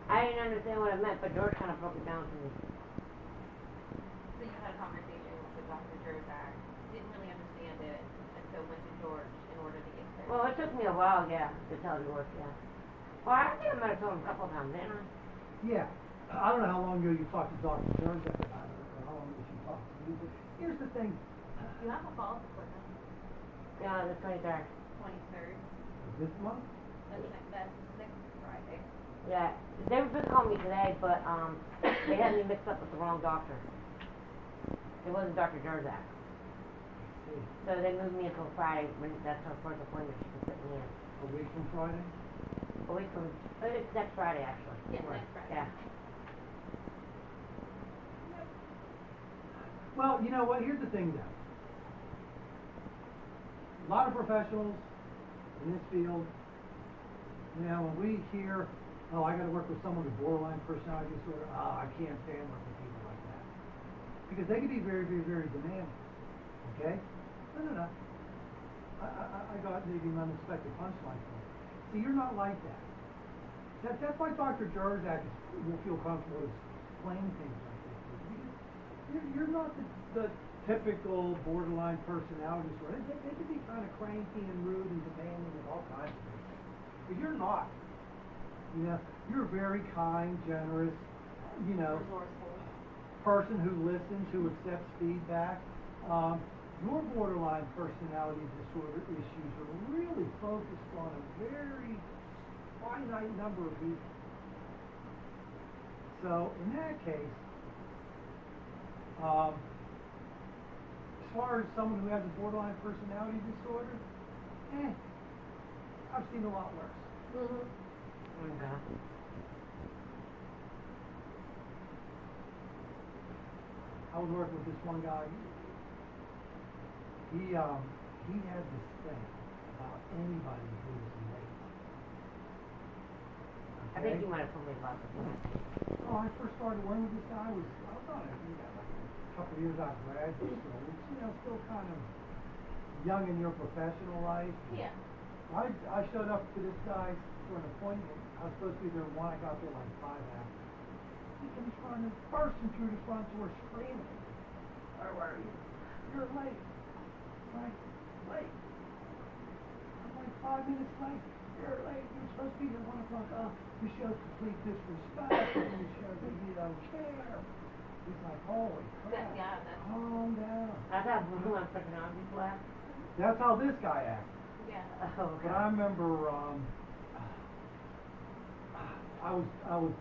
I didn't understand what it meant, but George kind of broke it down to me. So you had a conversation with Dr. Jozak, didn't really understand it, and so went to George in order to get clarity. Well, it took me a while, yeah, to tell George, yeah. Well, I think I might have told him a couple times, didn't I? Yeah. I don't know how long ago you talked to Dr. Jozak about it, or how long ago she talked to you, but here's the thing. You have a follow-up appointment, Yeah, the 23rd. 23rd. This month? That's next Friday. Yeah, they were supposed to call me today, but they had me mixed up with the wrong doctor. It wasn't Dr. Jozak. So they moved me until Friday, when that's her first appointment she can put me in. A week from Friday? A week from, it's next Friday, actually. Yeah, next Friday. Yeah. Well, you know what? Here's the thing, though. A lot of professionals in this field, you know, when we hear, oh, I got to work with someone with borderline personality disorder, I can't stand working with people like that. Because they can be very, very, very demanding. Okay? No. I got maybe an unexpected punchline for you. See, you're not like that. That's why Dr. Jozak will feel comfortable explaining things like this. You're not the typical borderline personality disorder. They can be kind of cranky and rude and demanding and all kinds of things. But you're not. You know, you're a very kind, generous, you know, Resourceful. person who listens, who accepts feedback. Your borderline personality disorder issues are really focused on a very finite number of people. So in that case, far as someone who has a borderline personality disorder, I've seen a lot worse. Okay. I was working with this one guy. He had this thing about anybody who was late. I think you might have told me about this. Oh, I first started working with this guy. I was on it. Like a couple of years out of graduate school. It's, still kind of young in your professional life. Yeah. I showed up to this guy for an appointment. I was supposed to be there at 1. I got there like 5 after. He comes running, bursting through the front door, screaming. Where were you? You're late. Right? Late. I'm like 5 minutes late. You're late. You're supposed to be here at 1 o'clock. Oh, this shows complete disrespect. This shows that you don't care. He's like, holy crap. Calm down. That's how borderline personality people act. That's how this guy acted. Yeah. Oh, okay. But I remember,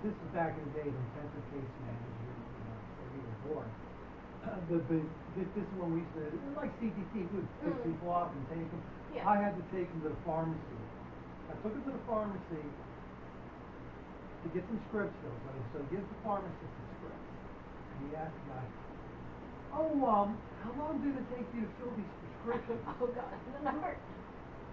this is back in the day of intensive case manager, before you were born. This is when we used to, like CTT, we would pick people up and take them. Yeah. I had to take them to the pharmacy. I took them to the pharmacy to get some scripts filled. So he gives the pharmacist the scripts. And he asked the guy, how long did it take you to fill these prescriptions? Oh God, it hurt.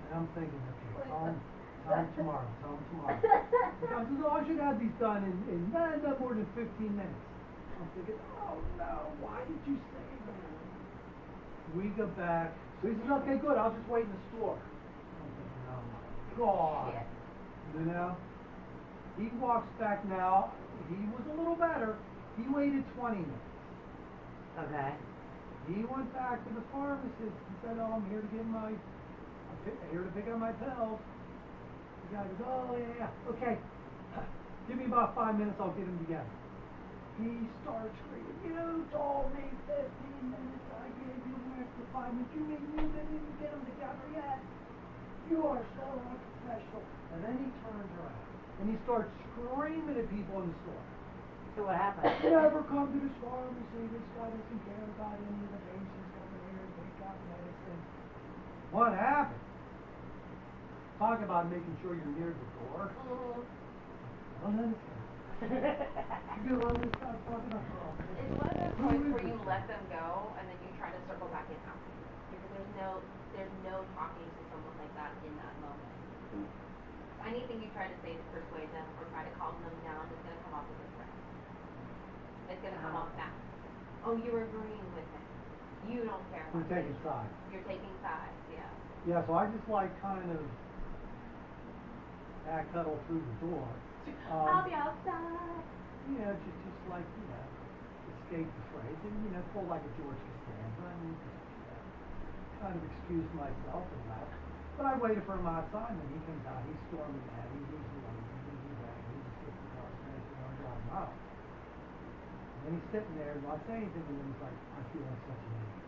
And I'm thinking, okay, tell him tomorrow. Because I should have these done in no more than 15 minutes. I'm thinking, oh no, why did you say that? We go back. So he says, okay, good, I'll just wait in the store. I'm thinking, oh my God. Shit. He walks back now. He was a little better. He waited 20 minutes. Okay. He went back to the pharmacist and said, oh, I'm here to pick up my pills. The guy goes, oh, yeah. Okay. Give me about 5 minutes, I'll get them together. He starts screaming, you told me 15 minutes, I gave you an extra 5 minutes. You mean you didn't even get them together yet? You are so unprofessional. And then he turns around and he starts screaming at people in the store. So what happened? Never come to this pharmacy. This guy doesn't care about any of the patients over here. They got medicine. What happened? Talk about making sure you're near the door. I don't understand. You know this guy talking about It's one of those points where you let them go and then you try to circle back in after. Because there's no talking to someone like that in that moment. Anything you try to say to persuade them or try to calm them down is going to come off as a threat. It's going to come off fast. Oh, you're agreeing with him. You don't care about You're taking sides. You're taking sides, yeah. Yeah, so I just like kind of backpedal through the door. I'll be outside. Just like, escape the phrase. And, pull like a George Costanza. I mean, kind of excuse myself and left. But I waited for him outside, and he comes out. He's storming mad. He's losing money. He's back. He just gets the car smashed and drives him out. And then he's sitting there, not saying anything, and then he's like, I feel like such an idiot.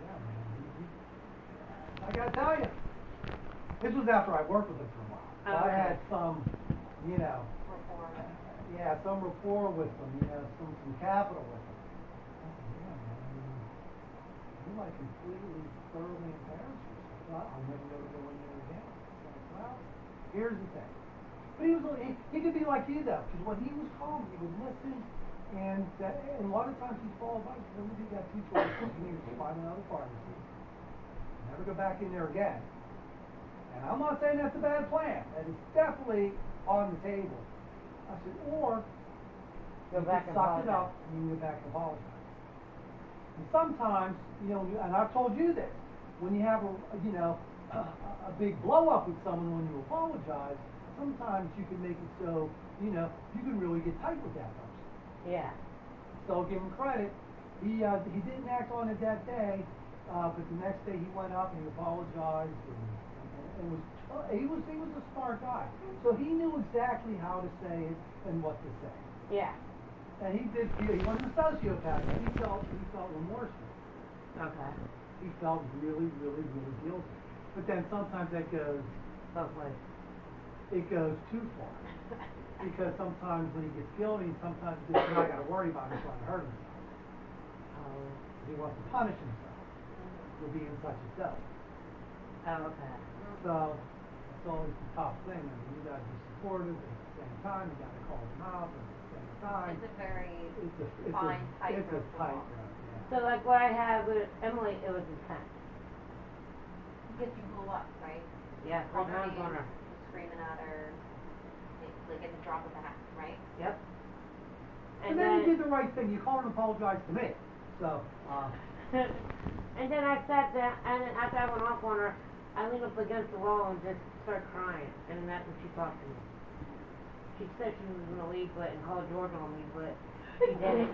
Yeah, man. I gotta tell you, this was after I worked with him for a while. So I had some, Rapport. some rapport with him, some capital with him. I said, yeah, man, you're like completely, thoroughly embarrassed yourself. I wouldn't be able to go in there again. Well, here's the thing. But he could be like you though, because when he was calm, he would listen, and a lot of times he'd fall back. So he got 2 choices. He needed to find another pharmacy. Never go back in there again. And I'm not saying that's a bad plan. That is definitely on the table. I said, or Go back and suck it apologize. up and you can go back and apologize. And sometimes, and I've told you this, when you have a big blow up with someone when you apologize, sometimes you can make it so, you can really get tight with that person. Yeah. So give him credit. He didn't act on it that day, but the next day he went up and he apologized and he was a smart guy. So he knew exactly how to say it and what to say. Yeah. And he wasn't a sociopath, but he felt remorseful. Okay. He felt really, really, really guilty. But then sometimes that goes Both ways. it goes too far. Because sometimes when he gets guilty, sometimes he says, I gotta worry about him trying to hurt himself. He wants to punish himself for being such a dope. Oh, okay. So, that's always the tough thing. I mean, you gotta be supportive at the same time, you gotta call them out, but at the same time. It's a very It's fine, tight It's a rope to tight walk. rope, yeah. So like what I had with Emily, it was intense. Because you blew up, right? Yeah, Called her sometimes on name, her. screaming at her, like at the drop of a hat, right? Yep. And then you did the right thing, you called and apologized to me, so, and then I sat down, and then after I went off on her, I leaned up against the wall and just started crying, and that's when she talked to me. She said she was gonna leave, but and call George on me, but she didn't.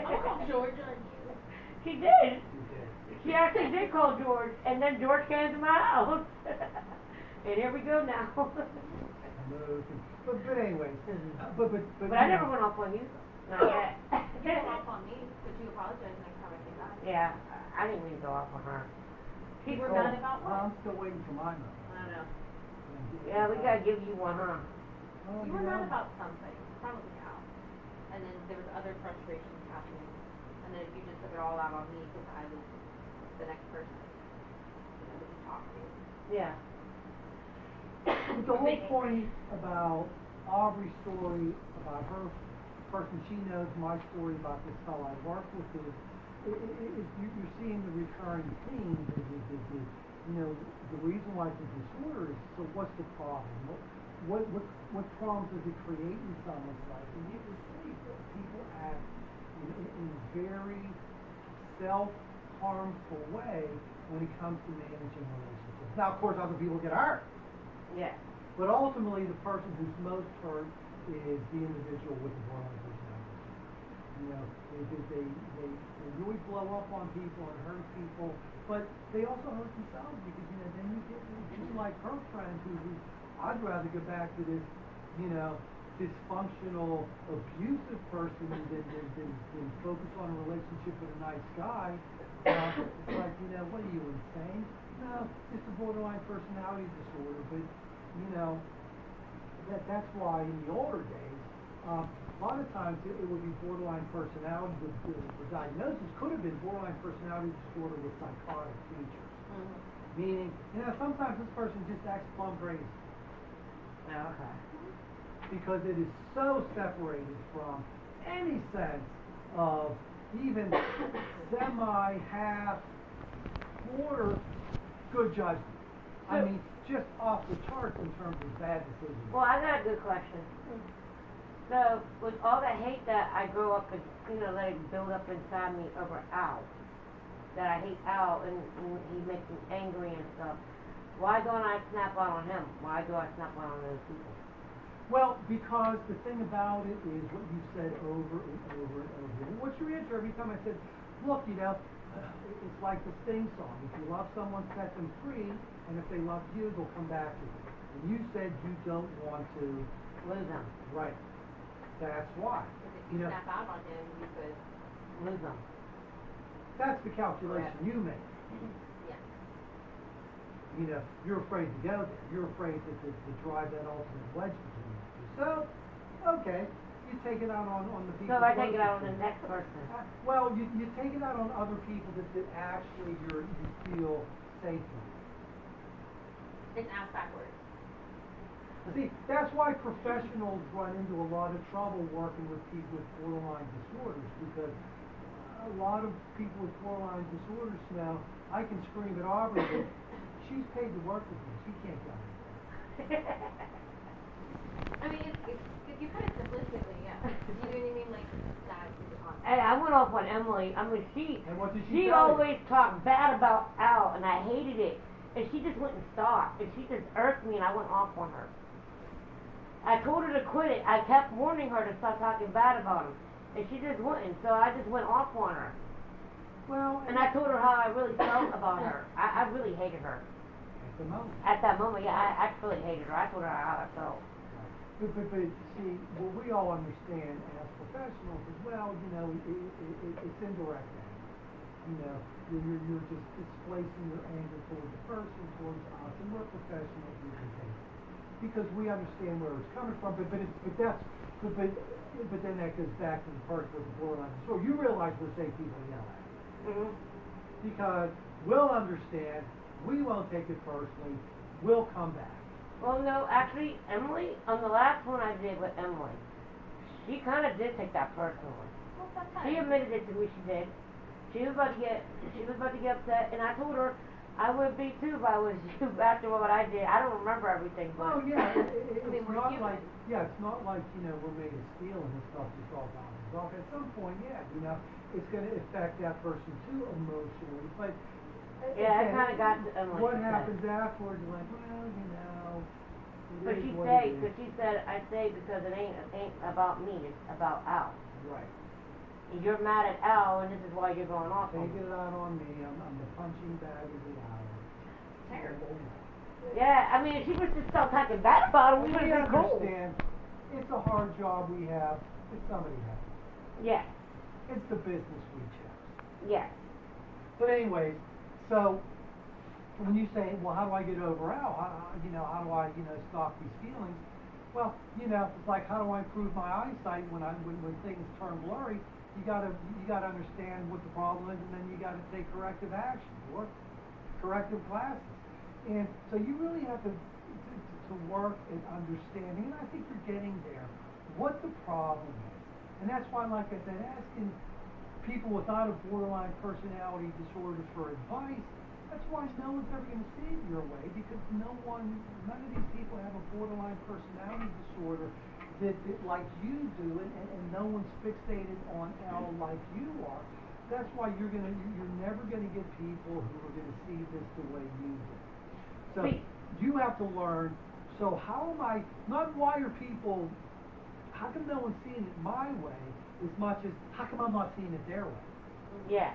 I'll call George on you. She did. you did. She actually did call George, and then George came to my house. And here we go now. But anyways, but But I never went off on you. Not yet. You went off on me, but you apologized next time I came back. Yeah, I didn't mean to go off on her. You were Oh, mad about what? I'm still waiting for my number. I don't know. Yeah, we gotta give you one, huh? Oh, You were yeah. mad about something, probably Al. And then there was other frustrations happening. And then you just took it all out on me because I was the next person, that you talked to. Yeah. But the whole point about Aubrey's story, about her person she knows, my story about this fellow I work with is you're seeing the recurring themes. You know, the reason why it's a disorder is, so what's the problem? What problems does it create in someone's life? And you can see that people act in a very self-harmful way when it comes to managing relationships. Now, of course, other people get hurt. Yeah. But ultimately, the person who's most hurt is the individual with the borderline personality. You know, they really blow up on people and hurt people, but they also hurt themselves because, you know, then you get like her friend who I'd rather go back to this, you know, dysfunctional, abusive person than focus on a relationship with a nice guy. It's like, you know, what are you, insane? No, it's a borderline personality disorder, but, you know, that's why in the older days, a lot of times it would be borderline personality, the diagnosis could have been borderline personality disorder with psychotic features. Mm-hmm. Meaning, you know, sometimes this person just acts plumb crazy. Okay. Because it is so separated from any sense of even semi-half quarter good judgment. I mean, just off the charts in terms of bad decisions. Well, I got a good question. So, with all the hate that I grew up and, you know, let it build up inside me over Al, that I hate Al and he makes me angry and stuff, why don't I snap out on him? Why do I snap out on those people? Well, because the thing about it is what you said over and over and over. And what's your answer every time I said, look, you know, it's like the Sting song. If you love someone, set them free, and if they love you, they'll come back to you. And you said you don't want to Lose them. Right. That's why. Because if You you know, snap out on him, you could, Lose them. that's the calculation you make. yeah. You know, you're afraid to go there. You're afraid to drive that ultimate wedge between you two. So, okay, you take it out on the people. So I take it closest out on to the you. next person. Well, you take it out on other people that actually you feel safe with. It's ass backwards. See, that's why professionals run into a lot of trouble working with people with borderline disorders, because a lot of people with borderline disorders now, I can scream at Aubrey, but she's paid to work with me. She can't go anywhere. I mean, it's you kind of simplistically, yeah. You know what I mean? Like, that is on. Hey, I went off on Emily. I mean, And what did she she tell you? always talked bad about Al, and I hated it. And she just wouldn't stop. And she just irked me, and I went off on her. I told her to quit it. I kept warning her to stop talking bad about him. And she just wouldn't, so I just went off on her. Well, And I told her how I really felt about her. I really hated her. at the moment. At that moment, yeah, I actually hated her. I told her how I felt. But see, what we all understand as professionals is, well, you know, it's indirect anger. You know, you're just displacing your anger towards the person, towards us, and we're professionals, we can take it. because we understand where it's coming from, but then that goes back to the person with the borderline disorder. You realize we'll say people yell at you. Because we'll understand, we won't take it personally, we'll come back. Well, no, actually, Emily, on the last one I did with Emily, she kind of did take that personally. Well, She admitted it to me, she did. She was about to get upset, and I told her I would be too if I was you after what I did. I don't remember everything, but. Oh, yeah, I mean, it's we're not human. like, it's not like, we're made of steel and this stuff just all bounces off. At some point, it's gonna affect that person too emotionally, but. Yeah, I again, kind of got to Emily. what happens afterwards, you're like, well, But it is she what said, it is. because she said, I say because it ain't about me, it's about Al. Right. You're mad at Al, and this is why you're going off on Take me. it out on me, I'm the punching bag of the hour. Terrible. Yeah, I mean, if she was just start talking bad about him, we would We have been cool. understand, it's a hard job we have, it's somebody has. Yeah, It's the business we chose. yeah. But anyways, so when you say, well, how do I get over Al? How do I, stop these feelings? Well, it's like, how do I improve my eyesight when things turn blurry? You gotta understand what the problem is, and then you gotta take corrective action or corrective classes. And so you really have to work at understanding, and I think you're getting there, what the problem is. And that's why, like I said, asking people without a borderline personality disorder for advice, that's why no one's ever going to see it your way, because none of these people have a borderline personality disorder that like you do, and no one's fixated on L like you are. That's why you're never gonna get people who are gonna see this the way you do. So you have to learn, so how am I, not why are people, how come no one's seeing it my way as much as how come I'm not seeing it their way? Yeah.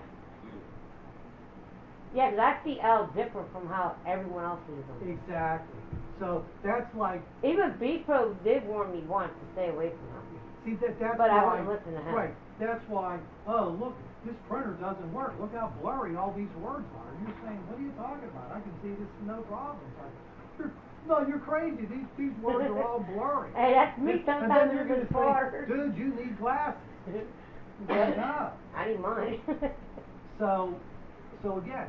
Yeah, because I see Al different from how everyone else sees him. Exactly. So that's like, Even B-Pro did warn me once to stay away from him. see that's But why, I wouldn't listen to him. Right. That's why, oh look, this printer doesn't work. Look how blurry all these words are. You're saying, what are you talking about? I can see this no problem. It's like, you're crazy. These words are all blurry. Hey, that's me And sometimes then in you're the gonna car. say, dude, you need glasses. No. I need mine. So again,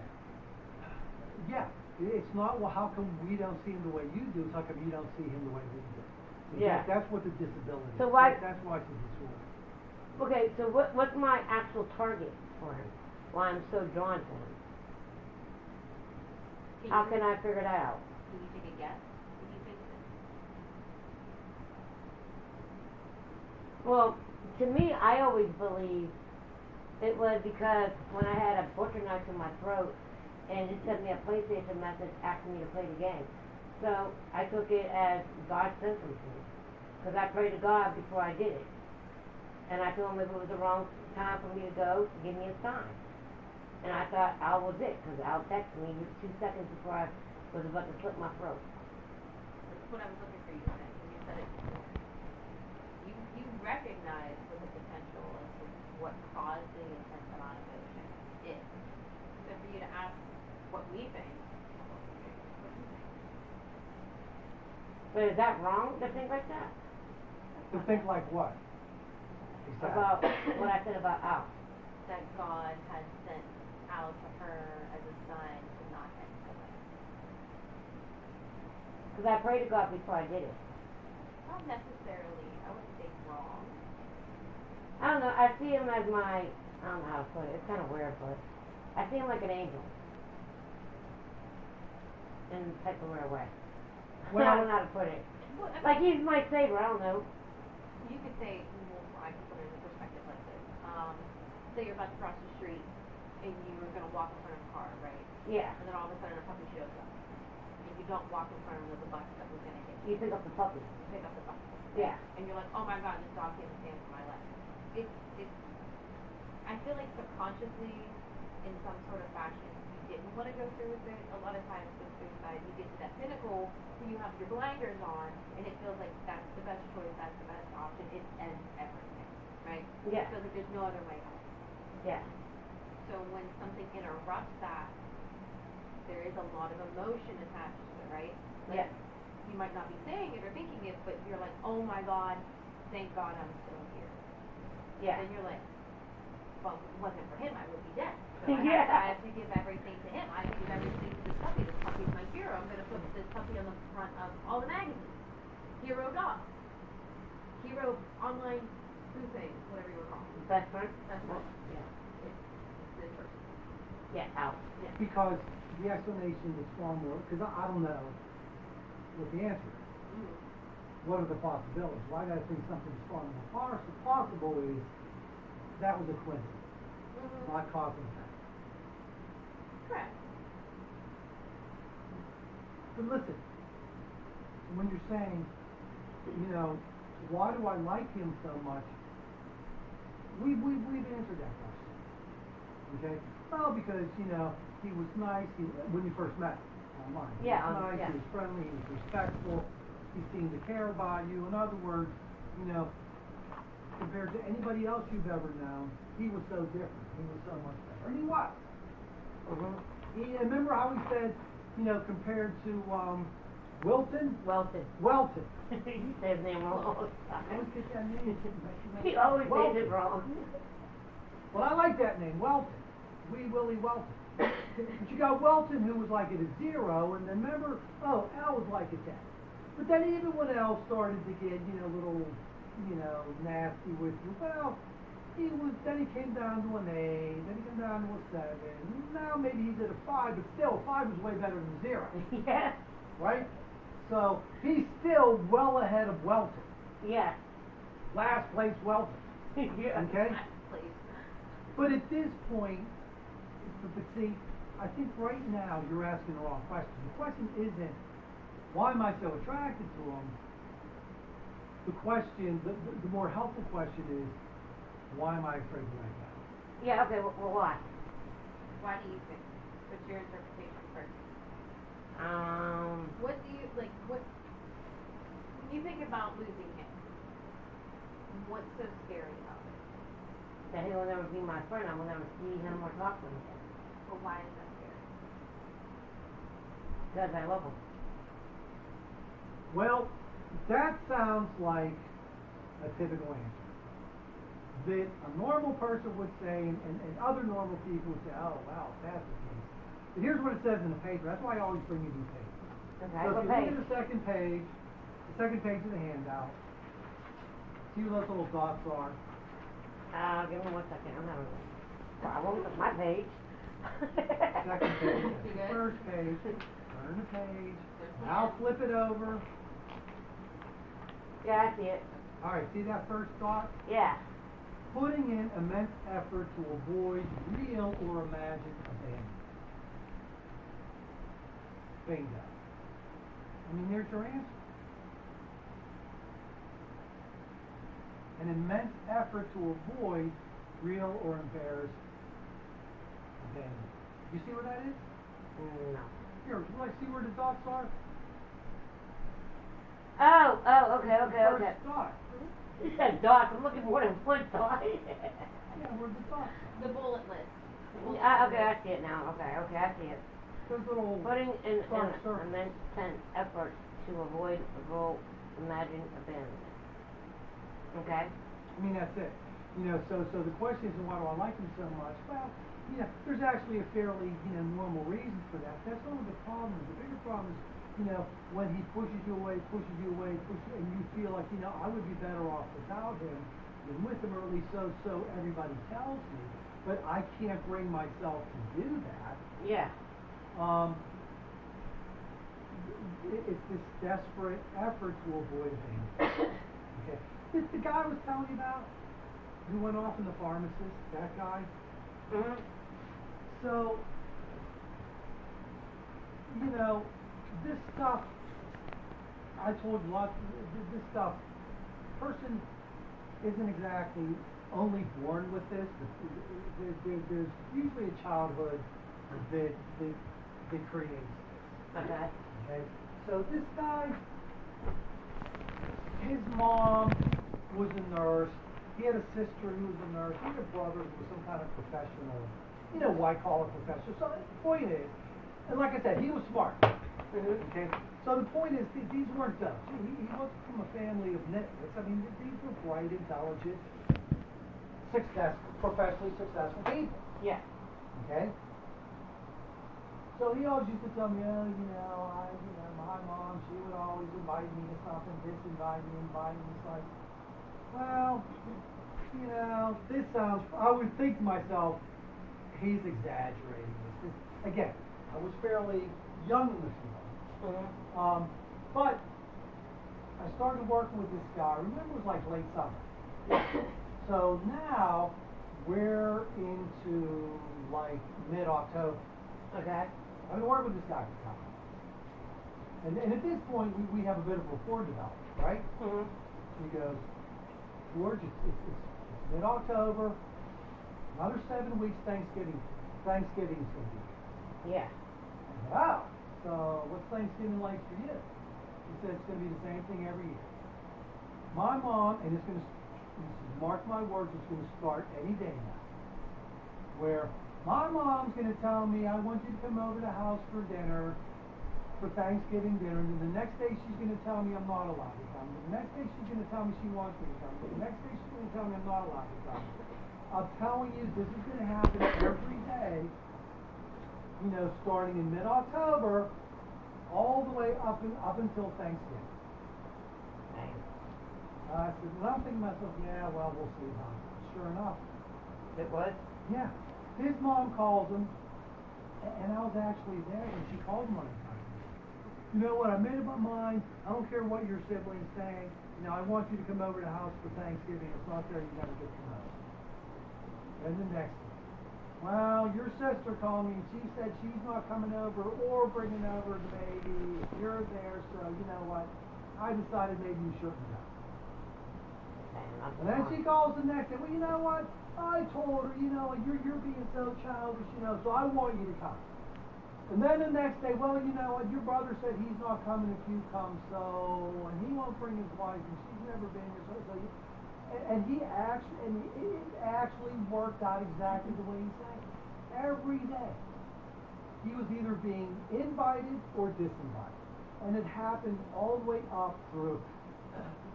it's not, well, how come we don't see him the way you do? It's how come you don't see him the way we do? Yeah. That's what the disability So is. why- That's why it's a disorder. Okay, so what's my actual target for him? Why I'm so drawn to him? How can I figure that out? Can you take a guess? What do you think it is? Well, to me, I always believed it was because when I had a butcher knife in my throat and it sent me a PlayStation message asking me to play the game. So I took it as God sent them to me. Because I prayed to God before I did it. And I told him if it was the wrong time for me to go, to give me a sign. And I thought Al was it, because Al texted me 2 seconds before I was about to slit my throat. That's what I was looking for you to say when you said it before. You recognize what the potential as to what caused the intense amount of emotion is. So for you to ask what we think, what do you think? But is that wrong to think like that? To think like what? Exactly. About what I said about Al. That God has sent Al to her as a sign to not enter away. Because I prayed to God before I did it. Not necessarily, I wouldn't say wrong. I don't know, I see him as my, I don't know how to put it, it's kind of weird, but I see him like an angel. In a type of weird way. Well- I don't know how to put it. Well, I mean, Like he's my savior, I don't know. you could say, well, I can put it in perspective like this. Say you're about to cross the street and you were going to walk in front of a car, right? Yeah. And then all of a sudden a puppy shows up. And you don't walk in front of the bus that was going to hit You pick up the puppy. You pick up the bus. Yeah. And you're like, oh my god, this dog can't stand for my life. I feel like subconsciously, in some sort of fashion, you didn't want to go through with it. A lot of times with suicide, you get to that pinnacle where you have your blinders on, and it feels like that's the best choice, that's the best option. It ends everything, right? Yeah. It feels like there's no other way out. Yeah. So when something interrupts that, there is a lot of emotion attached to it, right? Like, Yeah. you might not be saying it or thinking it, but you're like, oh my God, thank God I'm still here. Yeah. Then you're like, well, if it wasn't for him, I would be dead. So Yeah. I have to give everything to him. I have to give everything to this puppy. This puppy's my hero. I'm going to put this puppy on the front of all the magazines. Hero dog. Hero online thing, whatever you were calling it. Best friend? That's right. Yeah. It's this person. Yeah, out. Yeah. Because the explanation is far more, because I don't know what the answer is. Mm. What are the possibilities? Well, I gotta think something's far more possible is that was a coincidence, Mm-hmm. not cause and effect. Correct. But listen, when you're saying, you know, why do I like him so much? We've answered that question. Okay? Well, because, you know, he was nice when you first met him online. He Yeah, was nice, yeah. he was friendly, he was respectful, he seemed to care about you. In other words, you know, compared to anybody else you've ever known, he was so different. He was so much better. And he was. Remember how he said, you know, compared to Wilton? Welton. Welton. He said his name wrong all the I time. always get that name. He always says Welton. it wrong. Well, I like that name, Welton. Wee Willie Welton. But you got Welton, who was like at a 0, and then remember, oh, Al was like a 10. But then even when Al started to get, you know, a little, you know, nasty with you, well, then he came down to an 8, then he came down to a 7. Now maybe he's at a 5, but still, 5 is way better than 0. Yeah. Right? So he's still well ahead of Welton. Yeah. Last place Welton. Yeah. Okay? Please. But at this point, but see, I think right now you're asking the wrong question. The question isn't, why am I so attracted to him? The question, the more helpful question is, why am I afraid to let go? Yeah, okay, well, why? Why do you think? What's your interpretation first? What do you, like, what, when you think about losing him, what's so scary about it? That he'll never be my friend. I will never see him or talk to him again. But why is that scary? Because I love him. Well, that sounds like a typical answer. That a normal person would say, and other normal people would say, oh, wow, that's the case. But here's what it says in the paper. That's why I always bring you these papers. Okay, So if what you look page? at the second page of the handout, see what those little dots are? Give me 1 second. I'm having a problem with my page. Second page, You that's the good? first page, turn the page, I'll flip it over. Yeah, I see it. Alright, see that first dot? Yeah. Putting in immense effort to avoid real or imagined abandonment. Bingo. I mean, there's your answer. An immense effort to avoid real or embarrassed abandonment. You see where that is? No. Here, would you like to see where the dots are? Oh, okay. First dot. You said dots. I'm looking for more than one dot. Yeah, where's the dot? The bullet list. Okay, I see it now. Okay, I see it. Those little Putting in dark circles. immense effort to avoid real imagined abandonment. Okay. I mean, that's it. You know, so the question isn't why do I like him so much? Well, you know, there's actually a fairly, you know, normal reason for that. That's not what the problem is. The bigger problem is, you know, when he pushes you away, and you feel like, you know, I would be better off without him than with him, or at least so everybody tells me. But I can't bring myself to do that. Yeah. It's this desperate effort to avoid abandonment. Okay. The guy I was telling you about, who went off in the pharmacist, that guy. Mhm. So, you know, this stuff, I told you lots, this stuff, person isn't exactly only born with this. There's usually a childhood that creates this. Okay. Okay, so this guy, his mom was a nurse. He had a sister who was a nurse. He had a brother who was some kind of professional, you know, white collar professional. So the point is, and like I said, he was smart. Okay? So the point is, these weren't dumb. He wasn't from a family of nitwits. I mean, these were bright, intelligent, professionally successful people. Yeah. Okay? So he always used to tell me, oh, my mom, she would always invite me to something, invite me. It's like, well, this sounds, I would think to myself, he's exaggerating this. Again, I was fairly young in this world. But I started working with this guy, remember it was like late summer. So now, we're into like mid-October. Okay. I've been working with this guy for a couple of months. And at this point, we have a bit of rapport developed, right? He goes, George, it's mid-October, another 7 weeks, Thanksgiving's going to be here. Yeah. Wow. So what's Thanksgiving like for you? He said it's going to be the same thing every year. My mom, and it's going to, mark my words, it's going to start any day now, where my mom's going to tell me, I want you to come over to the house for dinner, for Thanksgiving dinner, and then the next day she's going to tell me I'm not allowed to come. The next day she's going to tell me she wants me to come. The next day she's going to tell me I'm not allowed to come. I'm telling you, this is going to happen every day, starting in mid-October, all the way up until Thanksgiving. I said, well, I'm thinking to myself, yeah, well, we'll see about it. Sure enough. It was? Yeah. His mom calls him, and I was actually there when she called him on the time. You know what, I made up my mind, I don't care what your siblings say, I want you to come over to the house for Thanksgiving. If it's not there, you never get to come over. And the next day, well, your sister called me, and she said she's not coming over or bringing over the baby if you're there, so you know what, I decided maybe you shouldn't go. And then she calls the next day, well, you know what, I told her, you're being so childish, so I want you to come. And then the next day, well, you know what, your brother said he's not coming if you come, so, and he won't bring his wife, and she's never been here, and it actually worked out exactly the way he said it. Every day. He was either being invited or disinvited. And it happened all the way up through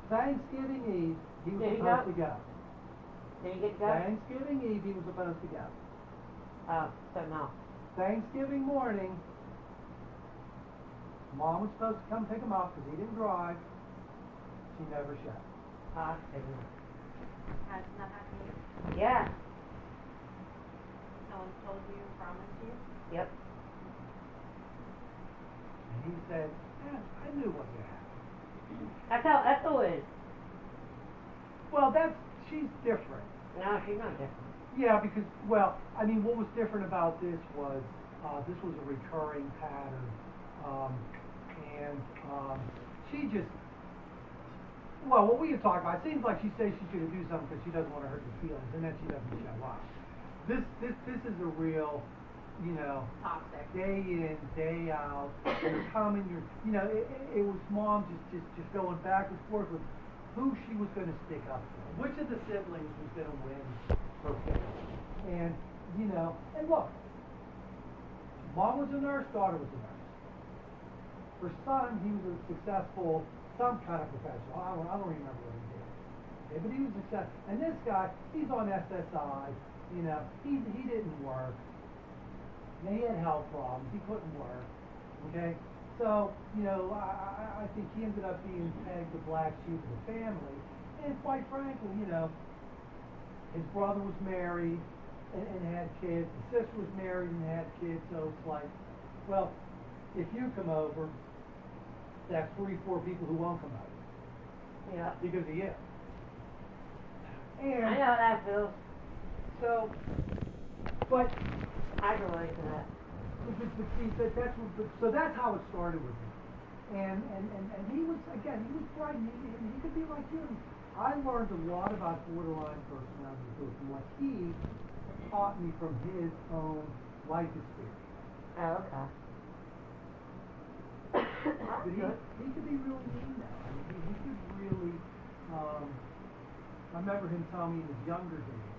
Thanksgiving Eve, he was supposed to go. Did he get to go? Thanksgiving Eve, he was supposed to go. So no. Thanksgiving morning, Mom was supposed to come pick him up because he didn't drive. She never showed. Hasn't that happened to you? Yeah. No one told you, promised you? Yep. And he said, I knew what would happen. That's the way. Well, she's different. No, she's not different. Yeah, because, what was different about this was a recurring pattern. She just, what we had talked about, it seems like she says she's going to do something because she doesn't want to hurt your feelings, and then she doesn't show up. This is a real, toxic. Day in, day out, you're coming, it was Mom just going back and forth with who she was going to stick up for, which of the siblings was going to win her family. And, and look, Mom was a nurse, daughter was a nurse. Her son, he was a successful, some kind of professional. I don't remember what he did. Okay, but he was successful. And this guy, he's on SSI, he didn't work. He had health problems, he couldn't work. Okay? So, I think he ended up being pegged the black sheep of the family. And quite frankly, his brother was married and had kids. His sister was married and had kids. So it's like, well, if you come over, that's 3-4 people who won't come over. Yeah. Because of you. And I know how that feels. So, but I can relate to that. So that's how it started with him. And he was bright. He could be like you. I learned a lot about borderline personality from what he taught me from his own life experience. Oh, okay. But he could be really mean now. I mean, he could really, I remember him telling me in his younger days,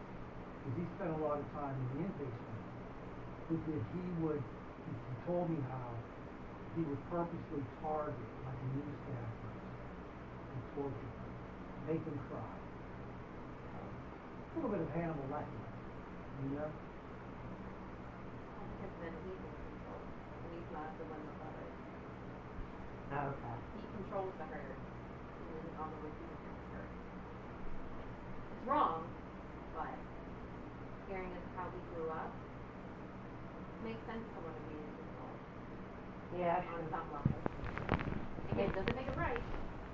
because he spent a lot of time in the inpatient, he told me how he would purposely target like a newscast person and torture them, make them cry. A little bit of Hannibal Lecter, you know? Because then he's in control, and he's not the one that loves it. Oh, okay. He controls the herd, and then on the way to the herd. It's wrong, but hearing as how he grew up makes sense for someone to be in control Yeah, on sure. some level. Again, it doesn't make it right.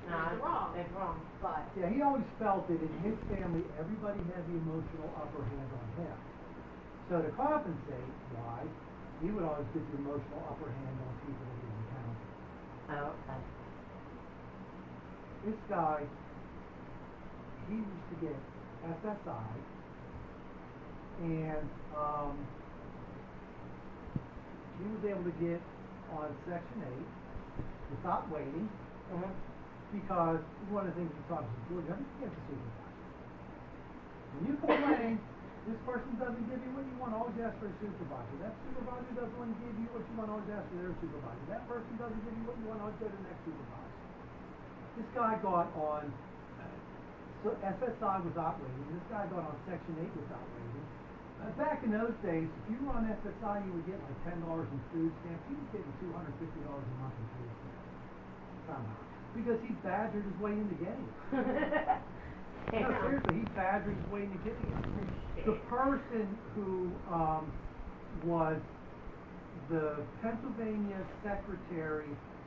No, It's wrong. it's wrong. But Yeah, he always felt that in his family, everybody had the emotional upper hand on him. So to compensate, why, he would always get the emotional upper hand on people that he encountered. Oh, okay. This guy, he used to get SSI, and he was able to get on Section 8 without waiting, Mm-hmm. because one of the things he taught us in Georgia, I think he has a supervisor. When you complain, this person doesn't give you what you want, always ask for a supervisor. That supervisor doesn't want to give you what you want, always ask for their supervisor. That person doesn't give you what you want, always go to the next supervisor. This guy got on, so SSI without waiting. This guy got on Section 8 without waiting. Back in those days, if you were on SSI, you would get like $10 in food stamps. He was getting $250 a month in food stamps. Somehow. Because he badgered his way into getting it. No, seriously, he badgered his way into getting it. The person who was the Pennsylvania Secretary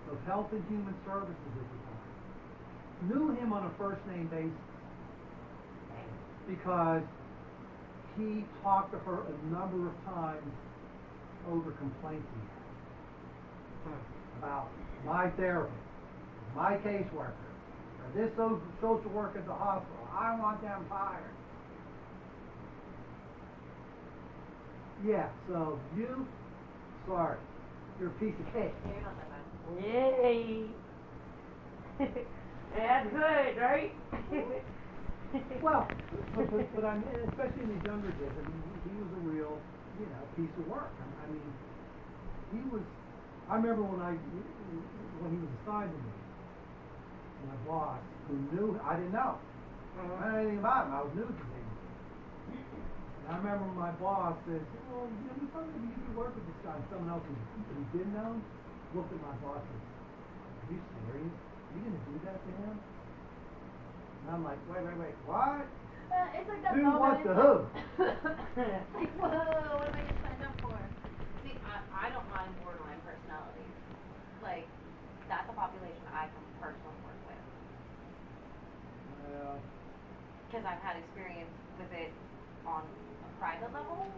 of Health and Human Services at the time knew him on a first name basis because he talked to her a number of times over complaints he had about my therapist, my caseworker, or this social worker at the hospital. I want them fired. Yeah, so you, sorry, you're a piece of cake. yeah, you're not that bad. Yay! That's good, right? Well, but I mean, especially in his younger days, I mean, he was a real, you know, piece of work. I mean, he was. I remember when he was assigned to me, my boss, who knew I didn't know. I didn't know anything about him. I was new to him. And I remember my boss said, "Well, you know, something you could work with this guy." Someone else who did know looked at my boss and said, "Are you serious? Are you gonna do that to him?" And I'm like, wait, what? It's like that Who moment. wants to who? It's like, whoa, what am I getting signed up for? See, I don't mind borderline personalities. Like, that's a population I can personally work with. Well, Because I've had experience with it on a private level.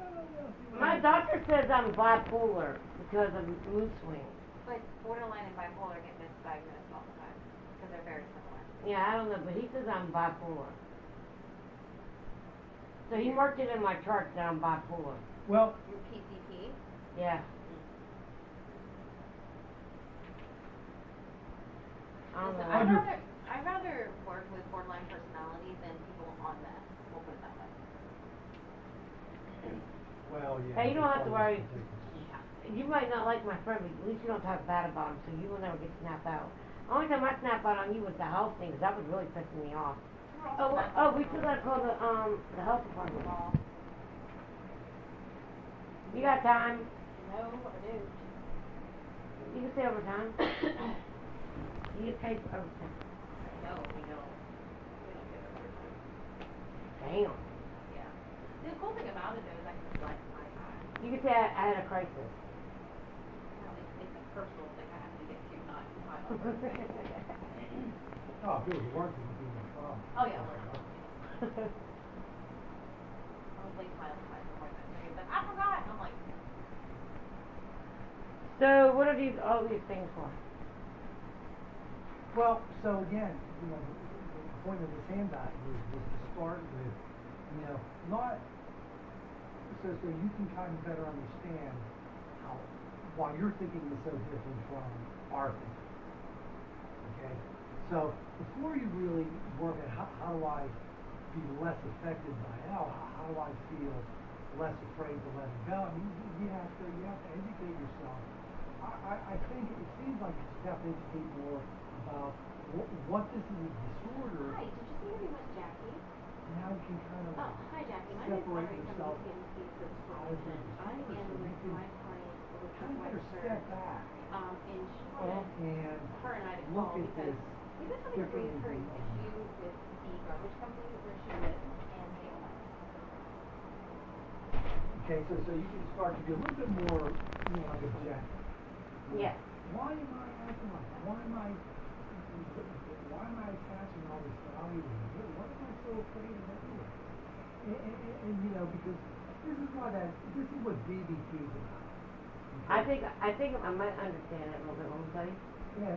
My doctor says I'm bipolar because of mood swings. But borderline and bipolar get misdiagnosed all the time. Because they're very similar. Yeah, I don't know, but he says I'm bipolar. So he marked it in my chart that I'm bipolar. well, Your PCP. Yeah. I don't Listen, know. I'd rather work with borderline personality than people on meth. We'll put it that way. well, yeah. Hey, you don't have to worry. Yeah. You might not like my friend, but at least you don't talk bad about him, so you will never get snapped out. Only time I snapped out on you was the health thing, 'cause that was really pissing me off. Oh, we still gotta call the health department. You got time? No, I do. You can stay overtime. You get paid for overtime. No, we don't. We don't get overtime. Damn. Yeah. The cool thing about it is I can flex my time. You can say I had a crisis. You know, it's a personal thing I have to get to, not my Oh, if it was work, it would be no problem. Oh, yeah, we're not. I was late to my appointment. And he's like, I forgot. And I'm like, So, what are all these things for? Well, so again, you know, the point of this handout was to start with, you know, not so you can kind of better understand how why your thinking is so different from our thinking. Okay, so before you really work at how do I be less affected by how do I feel less afraid to let it go, I mean, you have to educate yourself I think it seems like you just have to educate more about what this is a disorder. Hi, did you see me with Jackie? Now you can kind of Oh, hi Jackie. My name's separate Lori from yourself UPMC out of the Solutions. I disorder, am so you with can my client, kind of better step back and she wanted and her and I to look call at because this we've been having a recurring issue with the garbage company where she lives and they don't like Okay, so you can start to be a little bit more, like objective. Yeah. Why am I acting like that? Why am I attaching all this value to it? Why am I so afraid of it anyway? And because this is what DBT is about. Okay? I think I might understand it a little bit, let me tell you. Yeah.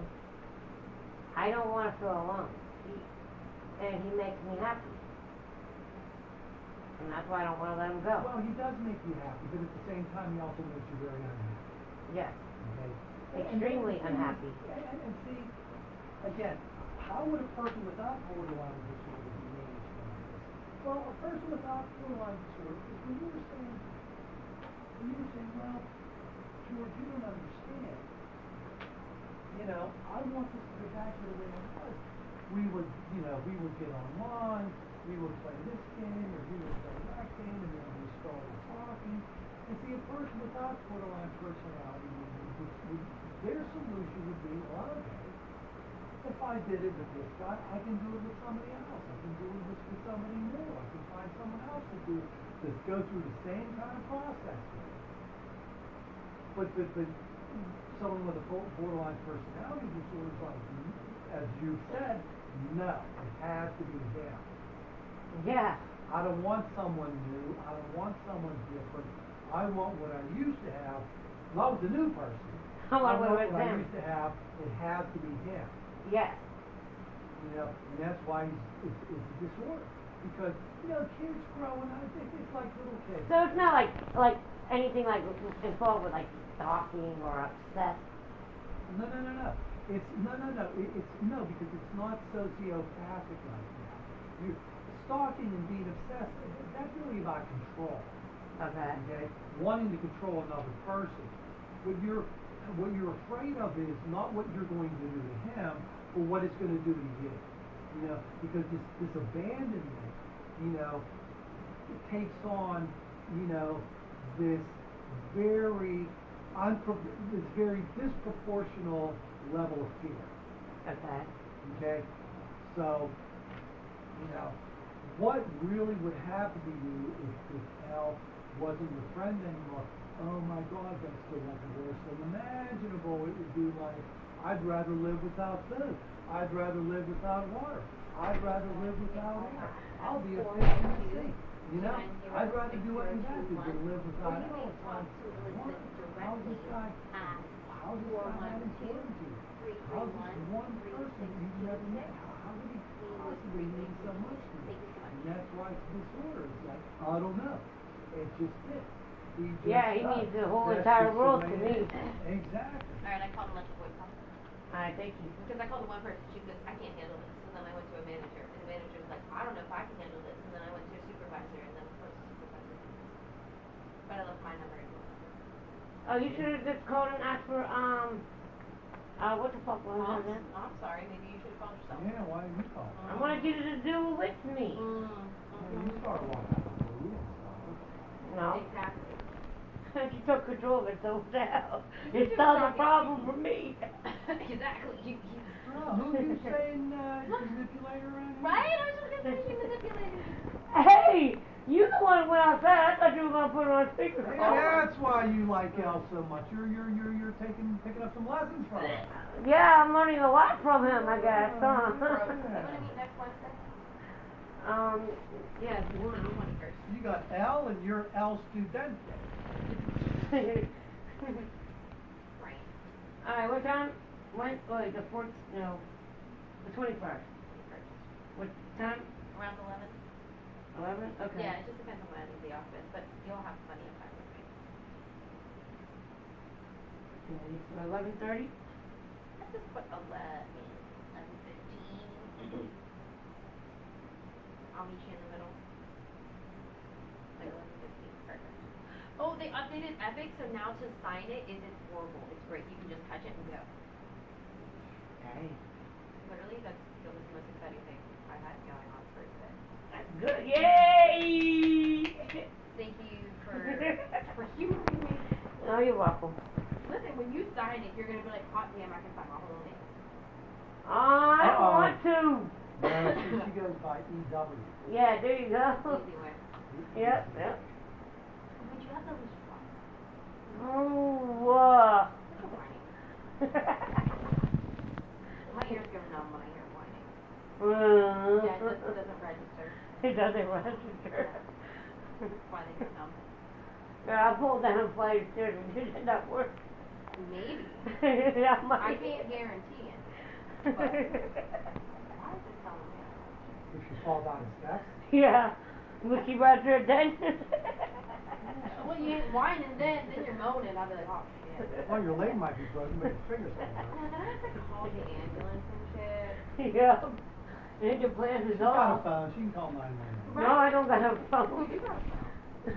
I don't want to feel alone. And he makes me happy. And that's why I don't want to let him go. Well, he does make you happy, but at the same time, he also makes you very unhappy. Yes. Okay? Extremely unhappy. And see, again, how would a person without borderline disorder be managed like this? Well, a person without borderline disorder, when you were saying, well, George, you don't understand. I want this to get back to the way it was. We would get online, we would play this game, or we would play that game, and then we started talking. And see, a person without borderline personality, their solution would be, well, okay, if I did it with this guy, I can do it with somebody else. I can do it with somebody new. I can find someone else to go through the same kind of process. But someone with a borderline personality disorder is like, as you said, no, it has to be him. Yeah. I don't want someone new. I don't want someone different. I want what I used to have, not with the new person. I want what I used to have. It has to be him. Yes. And that's why it's a disorder. Because, kids growing up, it's like little kids. So it's not like anything like involved with like stalking or obsessed. No. It's because it's not sociopathic like that. Stalking and being obsessed, that's really about control. Okay. Wanting to control another person. What you're afraid of is not what you're going to do to him, but what it's going to do to you. Because this abandonment, it takes on, this very disproportional level of fear. Okay. Okay? So, what really would happen to you if Al wasn't your friend anymore? Oh my God, that's the worst thing imaginable. It would be like, I'd rather live without food. I'd rather live without water. I'd rather live without air. I'll be a fish in the sea. I'd rather do any of that than live without air. How's this guy adding to you? How's this one person you've never met? How would he possibly mean so much to you? And that's why it's disorder. It's like, I don't know. It just is. He means the whole entire world to me. Exactly. Alright, I called and left a voicemail. Alright, thank you. Because I called the one person, she said, I can't handle this. And then I went to a manager, and the manager's like, I don't know if I can handle this. And then I went to a supervisor, and then of course the supervisor. But I left my number as well. Oh, you should have just called and asked for what the fuck was her name? I'm sorry, maybe you should have called yourself. Yeah, why didn't you call? I wanted you to do it with me. You start walking. No. Exactly. You took control of it, so what the hell? It's not a problem for me. Exactly. Who are you saying manipulator around here? Right? I was just gonna say she manipulated. Hey! You the one who went outside. I thought you were gonna put it on speaker. Yeah, that's why you like Elle so much. You're picking up some lessons from him. Yeah, I'm learning a lot from him, I guess. You wanna meet next Wednesday? Yes, you On the 21st. You got Elle and you're El Studente. Right. Alright, what time? The 4th, no, the 21st. What time? Around 11. 11? Okay. Yeah, it just depends on when I leave the office, but you'll have plenty of time with me. Okay, so 11:30? Let's just put 11:15. I'll meet you in the middle. Like 11:15, perfect. Oh, they they updated Epic, so now to sign it isn't horrible. It's great. You can just touch it and go. Dang. Literally, that was the most exciting thing I had going on Thursday. That's good. Yay! Thank you for humoring me. Oh, you're welcome. Listen, when you sign it, you're gonna be like, hot damn, I can sign my whole name. I don't Uh-oh. want to. No, she goes by EW. Yeah, there you go. Easy way. Yep, yep. Would you have those fun? Oh, My ears go numb when I hear whining. Yeah, Yeah, it doesn't register. It doesn't register. That's why they go numb. Yeah, I pulled down and played too. Did that work? Maybe. Yeah, I can't guarantee it. But why is it telling me I register? If she falls down the steps. Yeah. Was she right there then? Well, you ain't whining then you're moaning. I'll be like, oh shit. Well, your leg might be broken, but your fingers fall out. Then I have to call the ambulance and shit. Yeah. And your plan is She's got a off. phone. She can call 911. No, I don't got a phone. You got a phone.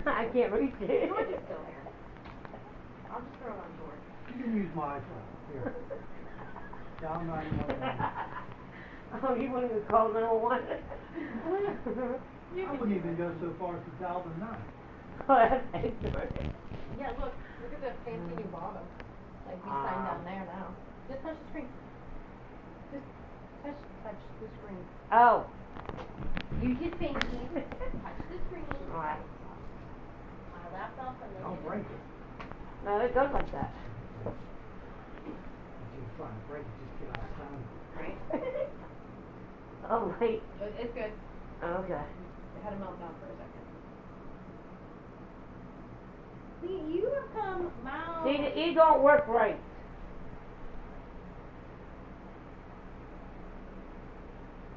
I can't reach it. George is still here. I'll just throw it on George. You can use my phone. Here. Dial 911. Oh, you wouldn't even call 911? I wouldn't even go so far as to dial the 9. Oh, that's excellent. Yeah, look at the fancy new bottom. Like we signed down there now. Just touch the screen. Just touch the screen. Oh. Use your pinky. Touch the screen. Alright. My laptop and then. Don't break it. No, it goes like that. If you're trying to break it, just get out of town. Right. Oh, wait. It's good. Okay. I had a meltdown for a second. See, you have come miles. See, it don't work right.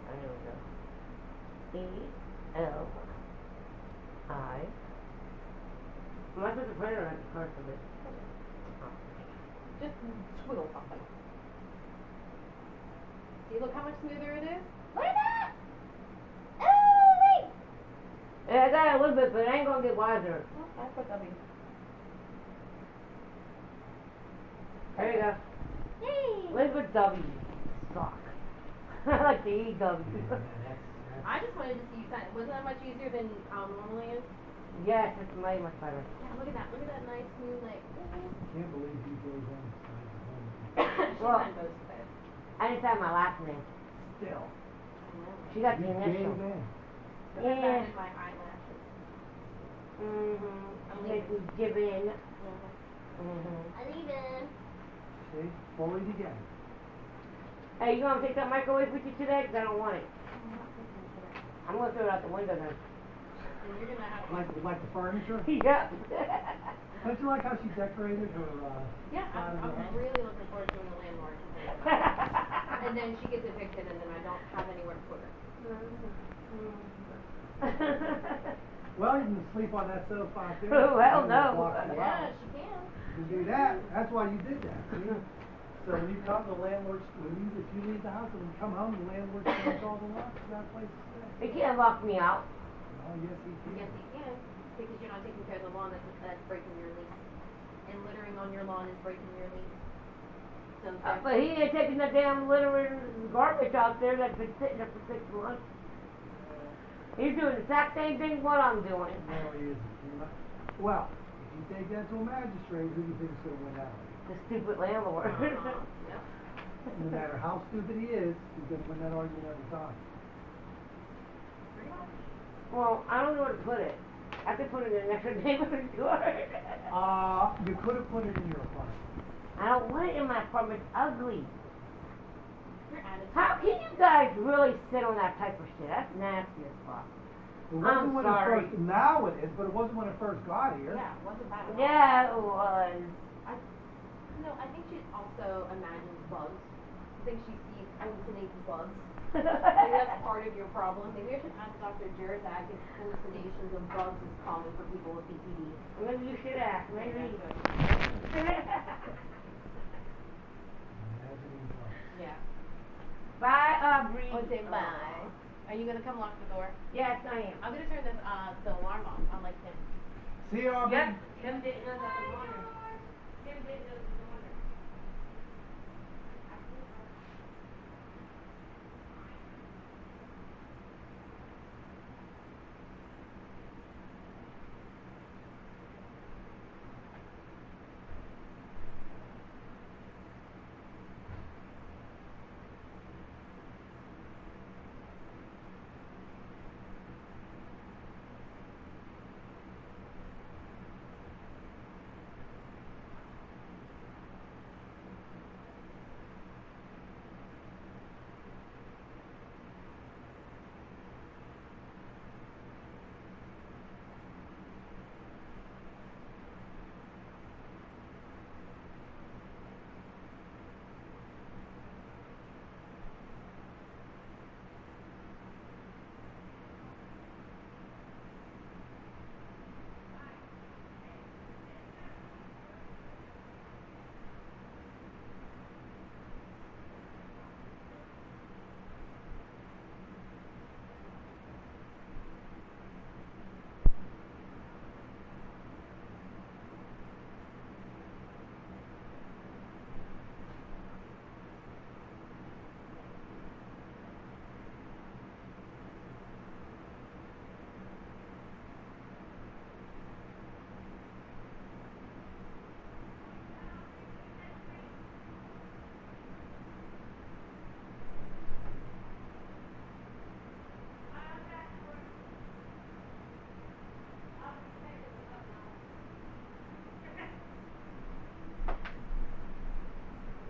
There we go. E-L-I. Am I supposed to put it or the first of it? Just squiggle something. See, look how much smoother it is? Look at that! Oh, wait! Yeah, I got it a little bit, but it ain't gonna get wiser. Oh, I put W. There you go. Yay! Elizabeth W. Sock. I like the E-W. I just wanted to see you sign. Wasn't that much easier than normally is? Yes, it's way much better. Yeah, look at that. Look at that nice smooth, like. Can't believe he goes on the side of the home. She Well, signed both of it. I just have my last name. Still. She got the You initial. gave in. But Yeah. that matches my eyelashes. Mm-hmm. I'm Make leaving. you give in. Mm-hmm. Mm-hmm. I leave in. See? Fully together. Hey, you gonna take that microwave with you today? 'Cause I don't want it. I'm gonna throw it out the window then. And you're gonna have Like the furniture? Yeah. Don't you like how she decorated her, Yeah, side of the I'm house? really looking forward to when the landlord complains. And then she gets evicted and then I don't have anywhere to put her. Well, you can sleep on that sofa out there. Oh, hell no. Yeah, she can. You can do that. That's why you did that. See? So when you come, the landlord, if you leave the house and you come home, the landlord turns all the locks. You got a place to stay. He can't lock me out. Oh, yes, he can. Yes, you can. Because you're not taking care of the lawn that's breaking your lease. And littering on your lawn is breaking your lease. So But he ain't taking the damn litter and garbage out there that's been sitting there for 6 months. He's doing the exact same thing what I'm doing. No, he isn't. Well, if you take that to a magistrate, who do you think's going to win out? The stupid landlord. Yep. No matter how stupid he is, he's going to win that argument every time. Pretty much. Well, I don't know where to put it. I could put it in next to the neighbor's door. You could have put it in your apartment. I don't want it in my apartment. It's ugly. Your attitude. How can you guys really sit on that type of shit? That's nasty as fuck. It I'm wasn't when sorry. it first, now it is, but it wasn't when it first got here. Yeah, it wasn't bad at all. Yeah, it was. No, I think she also imagines bugs. I think she sees hallucinates bugs. Maybe that's part of your problem. Maybe I should ask Dr. Jared that if hallucinations of bugs is common for people with PPD. Maybe you should ask. Maybe. Yeah. Bye, Aubrey. Oh, say bye. Are you gonna come lock the door? Yes, I am. I'm gonna turn this the alarm off on like 10. See you, Aubrey. Yep, Kim didn't know that was on there. Kim didn't know that was on there.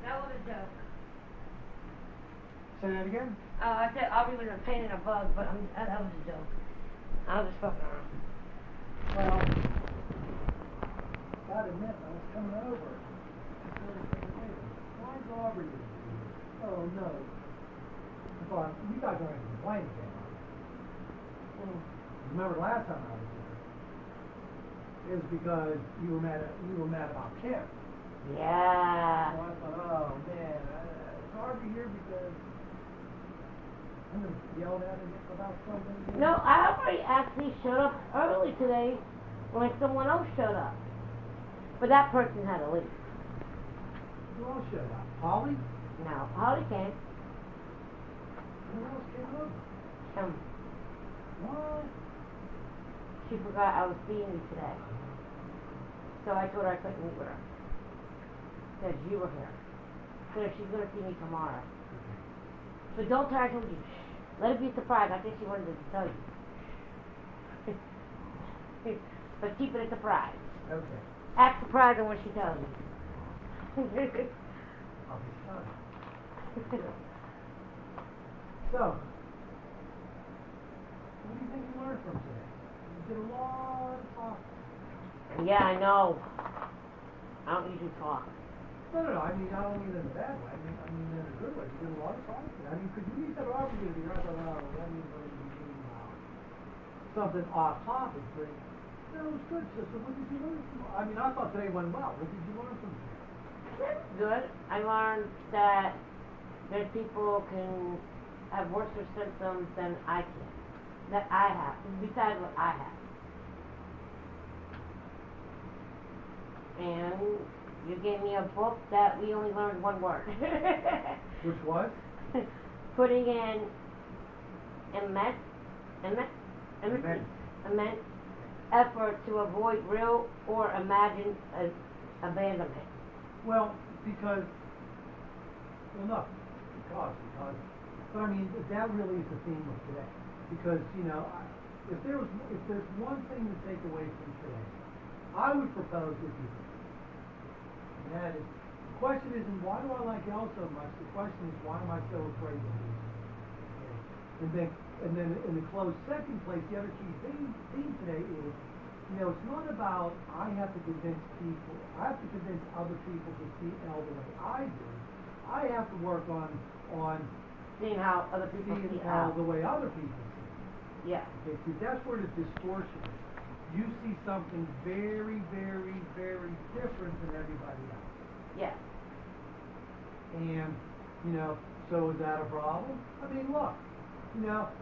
That was a joke. Say that again? I said Aubrey was a pain in a bug, but that was a joke. I was just fucking around. Well, gotta admit, I was coming over. Why's Aubrey here? Oh no. I thought, you guys aren't even complaining again. Remember last time I was here? It was because you were mad about Kim. Yeah. So I thought, oh man, is Aubrey here because I'm gonna yell at him about something? No, I already actually showed up early today when someone else showed up. But that person had to leave. Who else showed up? Holly? No, Holly came. Who else came over? Kim. What? She forgot I was seeing you today. So I told her I couldn't meet with her. Said you were here. Said she's gonna see me tomorrow. So don't tell her I told you. Shh. Let it be a surprise. I think she wanted to tell you. But keep it a surprise. Okay. Act surprised when she tells you. I'll be sorry. So, what do you think you learned from today? You did a lot of talking. Yeah, I know. I don't usually talk. No, I mean, I don't mean in a bad way. I mean in a good way. You did a lot of talking. I mean, because you said Aubrey to be right, but that means something off topic, but no, it was good, sister. What did you learn from? I mean, I thought today went well. What did you learn from today? Good. I learned that there's people can have worse symptoms than I can. That I have. Besides what I have. And you gave me a book that we only learned one word. Which was? Putting in immense effort to avoid real or imagined abandonment. Well, because, but I mean, that really is the theme of today. Because, if there's one thing to take away from today, I would propose with you. And that is, the question isn't why do I like Elle so much, the question is why am I so afraid of losing? Okay? And then in the close second place, the other key theme today is, it's not about I have to convince other people to see Elle the way I do. I have to work on seeing how other people see Elle the way other people see. Yeah. Okay, see, that's where the distortion is. You see something very, very, very different than everybody else. Yeah. And, so is that a problem? I mean, look,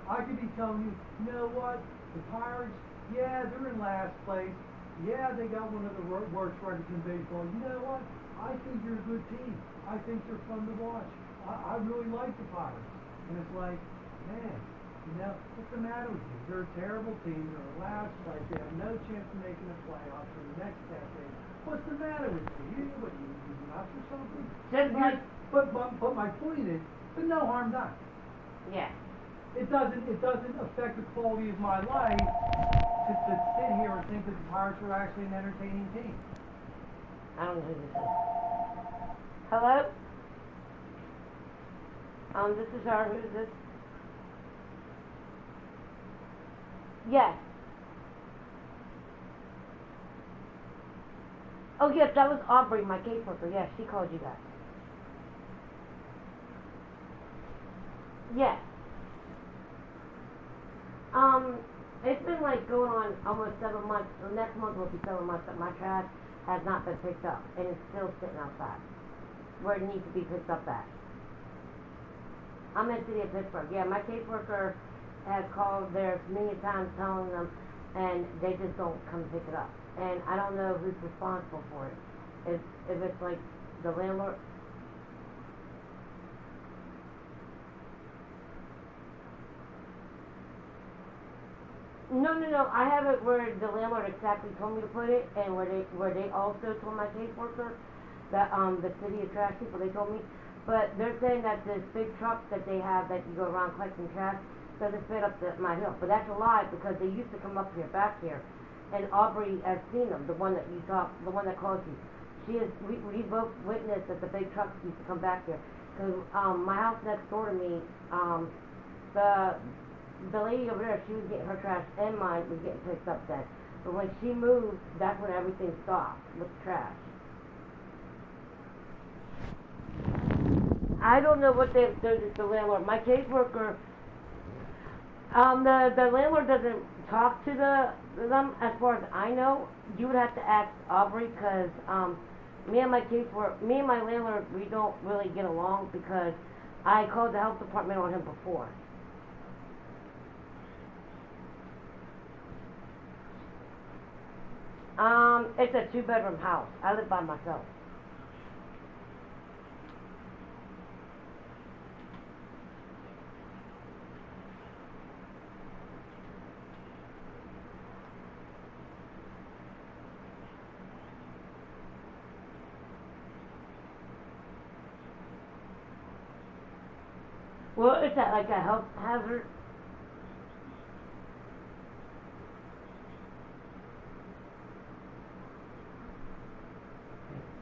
I could be telling you, you know what, the Pirates, yeah, they're in last place, Yeah, they got one of the worst records in baseball. You know what? I think you're a good team. I think they're fun to watch. I really like the Pirates. And it's like, man, you know, what's the matter with you? They're a terrible team. They're a last place. They have no chance of making the playoffs for the next decade. What's the matter with you? You nuts or something? Just like, But my point is, but no harm done. yeah. It doesn't affect the quality of my life to sit here and think that the Pirates are actually an entertaining team. I don't know who this is. Hello? This is her. Who is this? Yes. Oh, yes, that was Aubrey, my caseworker. Yes, she called you guys. Yes. It's been like going on almost 7 months. The next month will be 7 months that my trash has not been picked up, and it's still sitting outside where it needs to be picked up at. I'm in the city of Pittsburgh. Yeah, my caseworker has called there many times telling them, and they just don't come pick it up. And I don't know who's responsible for it. If it's like the landlord. No. I have it where the landlord exactly told me to put it, and where they also told my caseworker that the city of trash people, they told me. But they're saying that this big truck that they have that you go around collecting trash doesn't fit up my hill. But that's a lie, because they used to come up here, back here, and Aubrey has seen them. The one that called you. We both witnessed that the big trucks used to come back here. Cause my house next door to me, the lady over there, she was getting her trash, and mine was getting picked up then. But when she moved, that's when everything stopped with the trash. I don't know what they've done to the landlord. My caseworker, the landlord doesn't talk to them as far as I know. You would have to ask Aubrey, because me and my landlord, we don't really get along, because I called the health department on him before. It's a 2-bedroom house. I live by myself. Well, is that like a health hazard?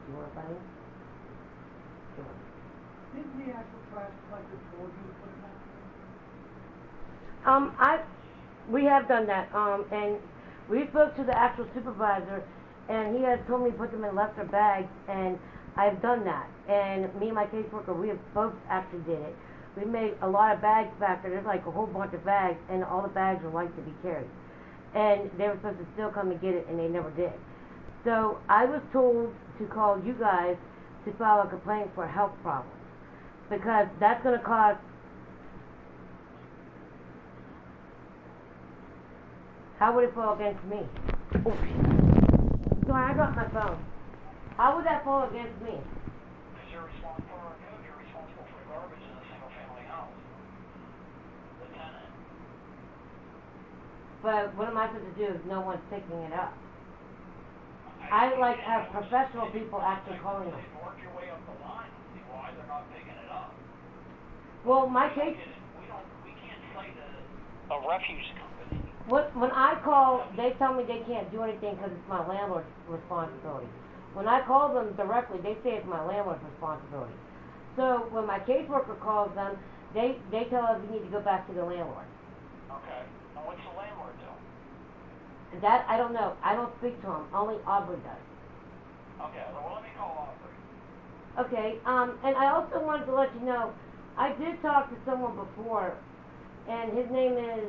You want to buy it? Sure. Didn't the actual trash collector told you to put it back? We have done that, and we spoke to the actual supervisor, and he has told me to put them in lesser bags, and I've done that. And me and my caseworker, we have both actually did it. We made a lot of bags back there. There's like a whole bunch of bags, and all the bags are like to be carried. And they were supposed to still come and get it, and they never did. So I was told to call you guys to file a complaint for health problems, because that's going to cost. How would it fall against me? Oh, sorry, I dropped my phone. How would that fall against me? Because you're responsible for you're responsible for the garbage in a single-family house. The tenant. But what am I supposed to do if no one's picking it up? I like have professional people actually calling them. Work your way up the line and see why they're not picking it up. Well, my case. We can't cite a refuse company. When I call, they tell me they can't do anything because it's my landlord's responsibility. When I call them directly, they say it's my landlord's responsibility. So when my caseworker calls them, they tell us we need to go back to the landlord. Okay. And what's the landlord do? That I don't know. I don't speak to him. Only Aubrey does. Okay. Well, let me call Aubrey. Okay. And I also wanted to let you know, I did talk to someone before, and his name is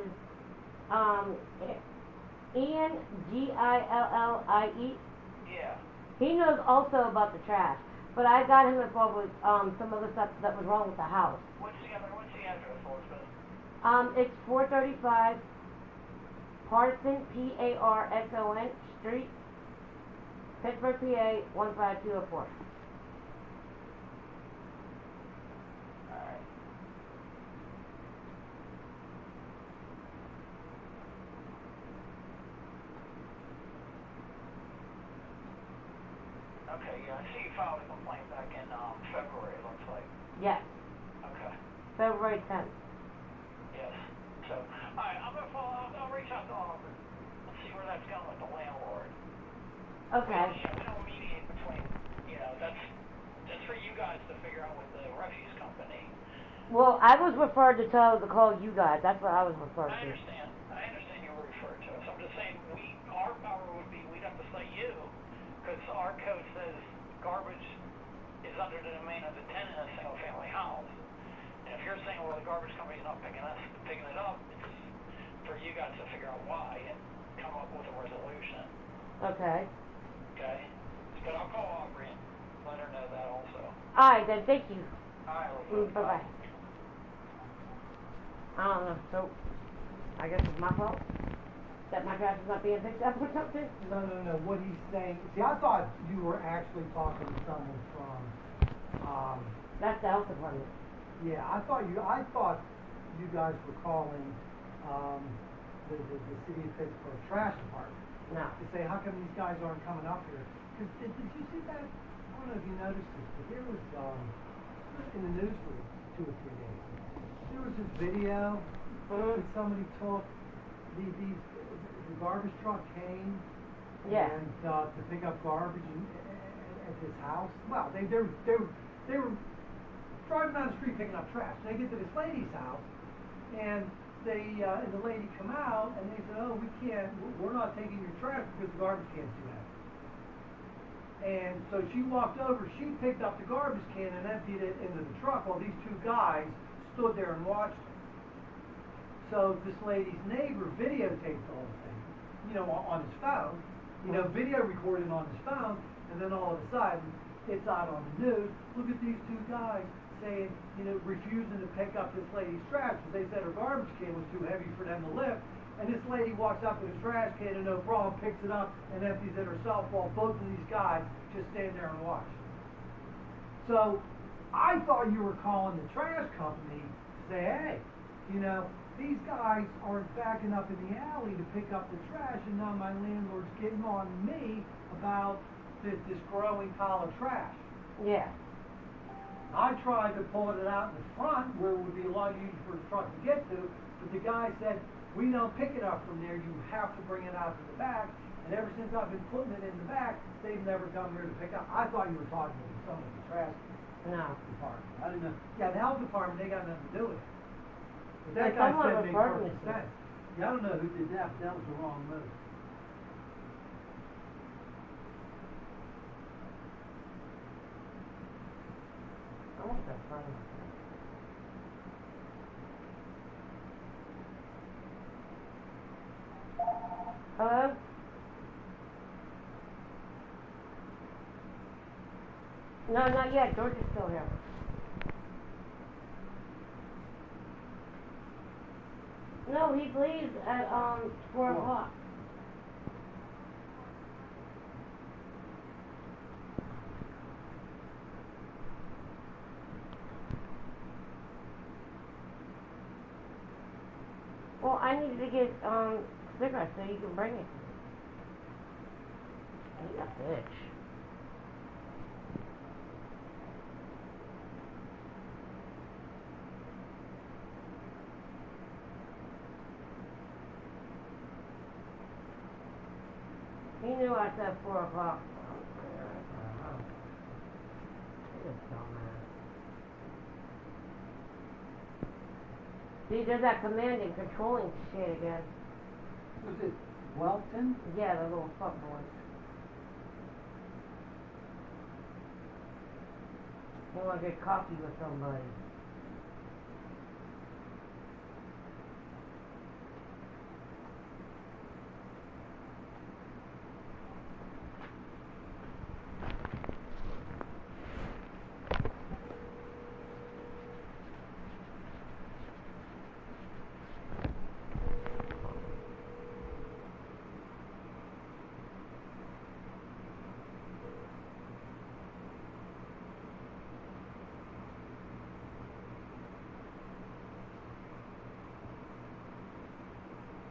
Ian, Gillie. Yeah. He knows also about the trash, but I got him involved with some other stuff that was wrong with the house. What's the address for it? It's 435 Parson, Parson Street, Pittsburgh, PA, 15204. Alright. Okay, yeah, I see you filed a complaint back in February, it looks like. Yes, Okay. February 10th. Yes. So, alright, I'm gonna follow up. I'll reach out to Auburn. Let's see where that's going with the landlord. Okay. We don't mediate between, that's for you guys to figure out with the refuse company. Well, I was referred to call you guys. That's what I was referred I to. understand. You were referred to us. I'm just saying, our power would be, we'd have to cite you, because our code says garbage is under the domain of the tenant in a single-family house. And if you're saying, well, the garbage company's not picking it up, it's for you guys to figure out why and come up with a resolution. Okay. Okay? But I'll call Aubrey and let her know that also. Alright, then, thank you. Alright, Bye-bye. I don't know, so, I guess it's my fault that my trash is not being picked up or something? No, what he's saying, see, I thought you were actually talking to someone from, That's the health department. yeah, I thought you guys were calling, the city of Pittsburgh trash department. No. To say, how come these guys aren't coming up here? Cause did you see that? I don't know if you noticed this, but there was, in the news for 2 or 3 days, there was this video that somebody took, the garbage truck came Yeah. and to pick up garbage at this house. Well, they were driving down the street picking up trash. They get to this lady's house, and and the lady come out and they said, "Oh, we're not taking your trash because the garbage can's too heavy." And so she walked over, she picked up the garbage can and emptied it into the truck while these 2 guys stood there and watched her. So this lady's neighbor videotaped the whole thing, on his phone, video recorded on his phone, and then all of a sudden, it's out on the news. Look at these 2 guys saying, refusing to pick up this lady's trash because they said her garbage can was too heavy for them to lift. And this lady walks up with a trash can and no problem picks it up and empties it herself while both of these guys just stand there and watch. So I thought you were calling the trash company to say, hey, these guys aren't backing up in the alley to pick up the trash, and now my landlord's getting on me about this growing pile of trash. Yeah. I tried to pull it out in the front where it would be a lot easier for the truck to get to, but the guy said, we don't pick it up from there, you have to bring it out to the back, and ever since I've been putting it in the back, they've never come here to pick up. I thought you were talking to someone at the trash department. I didn't know. Yeah, the health department, they got nothing to do with it. But that guy said it made perfect sense. Yeah, I don't know who did that, but that was the wrong move. I want that phone. Hello? No, not yet. George is still here. No, he leaves at 4 o'clock. Well, I needed to get cigarettes so you can bring it. You a bitch. He knew I said 4 o'clock. See, there's that command and controlling shit again. Was it Welton? Yeah, the little fuck boy. You want to get coffee with somebody.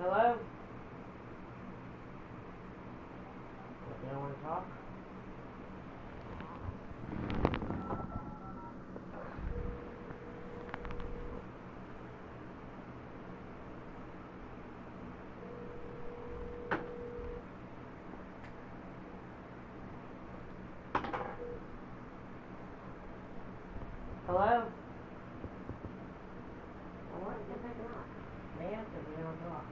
Hello? What, you don't want to talk? Hello? Well, why did you pick it up? They answered, we don't talk.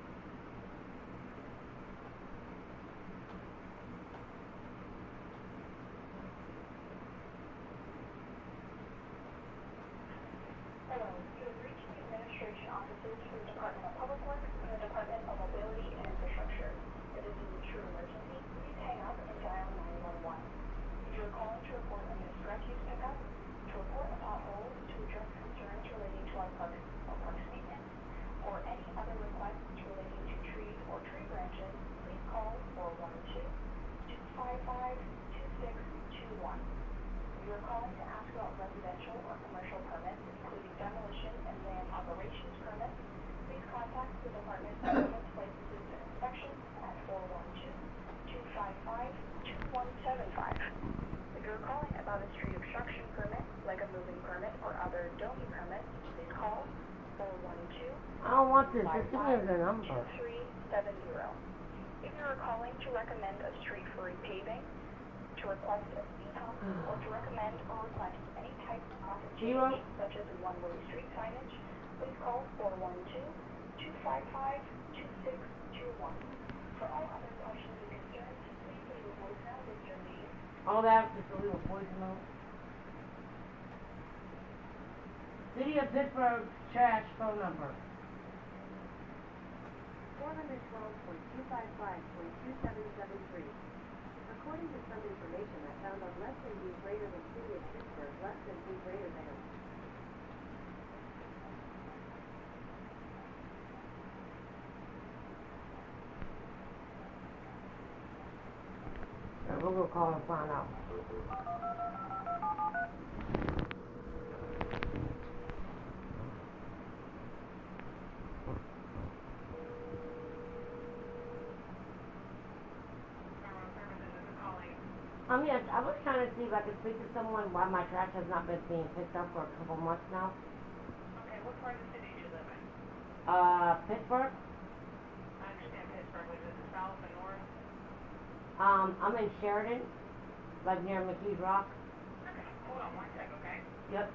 Hello, you have reached the administration offices for the Department of Public Works and the Department of Mobility and Infrastructure. If this is a true emergency, please hang up and dial 911. If you are calling to report a missed refuse pickup, to report a pothole, to address concerns relating to our parks maintenance, or any other requests relating to trees or tree branches, please call 412-255-2621. If you are calling to ask about residential or commercial permits, including demolition and land operations permits, please contact the Department of Permits, Licenses, and Inspections at 412-255-2175. If you're calling about a street obstruction permit, like a moving permit or other domi permits, please call 412 I don't want this. Just give me the number. 2370. If you are calling to recommend a street for repaving, to request a speed hump, or to recommend or request any type of profit change, such as one-way street signage, please call 412-255-2621. For all other questions and concerns, please leave a voicemail with your name. All that, just a little voicemail. City of Pittsburgh trash phone number. 412.255.2773. According to some information I found on less than be greater than City of Pittsburgh, less than be greater than. We'll go call and find out. Yes, I was trying to see if I could speak to someone why my trash has not been being picked up for a couple months now. Okay, what part of the city do you live in? Pittsburgh. I understand Pittsburgh. Was it the south and north? I'm in Sheridan, like near McKees Rock. Okay, hold on one sec, okay? Yep.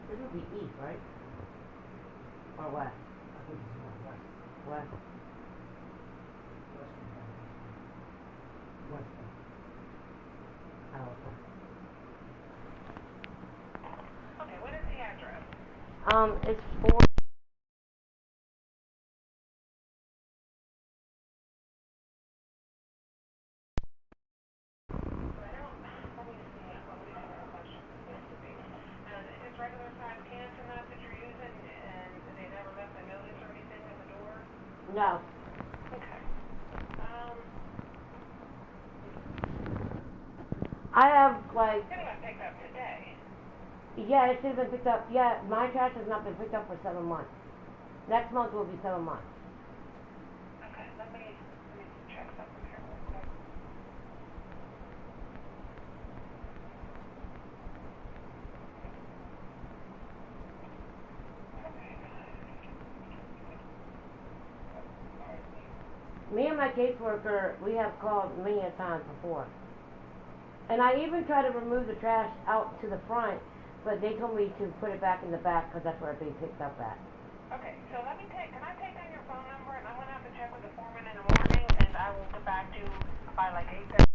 This would be east, right? Or west? I think it's more west. West. West. Oh, okay. Okay, what is the address? It's 4. Regular size cans and that you're using, and they never left a notice or anything at the door? No. Okay. I have, like... It got picked up today. Yeah, it should have been picked up. Yeah, my trash has not been picked up for 7 months. Next month will be 7 months. Okay, let me check something here real quick. Me and my caseworker, we have called many a times before. And I even tried to remove the trash out to the front, but they told me to put it back in the back because that's where it's being picked up at. Okay, so can I take down your phone number, and I'm going to have to check with the foreman in the morning, and I will get back to you by like 8:30.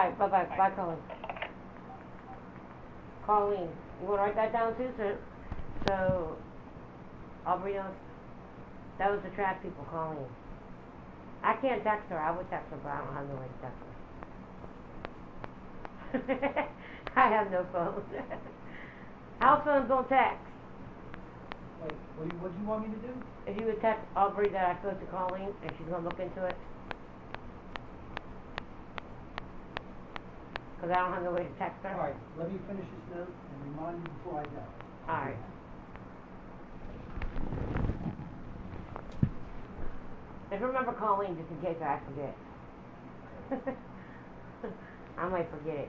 Alright, bye-bye. Bye, Colleen. Colleen. You want to write that down too? So I'll read on. That was the trash people calling. I can't text her. I would text her, but I don't have no way to text her. I have no phone. House phones don't text. Wait, what do you want me to do? If you would text Aubrey that I'm supposed to call in and she's going to look into it. Because I don't have no way to text her. Alright, let me finish this note and remind you before I go. Alright. Just remember calling just in case I forget. I might forget it.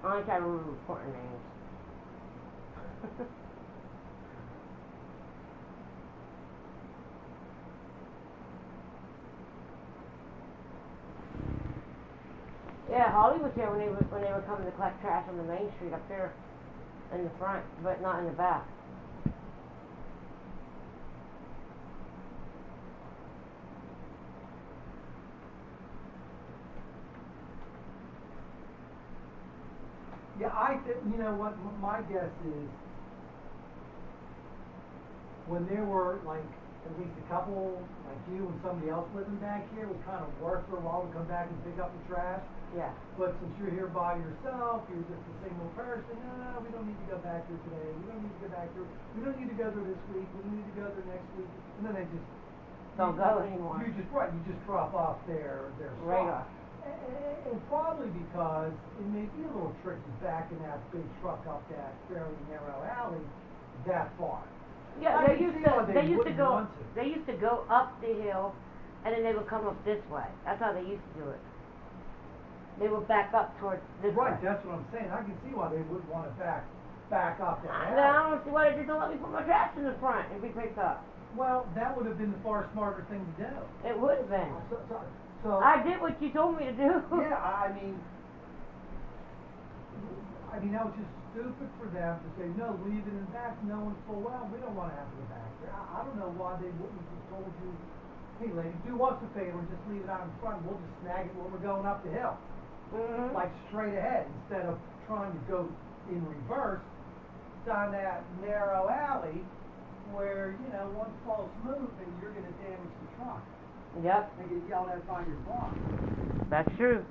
I only try to remember important names. Yeah, Holly was here when they were coming to collect trash on the main street up there in the front, but not in the back. Yeah, you know what, my guess is, when there were, like, at least a couple, like you and somebody else living back here, it was kind of worth for a while to come back and pick up the trash. Yeah. But since you're here by yourself, you're just a single person, no, we don't need to go back here today, we don't need to go back here, we don't need to go there this week, we don't need to go there next week, and then they just Don't go anymore. You just drop off their Radar. And probably because it may be a little tricky backing that big truck up that fairly narrow alley that far. Yeah, I they can used see why to. they They used to wouldn't go. want to. They used to go up the hill, and then they would come up this way. That's how they used to do it. They would back up towards this Right, way. that's what I'm saying. I can see why they wouldn't want to back up that I alley. don't see why they just don't let me put my trash in the front and be picked up. Well, that would have been the far smarter thing to do. It would have been. So I did what you told me to do. yeah, I mean, that was just stupid for them to say, no, leave it in the back, knowing full well we don't want to have to go back there. I don't know why they wouldn't have just told you, hey lady, do us a favor and just leave it out in front, we'll just snag it when we're going up the hill. Mm-hmm. Like straight ahead, instead of trying to go in reverse down that narrow alley where, you know, one false move and you're going to damage the truck. Yep, And get yelled at by your boss. that's true.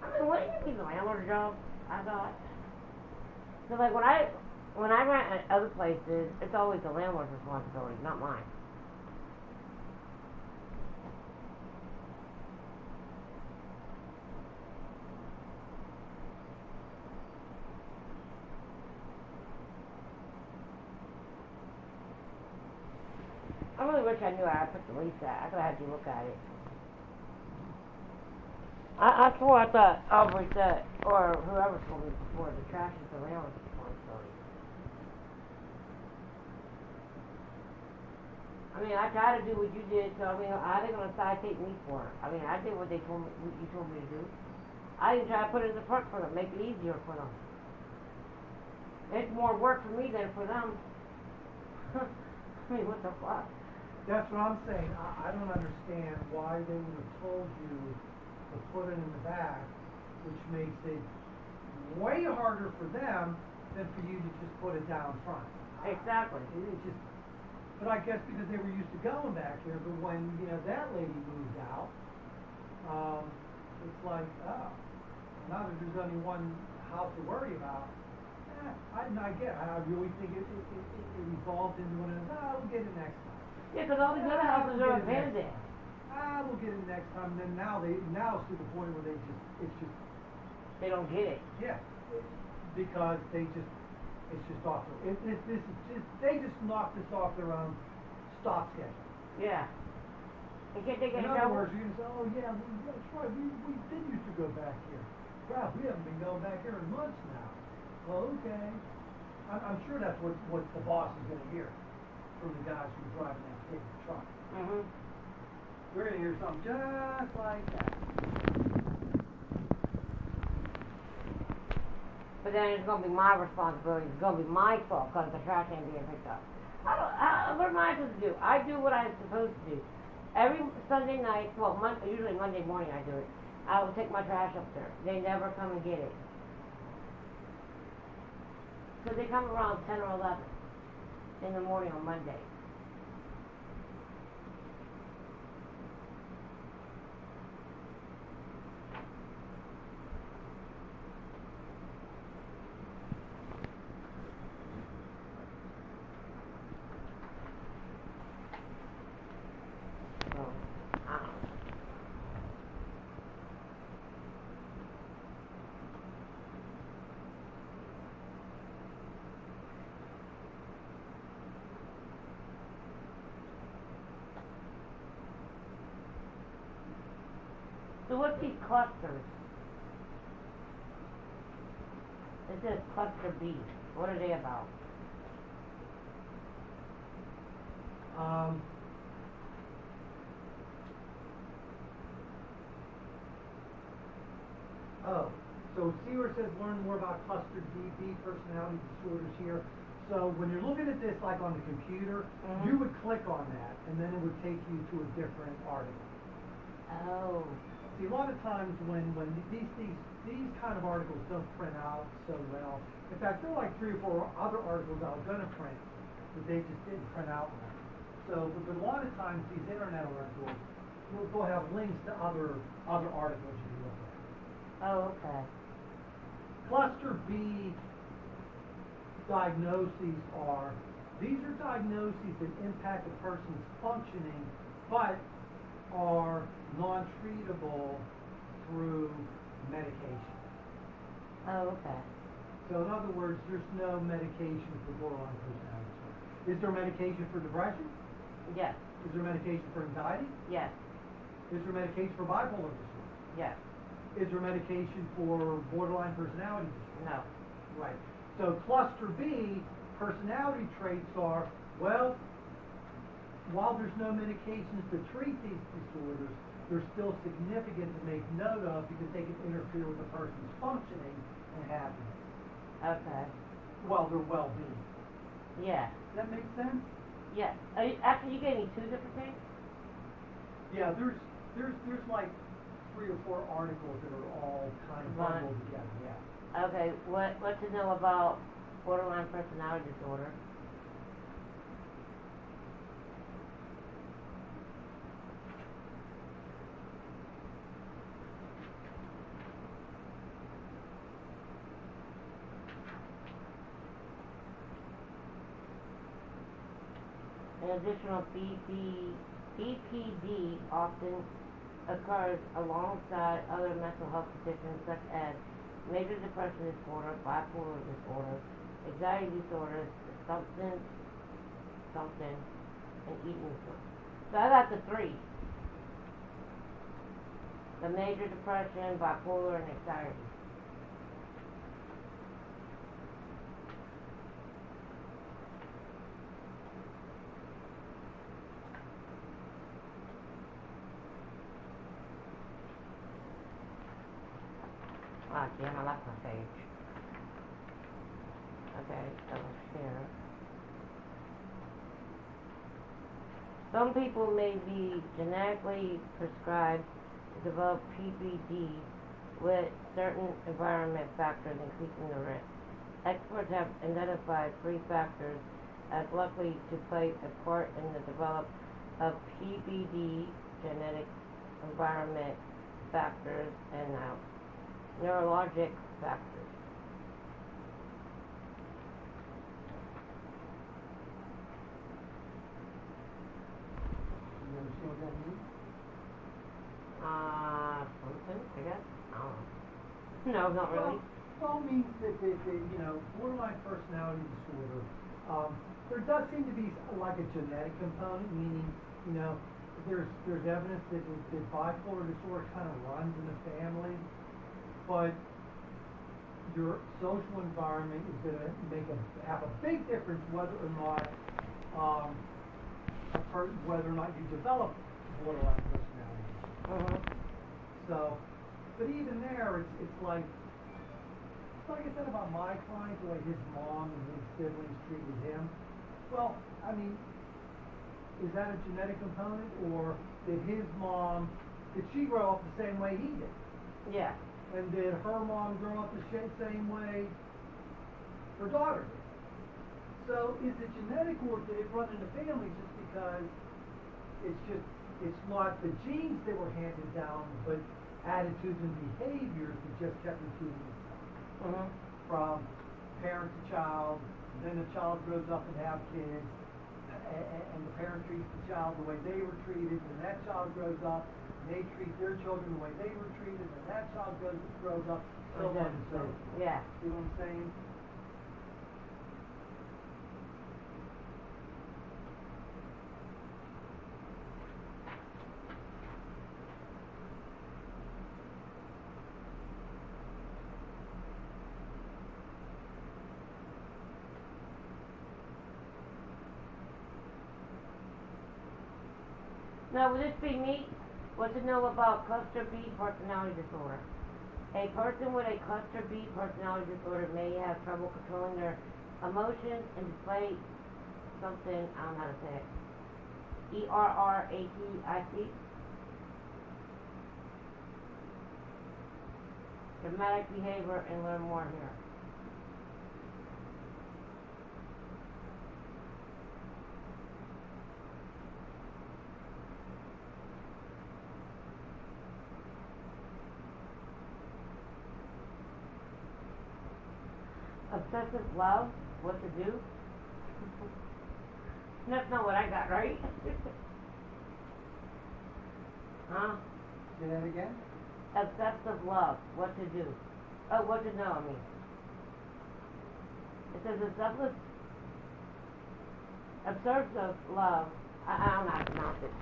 I mean, wouldn't it be the landlord's job? I thought. So like when I rent at other places, it's always the landlord's responsibility, not mine. I really wish I knew how to put the lease at. I could have had you look at it. I swore I thought Aubrey said, or whoever told me before, the trash is the landlord's responsibility. I mean, I try to do what you did, so I mean, how are they gonna citate me for it? I mean, I did what they told me, what you told me to do. I even try to put it in the front for them, make it easier for them. It's more work for me than for them. I mean, what the fuck? That's what I'm saying. I don't understand why they would have told you to put it in the back, which makes it way harder for them than for you to just put it down front. Exactly. It just, but I guess because they were used to going back there, but when, you know, that lady moved out, it's like, oh, now that there's only one house to worry about, I really think it evolved into one of those, we'll get it next time. Yeah, because all these other houses are abandoned. We'll get it next time. And then now it's to the point where They don't get it. yeah, because it's just off. They just knocked this off their own stop schedule. Yeah. They can't take In any other trouble. words, you're gonna say, oh yeah, that's right. We did used to go back here. Wow, we haven't been going back here in months now. Well, okay. I'm sure that's what the boss is gonna hear from the guys who are driving that big truck. Mm-hmm. We're gonna hear something just like that. But then it's going to be my responsibility. It's going to be my fault because the trash ain't being picked up. What am I supposed to do? I do what I'm supposed to do. Every Sunday night, well, usually Monday morning I do it. I will take my trash up there. They never come and get it. So they come around 10 or 11 in the morning on Monday. So, I don't know. So what's these clusters? It says cluster B. What are they about? Oh, so see where it says learn more about cluster DB personality disorders here. So when you're looking at this like on the computer, you would click on that and then it would take you to a different article. Oh. See, a lot of times when these kind of articles don't print out so well. In fact, there are like 3 or 4 other articles I was going to print, but they just didn't print out well. So, but a lot of times these internet articles will have links to other articles you can look at. Oh, okay. Cluster B diagnoses these are diagnoses that impact a person's functioning, but are non-treatable through medication. Oh, okay. So in other words, there's no medication for borderline personality disorder. Is there medication for depression? Yes. Is there medication for anxiety? Yes. Is there medication for bipolar disorder? Yes. Is there medication for borderline personality disorder? No. Right. So cluster B, personality traits are, well, while there's no medications to treat these disorders, they're still significant to make note of because they can interfere with a person's functioning and happiness. Okay. Well, their well-being. Yeah. Does that make sense? Yes. Actually, you gave me 2 different things? Yeah, there's like 3 or 4 articles that are all kind of bundled together, yeah. Okay, what to know about borderline personality disorder? An additional BPD often occurs alongside other mental health conditions such as major depression disorder, bipolar disorder, anxiety disorders, something, and eating disorder. So I got the 3. The major depression, bipolar, and anxiety. Ah, damn, I left my page. Okay, double share. Some people may be genetically prescribed to develop PPD with certain environment factors increasing the risk. Experts have identified 3 factors as likely to play a part in the development of PPD: genetic, environment factors, and neurologic factors. You understand what that means? Something, I guess. I don't know. No, not really. Well, it means that borderline personality disorder, there does seem to be like a genetic component, meaning, there's evidence that bipolar disorder kind of runs in the family, but your social environment is going to have a big difference whether or not you develop borderline personality. So, but even there, it's like I said about my client, the way his mom and his siblings treated him. Well, I mean, is that a genetic component, or did she grow up the same way he did? Yeah. And did her mom grow up the same way her daughter did. So is it genetic, or did it run in the family just because it's not the genes that were handed down, but attitudes and behaviors that just kept repeating itself from parent to child. Then the child grows up and have kids, and the parent treats the child the way they were treated, and that child grows up, and they treat their children the way they were treated, and that child grows up, so on and so forth. Yeah. See what I'm saying? Now, would this be me? What to know about cluster B personality disorder? A person with a cluster B personality disorder may have trouble controlling their emotions and display something, I don't know how to say it, ERRATIC. Dramatic behavior, and learn more here. Obsessive love, what to do? That's not what I got, right? Huh? Say that again? Obsessive love, what to do? Oh, what to know, I mean. It says obsessive love, I don't know how to pronounce it.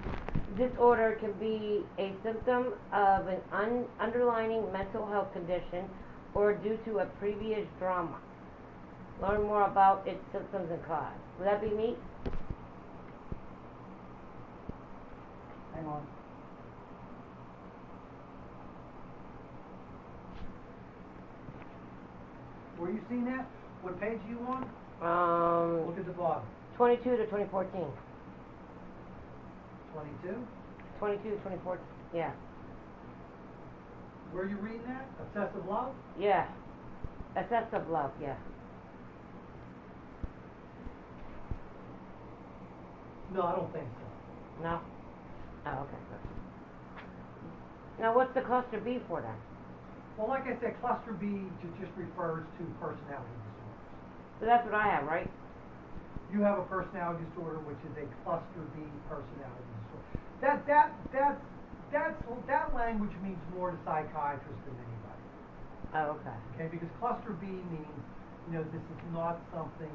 Disorder can be a symptom of an underlying mental health condition or due to a previous trauma. Learn more about its symptoms and cause. Would that be me? Hang on. Were you seeing that? What page are you on? Look at the bottom. 22 to 2014. 22? 22 to 2014, yeah. Where are you reading that? Obsessive love? Yeah. Obsessive love, yeah. No, I don't think so. No? Oh, okay, good. Now, what's the cluster B for then? Well, like I said, cluster B just refers to personality disorders. So that's what I have, right? You have a personality disorder, which is a cluster B personality disorder. That language means more to psychiatrists than anybody. Oh, okay. Okay, because cluster B means, this is not something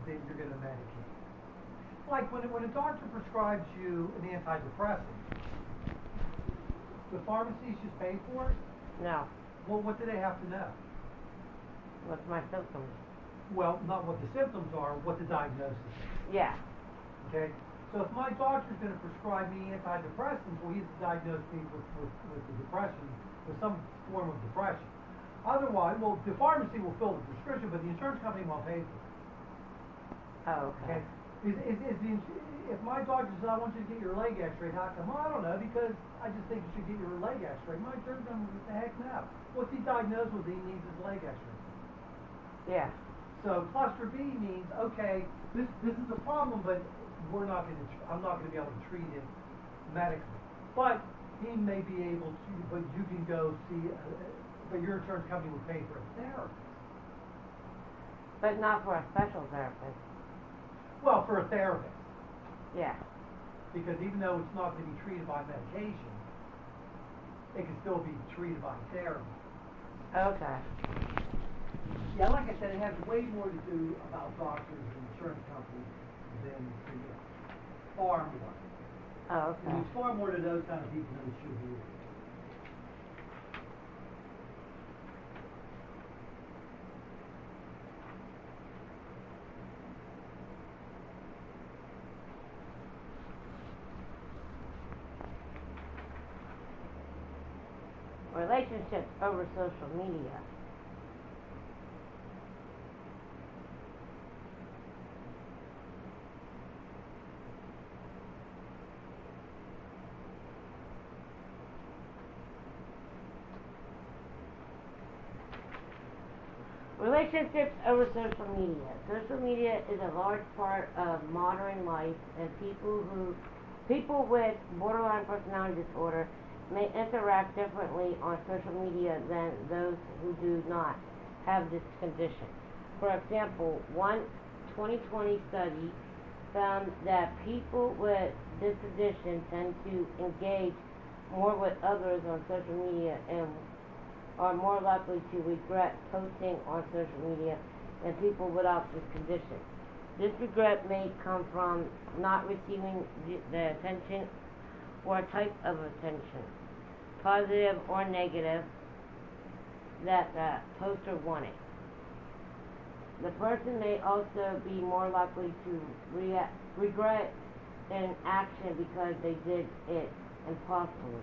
that you're going to medicate. Like when a doctor prescribes you an antidepressant, the pharmacies just pay for it? No. Well, what do they have to know? What's my symptoms? Well, not what the symptoms are, what the diagnosis is. Yeah. Okay? So if my doctor's going to prescribe me antidepressants, well, he's diagnosed me with the depression, with some form of depression. Otherwise, well, the pharmacy will fill the prescription, but the insurance company won't pay for it. Oh, okay. If my doctor says, I want you to get your leg x-rayed, how come? Well, I don't know, because I just think you should get your leg x-rayed. My insurance company will the heck no. What's he diagnosed with? He needs his leg x-rayed. Yeah. So cluster B means, okay, this is a problem, but I'm not going to be able to treat it medically. But he may be able to, but you can go see, but your insurance company would pay for a therapist. But not for a special therapist. Well, for a therapist. Yeah. Because even though it's not going to be treated by medication, it can still be treated by therapy. Okay. Yeah, like I said, it has way more to do about doctors and insurance companies than far more. Oh, okay. And there's far more to those kind of people than it should be. Relationships over social media. Relationships over social media. Social media is a large part of modern life, and people with borderline personality disorder may interact differently on social media than those who do not have this condition. For example, one 2020 study found that people with this condition tend to engage more with others on social media and are more likely to regret posting on social media than people without this condition. This regret may come from not receiving the attention or type of attention, positive or negative, that the poster wanted. The person may also be more likely to regret an action because they did it impulsively.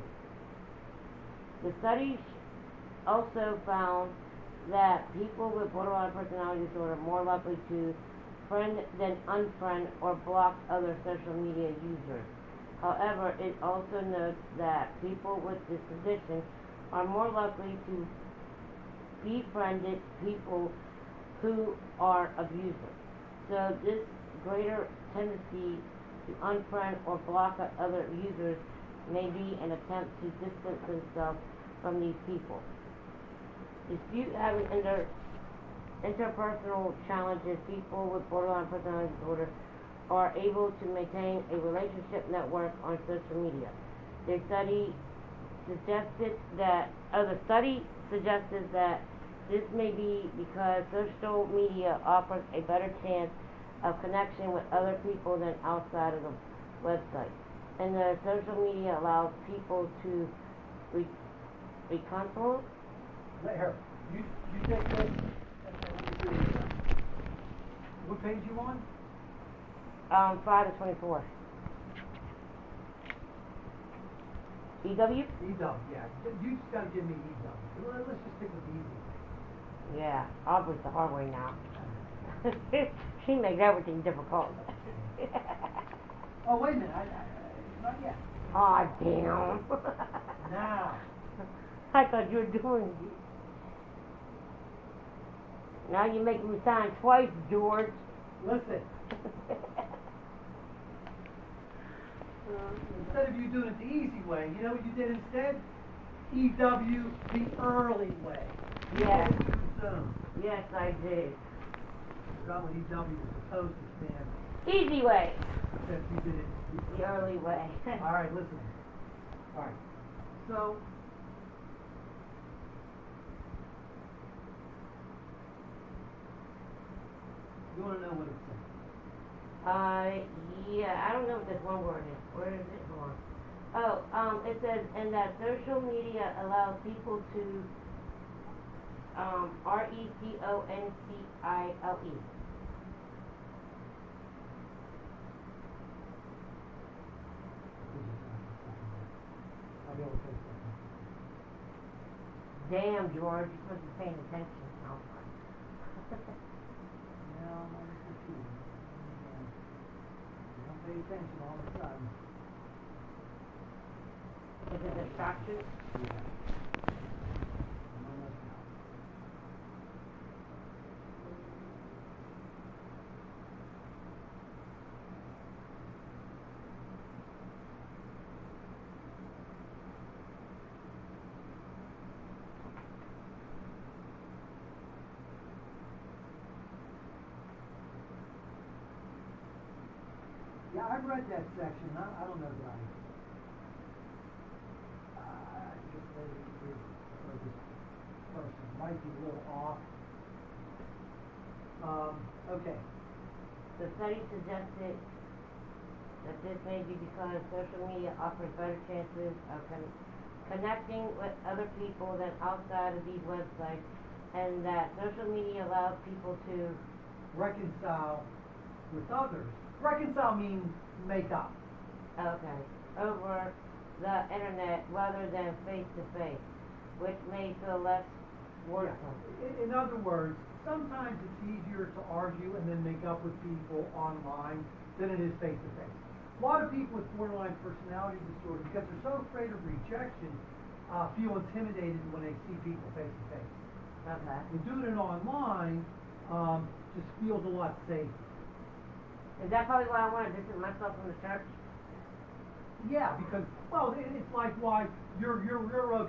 The study also found that people with borderline personality disorder are more likely to friend than unfriend or block other social media users. However, it also notes that people with this condition are more likely to befriend people who are abusers. So this greater tendency to unfriend or block other users may be an attempt to distance themselves from these people. Dispute having interpersonal challenges. People with borderline personality disorder are able to maintain a relationship network on social media. The study suggested that this may be because social media offers a better chance of connection with other people than outside of the website. And the social media allows people to reconcile. Here, you take this. What page you on? 5 to 24. EW? EW, yeah. You just gotta give me EW. Let's just stick with the easy. Yeah, Aubrey's the hard way now. She makes everything difficult. Oh, wait a minute. Not yet. Aw, damn. Now. I thought you were doing it. Now you're making me sign twice, George. Listen. Instead of you doing it the easy way, you know what you did instead? EW the early way. Yes. Soon. Yes, I did. Forgot what EW was supposed to stand. Easy way. Except you did it the early way. All right, listen. All right. So, you want to know what it says? Yeah, I don't know what this one word is. Where is it? Hold on. Oh, it says, and that social media allows people to, reconcile. I'll be able to fix that. Damn, George, you're supposed to be paying attention. Oh, No, I'm on the computer. You don't pay attention all of a sudden. is it distraction? Yeah. I'm almost out. Yeah, I've read that section. I don't know that I just read it here. Or this person might be a little off. Okay. The study suggested that this may be because social media offers better chances of connecting with other people than outside of these websites, and that social media allows people to Reconcile with others. Reconcile means make up. over the internet rather than face to face, which may feel less worrisome. Yeah. In other words, sometimes it's easier to argue and then make up with people online than it is face to face. A lot of people with borderline personality disorder, because they're so afraid of rejection, feel intimidated when they see people face to face. Okay. And doing it online just feels a lot safer. Is that probably why I want to distance myself from the church? Yeah, because it's like why you're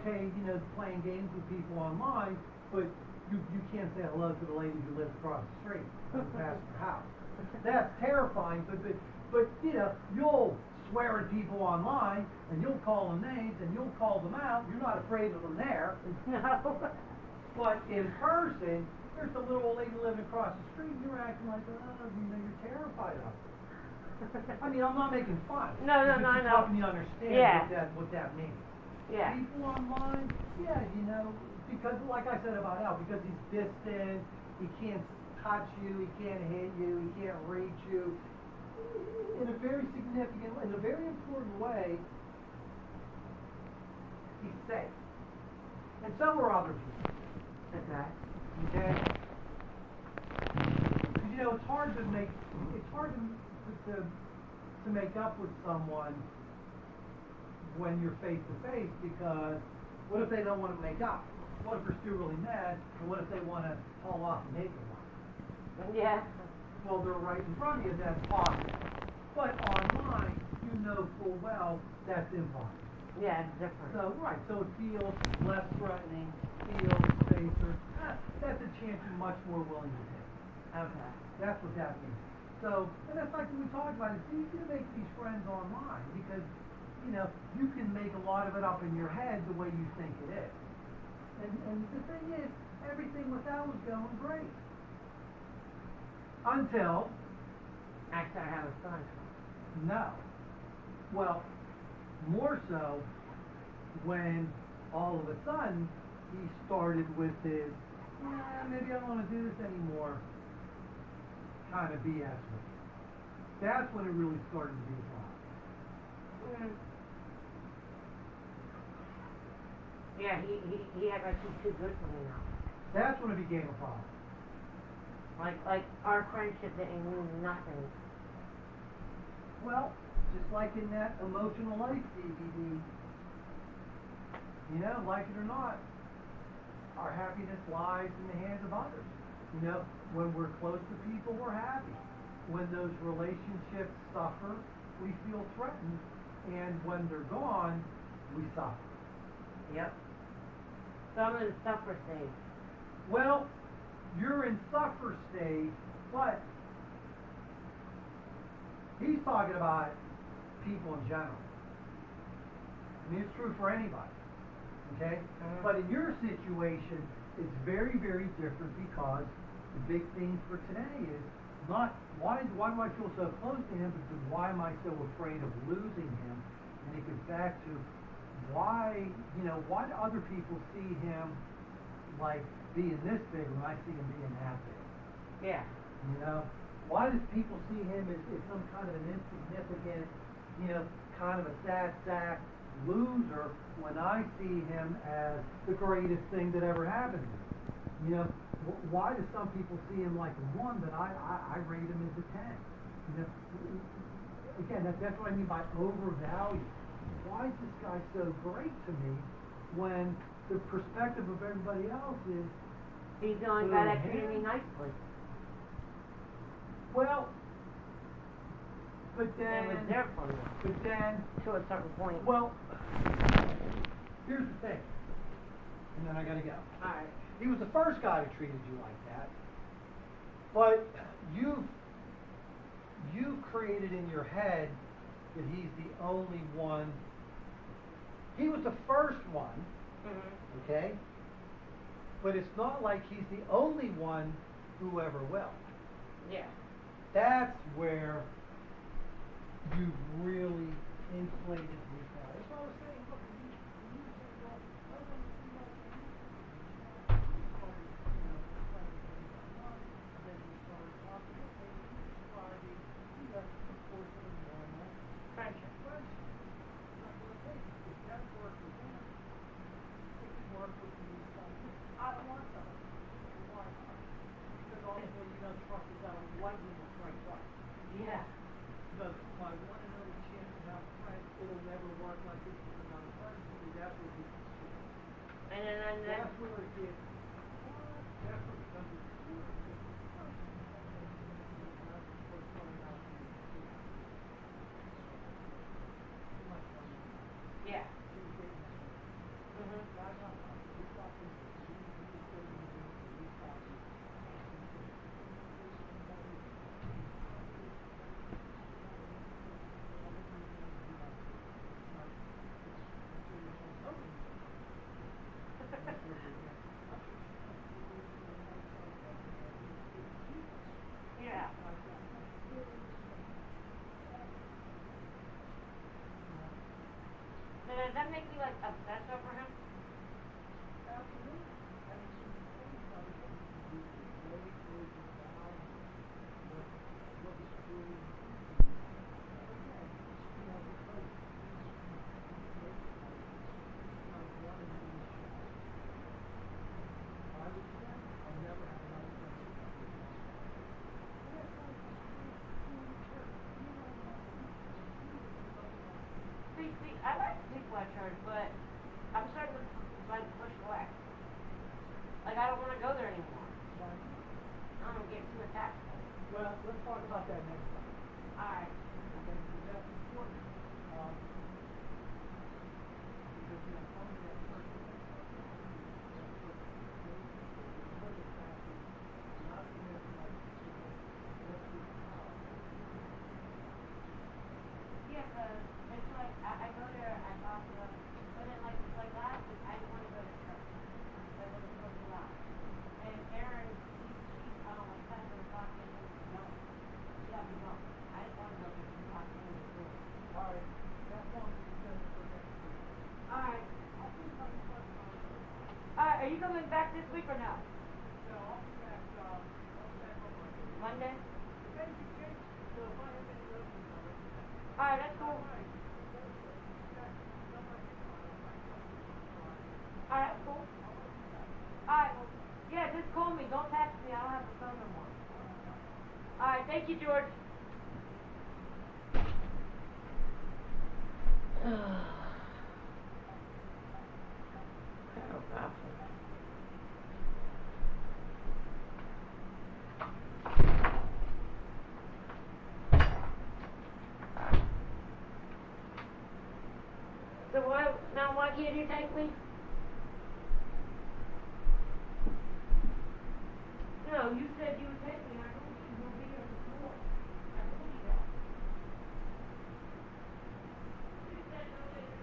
okay, playing games with people online, but you can't say hello to the lady who lives across the street or past your house. That's terrifying, but you'll swear at people online and you'll call them names and you'll call them out. You're not afraid of them there. No. But in person, there's a little old lady living across the street. You're acting like, you're terrified of her. I mean, I'm not making fun. No, I know. Helping you understand what that means. Yeah. People online, because like I said about Al, because he's distant, he can't touch you, he can't hit you, he can't reach you. In a very important way, he's safe. And so are other people. Okay. Okay? Because, it's hard to make up with someone when you're face to face, because what if they don't want to make up? What if they're still really mad? And what if they want to haul off and hit you? Yeah. Well, they're right in front of you, that's possible. But online, you know full well that's impossible. Yeah, it's different. So it feels less threatening, feels safer. That's a chance you're much more willing to take. Okay. That's what that means. So, and that's like what we talked about. It's easy to make these friends online because, you can make a lot of it up in your head the way you think it is. And the thing is, everything with that was going great. Until I started having fun. no. Well, more so when all of a sudden he started with his, maybe I don't want to do this anymore kind of BS with it. That's when it really started to be a problem. Yeah, he acted like he's too good for me now. That's when it became a problem. Like our friendship didn't mean nothing. Well, just like in that Emotional Life DVD, like it or not, our happiness lies in the hands of others. When we're close to people, we're happy. When those relationships suffer, we feel threatened. And when they're gone, we suffer. Yep. So I'm in the suffer stage. Well, you're in suffer stage, but he's talking about people in general. I mean, it's true for anybody. Okay? But in your situation, it's very, very different because the big thing for today is not why do I feel so close to him, but why am I so afraid of losing him? And it gets back to why do other people see him like being this big when I see him being that big? Yeah. Why does people see him as some kind of an insignificant, kind of a sad sack loser when I see him as the greatest thing that ever happened to me? Why do some people see him like a 1, but I rate him as a 10? Again, that's what I mean by overvalue. Why is this guy so great to me when the perspective of everybody else is he's the only guy that treated me nicely. Well, but then And was there for me. But then To a certain point. well, here's the thing, and then I gotta go. Alright. He was the first guy who treated you like that, but you created in your head that he's the only one. He was the first one, okay? But it's not like he's the only one who ever will. Yeah. That's where you've really inflated his value. That's what I was saying. Look, you said, well, I don't want to see like you. And then you started talking, okay, you describing, of course, in a normal Friendship. Okay, if that worked with him, it could work with me. I don't want somebody. Why not? Because ultimately you don't trust is that lightning will strike twice. Yeah. Because my one and only chance to have a friend, it'll never work like this with another person. See, that's where people see. And then That's where it gets, does that make me like obsessed over him? Absolutely. I mean, she's always done something to do with way down what is truly again, you know, because not one of these shows. I would say I'll never have another friend like that. See, I like sleepwalk church, but I'm starting to like push away. Like I don't want to go there anymore. I'm gonna get too attached to it. Well, let's talk about that next time. Alright. Okay, because that's important. Because, you know, some of that person, not to mention like what's the power. Yeah, cause it's like I go there, I talk to them, but then like last week I didn't want to go to church. That was supposed to lie. And Erin, she's like kind of talking to me, no, she got me going. I didn't want to go there. She talked to me to do it. Alright, that's one we can send it for next week. Alright. I'll see if I can find time. Alright, are you coming back this week or no? No, I'll be back on Monday. Monday? If anything changes, so if I have any openings, I'll let you know. Alright, that's cool. Alright, that's cool. Alright, yeah, just call me. Don't text me. I don't have a phone no more. Alright, thank you, George. So why can't you take me? No, you said you would take me. I told you you'll be here before. I told you that. You said no later.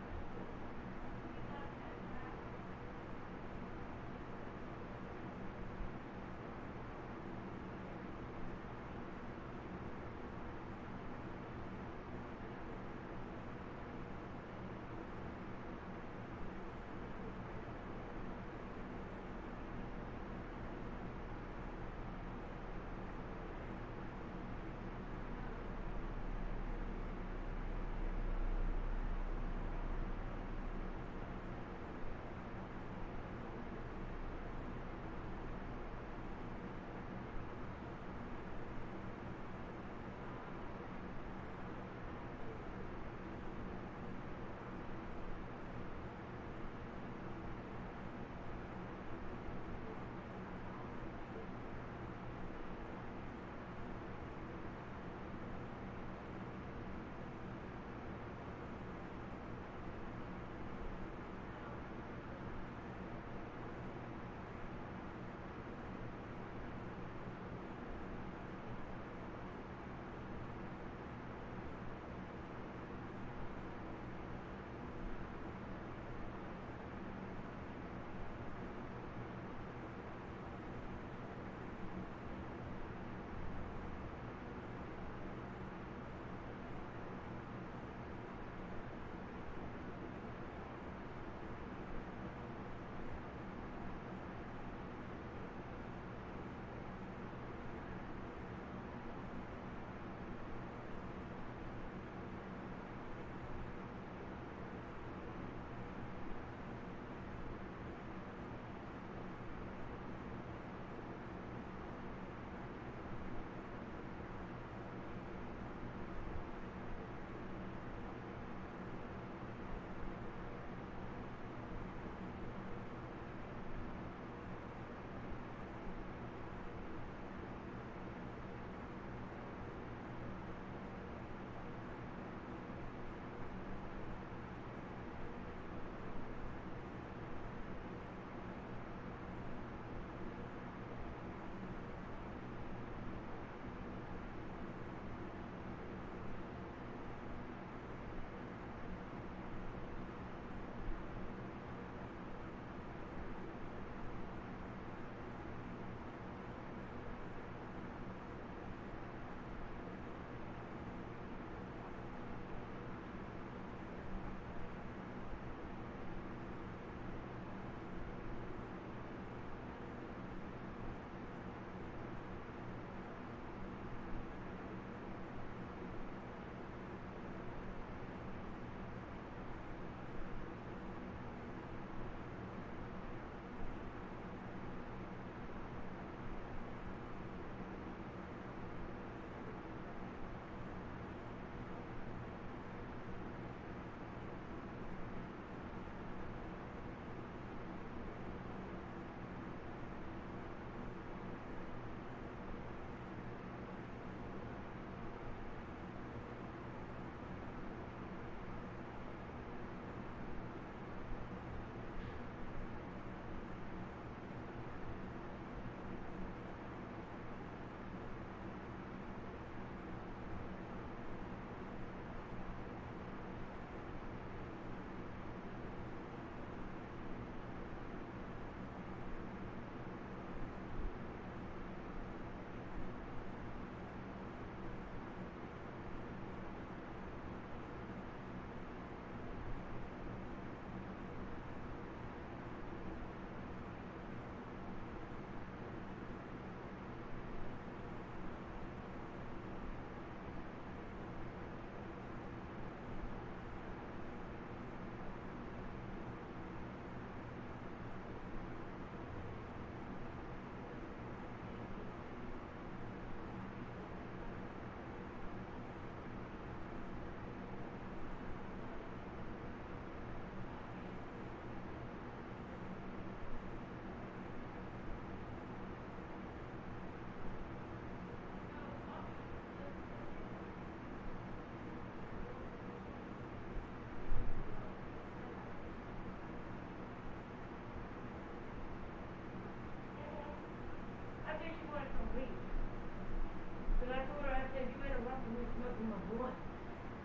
smoking my blunt.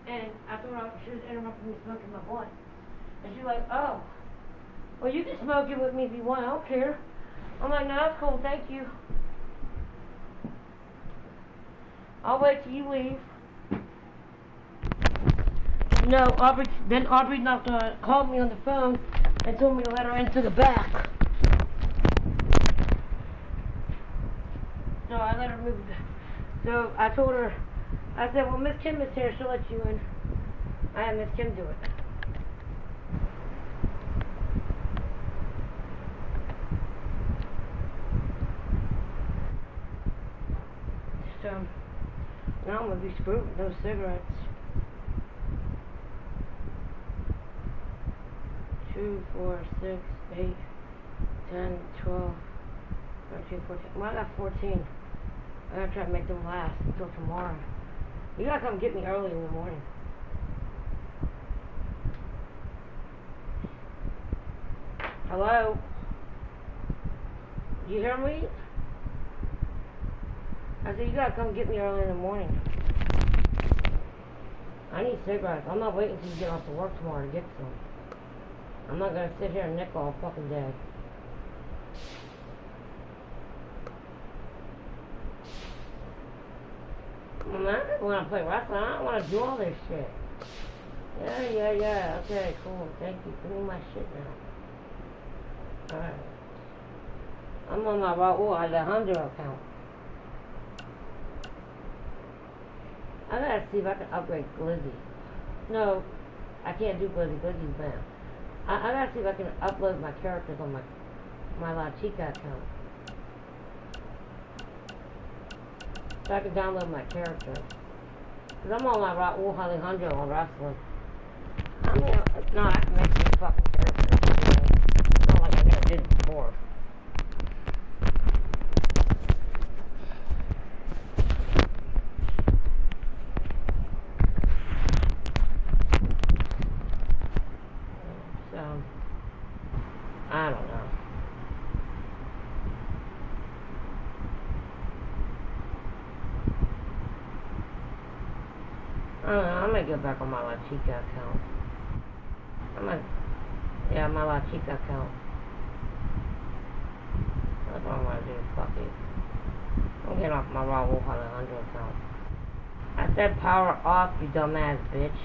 And I told her she was interrupting me smoking my blunt. And she's like, oh, well, you can smoke it with me if you want. I don't care. I'm like, no, that's cool. Thank you. I'll wait till you leave. No, Aubrey called me on the phone and told me to let her into the back. So I let her move. So I told her, I said, well, Miss Kim is here. She'll let you in. I had Miss Kim do it. So now I'm going to be screwed with those cigarettes. 2, 4, 6, 8, 10, 12, 13, 14. Well, I got 14. I gotta try to make them last until tomorrow. You gotta come get me early in the morning. Hello? You hear me? I said, you gotta come get me early in the morning. I need cigarettes. I'm not waiting until you get off to work tomorrow to get some. I'm not gonna sit here and nick all fucking day. Man, I just wanna play wrestling. I don't wanna do all this shit. Yeah. Okay, cool. Thank you. Give me my shit now. Alright. I'm on my Rauw-Alejandro account. I gotta see if I can upgrade Glizzy. No, I can't do Glizzy. Glizzy's banned. I gotta see if I can upload my characters on my La Chica account. So I can download my characters. Cause I'm on my Rauw-Alejandro on wrestling. I mean, no, I can make these fucking characters. It's not like I never did it before. So, I don't know. I'm gonna get back on my La Chica account. My La Chica account. That's what I'm gonna do, fuck it. I'm getting off my Rauw-Alejandro account. I said power off, you dumbass bitch.